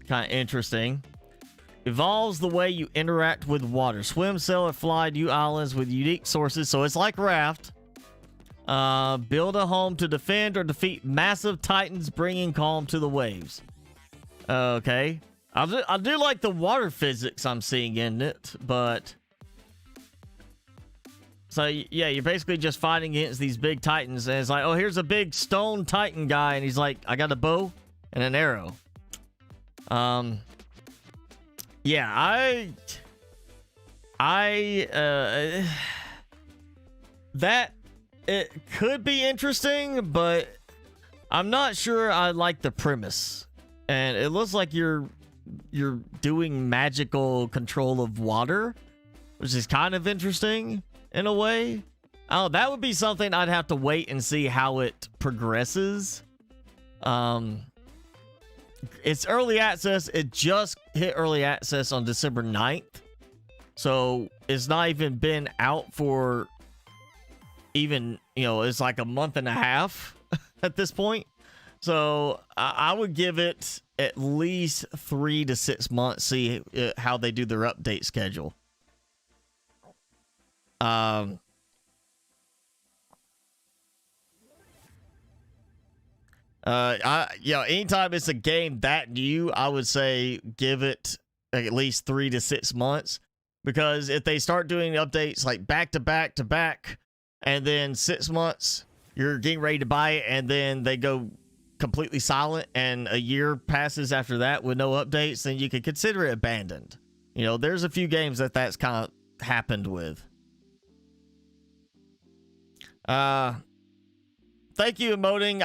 Kind of interesting. Evolves the way you interact with water. Swim, sail, or fly new islands with unique sources. So it's like Raft. Build a home to defend or defeat massive titans, bringing calm to the waves. Okay. I do like the water physics I'm seeing in it, but... So, yeah, you're basically just fighting against these big titans, and it's like, oh, here's a big stone titan guy, and he's like, I got a bow and an arrow. Yeah, that, it could be interesting, but I'm not sure I like the premise. And it looks like you're doing magical control of water, which is kind of interesting. In a way, oh, that would be something I'd have to wait and see how it progresses. It's early access. It just hit early access on December 9th. So it's not even been out for even, it's like a month and a half at this point. So I would give it at least 3 to 6 months, see how they do their update schedule. Anytime it's a game that new, I would say give it at least 3 to 6 months, because if they start doing updates like back to back to back, and then 6 months you're getting ready to buy it, and then they go completely silent, and a year passes after that with no updates, then you could consider it abandoned. There's a few games that's kind of happened with. Thank you, emoting.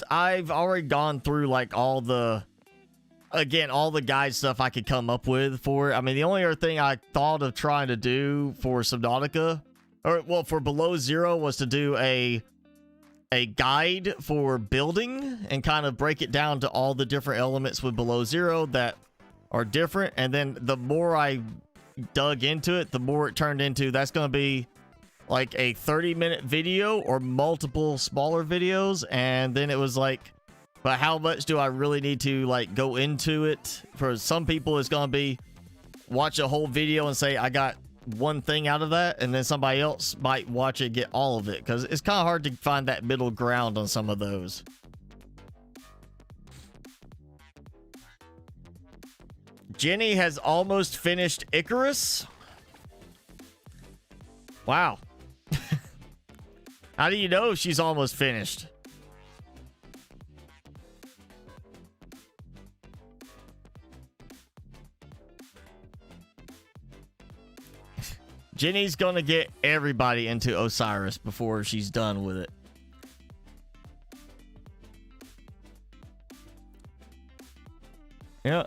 I've already gone through like all the guide stuff I could come up with for it. I mean, the only other thing I thought of trying to do for Subnautica, for Below Zero, was to do a guide for building and kind of break it down to all the different elements with Below Zero that are different. And then the more I dug into it, the more it turned into, that's going to be like a 30-minute video or multiple smaller videos. And then it was like, but how much do I really need to like go into it? For some people, it's going to be watch a whole video and say, I got one thing out of that. And then somebody else might watch it, get all of it. Because it's kind of hard to find that middle ground on some of those. Jenny has almost finished Icarus. Wow. How do you know she's almost finished? Jenny's gonna get everybody into Osiris before she's done with it.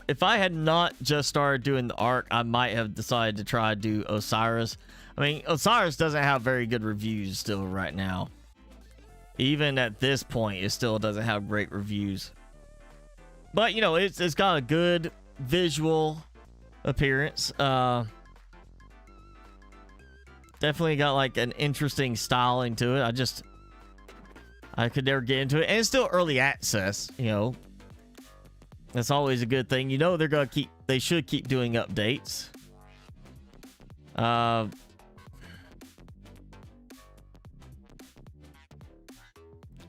If I had not just started doing the Ark, I might have decided to try to do Osiris. I mean, Osiris doesn't have very good reviews still right now. Even at this point, it still doesn't have great reviews. But you know, it's got a good visual appearance. Definitely got like an interesting styling to it. I could never get into it, and it's still early access. You know, that's always a good thing. You know, they should keep doing updates.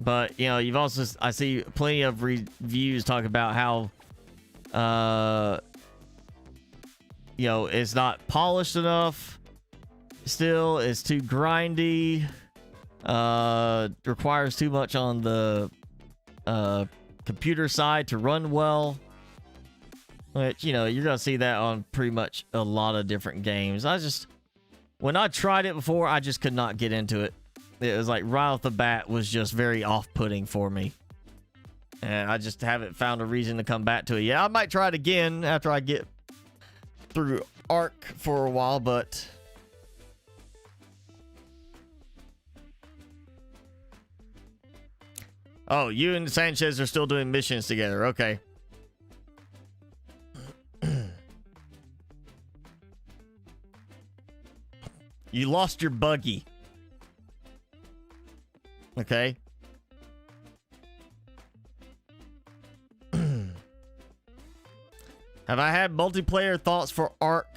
But you know, I see plenty of reviews talk about how you know, it's not polished enough. Still, it's too grindy. Requires too much on the computer side to run well. But you know, you're gonna see that on pretty much a lot of different games. When I tried it before, I just could not get into it. It was like right off the bat was just very off-putting for me. And I just haven't found a reason to come back to it. Yeah, I might try it again after I get through Ark for a while, but... Oh, you and Sanchez are still doing missions together. Okay. You lost your buggy. Okay. Have I had multiplayer thoughts for Ark?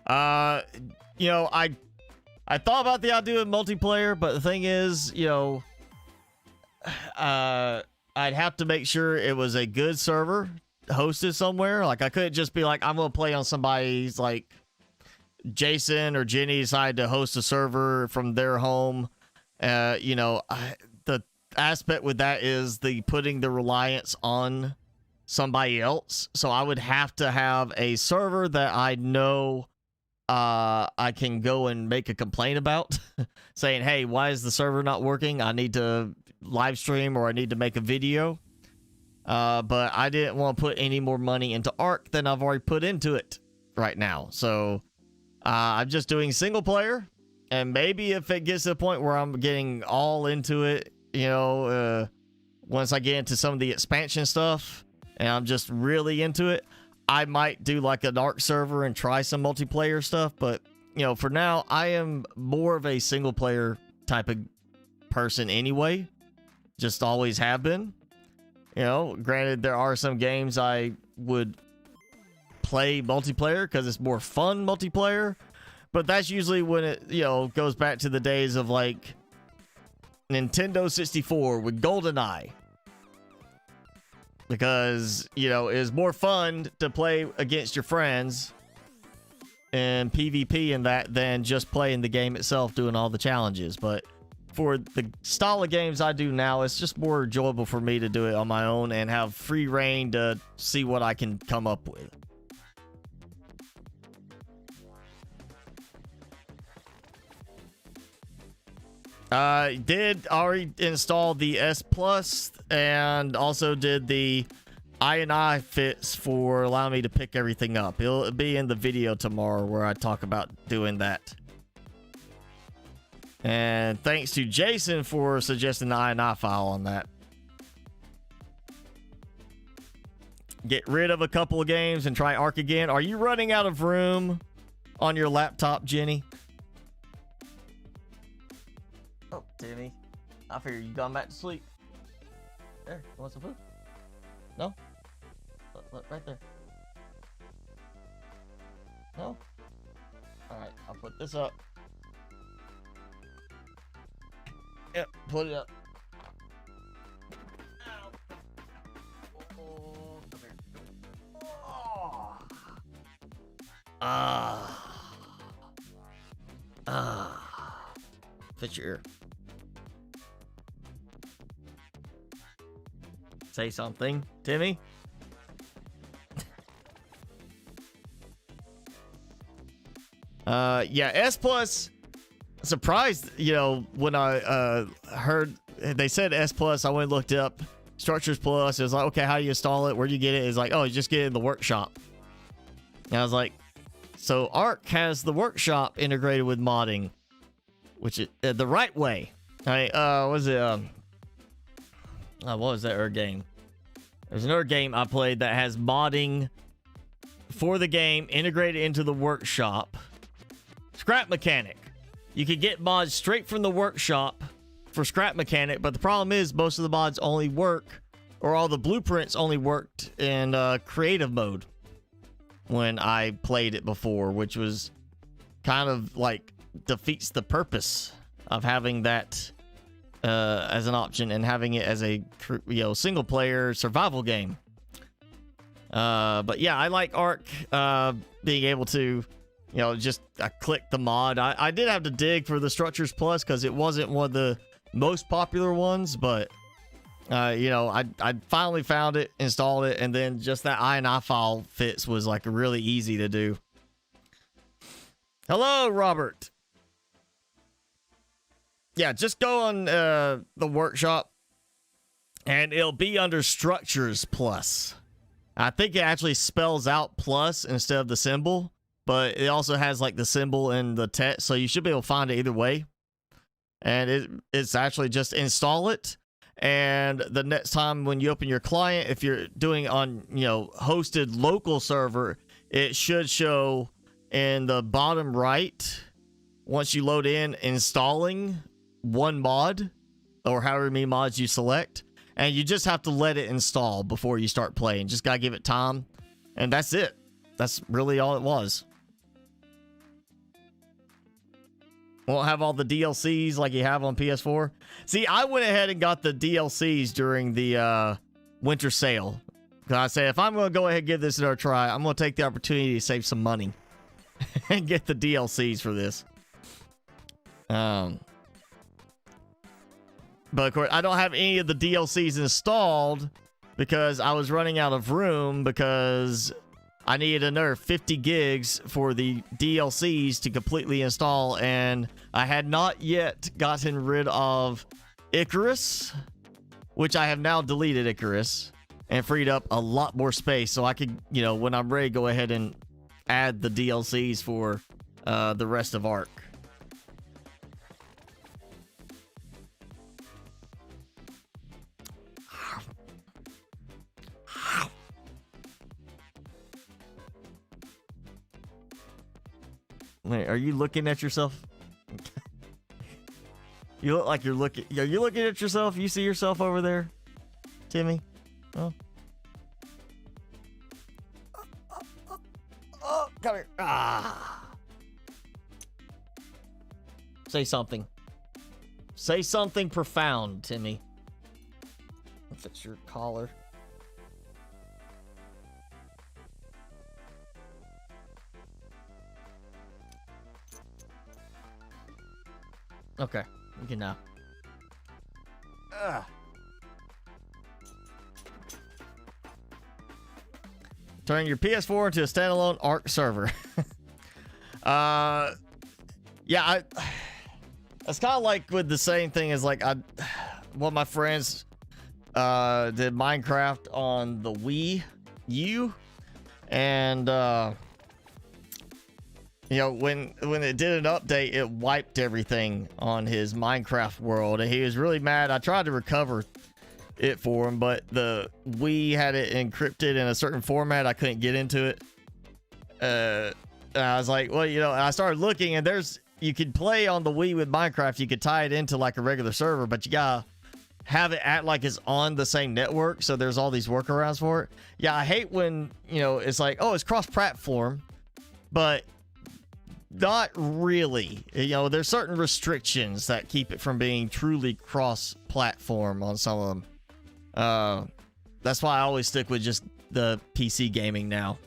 You know, I thought about the idea of multiplayer, but the thing is, you know, I'd have to make sure it was a good server hosted somewhere. Like, I couldn't just be like, I'm gonna play on somebody's, like, Jason or Jenny decided to host a server from their home. You know, the aspect with that is the putting the reliance on somebody else. So I would have to have a server that I know I can go and make a complaint about, saying, hey, why is the server not working? I need to live stream or I need to make a video. But I didn't want to put any more money into Ark than I've already put into it right now. So I'm just doing single player. And maybe if it gets to the point where I'm getting all into it, you know, once I get into some of the expansion stuff and I'm just really into it, I might do like an Ark server and try some multiplayer stuff. But, you know, for now, I am more of a single player type of person anyway. Just always have been. You know, granted, there are some games I would play multiplayer because it's more fun multiplayer. But that's usually when it, you know, goes back to the days of like Nintendo 64 with GoldenEye. Because, you know, it's more fun to play against your friends and PvP and that than just playing the game itself, doing all the challenges. But for the style of games I do now, it's just more enjoyable for me to do it on my own and have free reign to see what I can come up with. Did already install the S Plus and also did the I fix for allowing me to pick everything up. It'll be in the video tomorrow where I talk about doing that. And thanks to Jason for suggesting the I file on that. Get rid of a couple of games and try Ark again. Are you running out of room on your laptop, Jenny? Oh, Timmy. I figured you gone back to sleep. There, you want some food? No? Look, right there. No? Alright, I'll put this up. Yep, put it up. Ow. Oh, come here. Oh. Fit your ear. Say something, Timmy. Yeah, S Plus. Surprised, you know, when I heard they said S Plus, I went and looked up Structures Plus. It was like, okay, how do you install it? Where do you get it? It's like, oh, you just get it in the workshop. And I was like, so Ark has the workshop integrated with modding, which is the right way. I what was it? What was that game? There's another game I played that has modding for the game integrated into the workshop. Scrap Mechanic. You can get mods straight from the workshop for Scrap Mechanic, but the problem is most of the mods only work, or all the blueprints only worked in creative mode when I played it before, which was kind of like defeats the purpose of having that as an option and having it as a single player survival game. But yeah, I like Ark being able to just click the mod. I did have to dig for the Structures Plus because it wasn't one of the most popular ones, but I finally found it, installed it, and then just that INI file fits was like really easy to do. Hello, Robert. Yeah, just go on the workshop and it'll be under Structures Plus. I think it actually spells out plus instead of the symbol, but it also has like the symbol and the text, so you should be able to find it either way. And it's actually just install it, and the next time when you open your client, if you're doing on hosted local server, it should show in the bottom right once you load in installing one mod or however many mods you select, and you just have to let it install before you start playing. Just gotta give it time, and that's it. That's really all it was. Won't have all the DLCs like you have on PS4. See, I went ahead and got the DLCs during the winter sale. Because I said, if I'm going to go ahead and give this another try, I'm going to take the opportunity to save some money and get the DLCs for this. But of course, I don't have any of the DLCs installed because I was running out of room because I needed another 50 gigs for the DLCs to completely install, and I had not yet gotten rid of Icarus, which I have now deleted Icarus and freed up a lot more space so I could, when I'm ready, go ahead and add the DLCs for the rest of Ark. Wait, are you looking at yourself? You look like you're looking. Are you looking at yourself? You see yourself over there, Timmy? Oh. Oh, come here. Ah. Say something. Say something profound, Timmy. Fix your collar. Okay, we can now. Turn your PS4 into a standalone Ark server. Yeah, it's kind of like with the same thing as like one of my friends did Minecraft on the Wii U, and when it did an update, it wiped everything on his Minecraft world, and he was really mad. I tried to recover it for him, but the Wii had it encrypted in a certain format. I couldn't get into it. And I was like, well, and I started looking, and you could play on the Wii with Minecraft. You could tie it into like a regular server, but you gotta have it act like it's on the same network. So there's all these workarounds for it. Yeah, I hate when, it's like, oh, it's cross-platform, but not really. There's certain restrictions that keep it from being truly cross-platform on some of them. That's why I always stick with just the PC gaming now.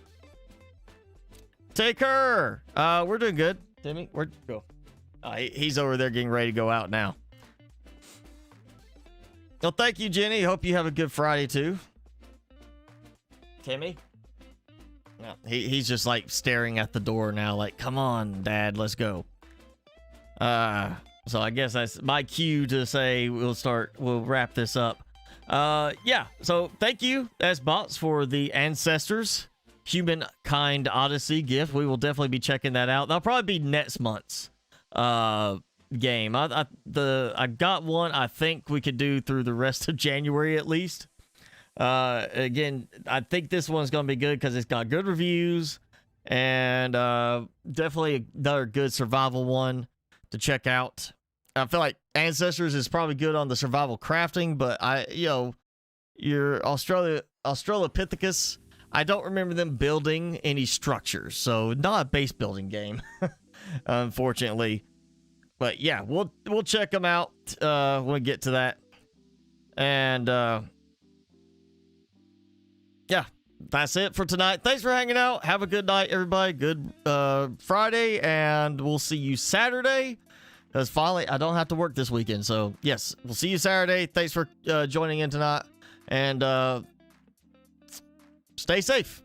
Take her. We're doing good, Timmy. Where'd you go? He's over there getting ready to go out now. Well, thank you, Jenny. Hope you have a good Friday too. Timmy? No, he's just like staring at the door now, like, come on, Dad, let's go. So I guess that's my cue to say we'll wrap this up. Yeah, so thank you, SBots, for the Ancestors Humankind Odyssey gift. We will definitely be checking that out. That'll probably be next month's game. I got one I think we could do through the rest of January at least. Again, I think this one's gonna be good because it's got good reviews and definitely another good survival one to check out. I feel like Ancestors is probably good on the survival crafting, but your Australopithecus, I don't remember them building any structures, so not a base building game, unfortunately. But yeah, we'll check them out when we get to that. And yeah, that's it for tonight. Thanks for hanging out. Have a good night, everybody. Good Friday, and we'll see you Saturday. Because finally, I don't have to work this weekend. So yes, we'll see you Saturday. Thanks for joining in tonight, and stay safe.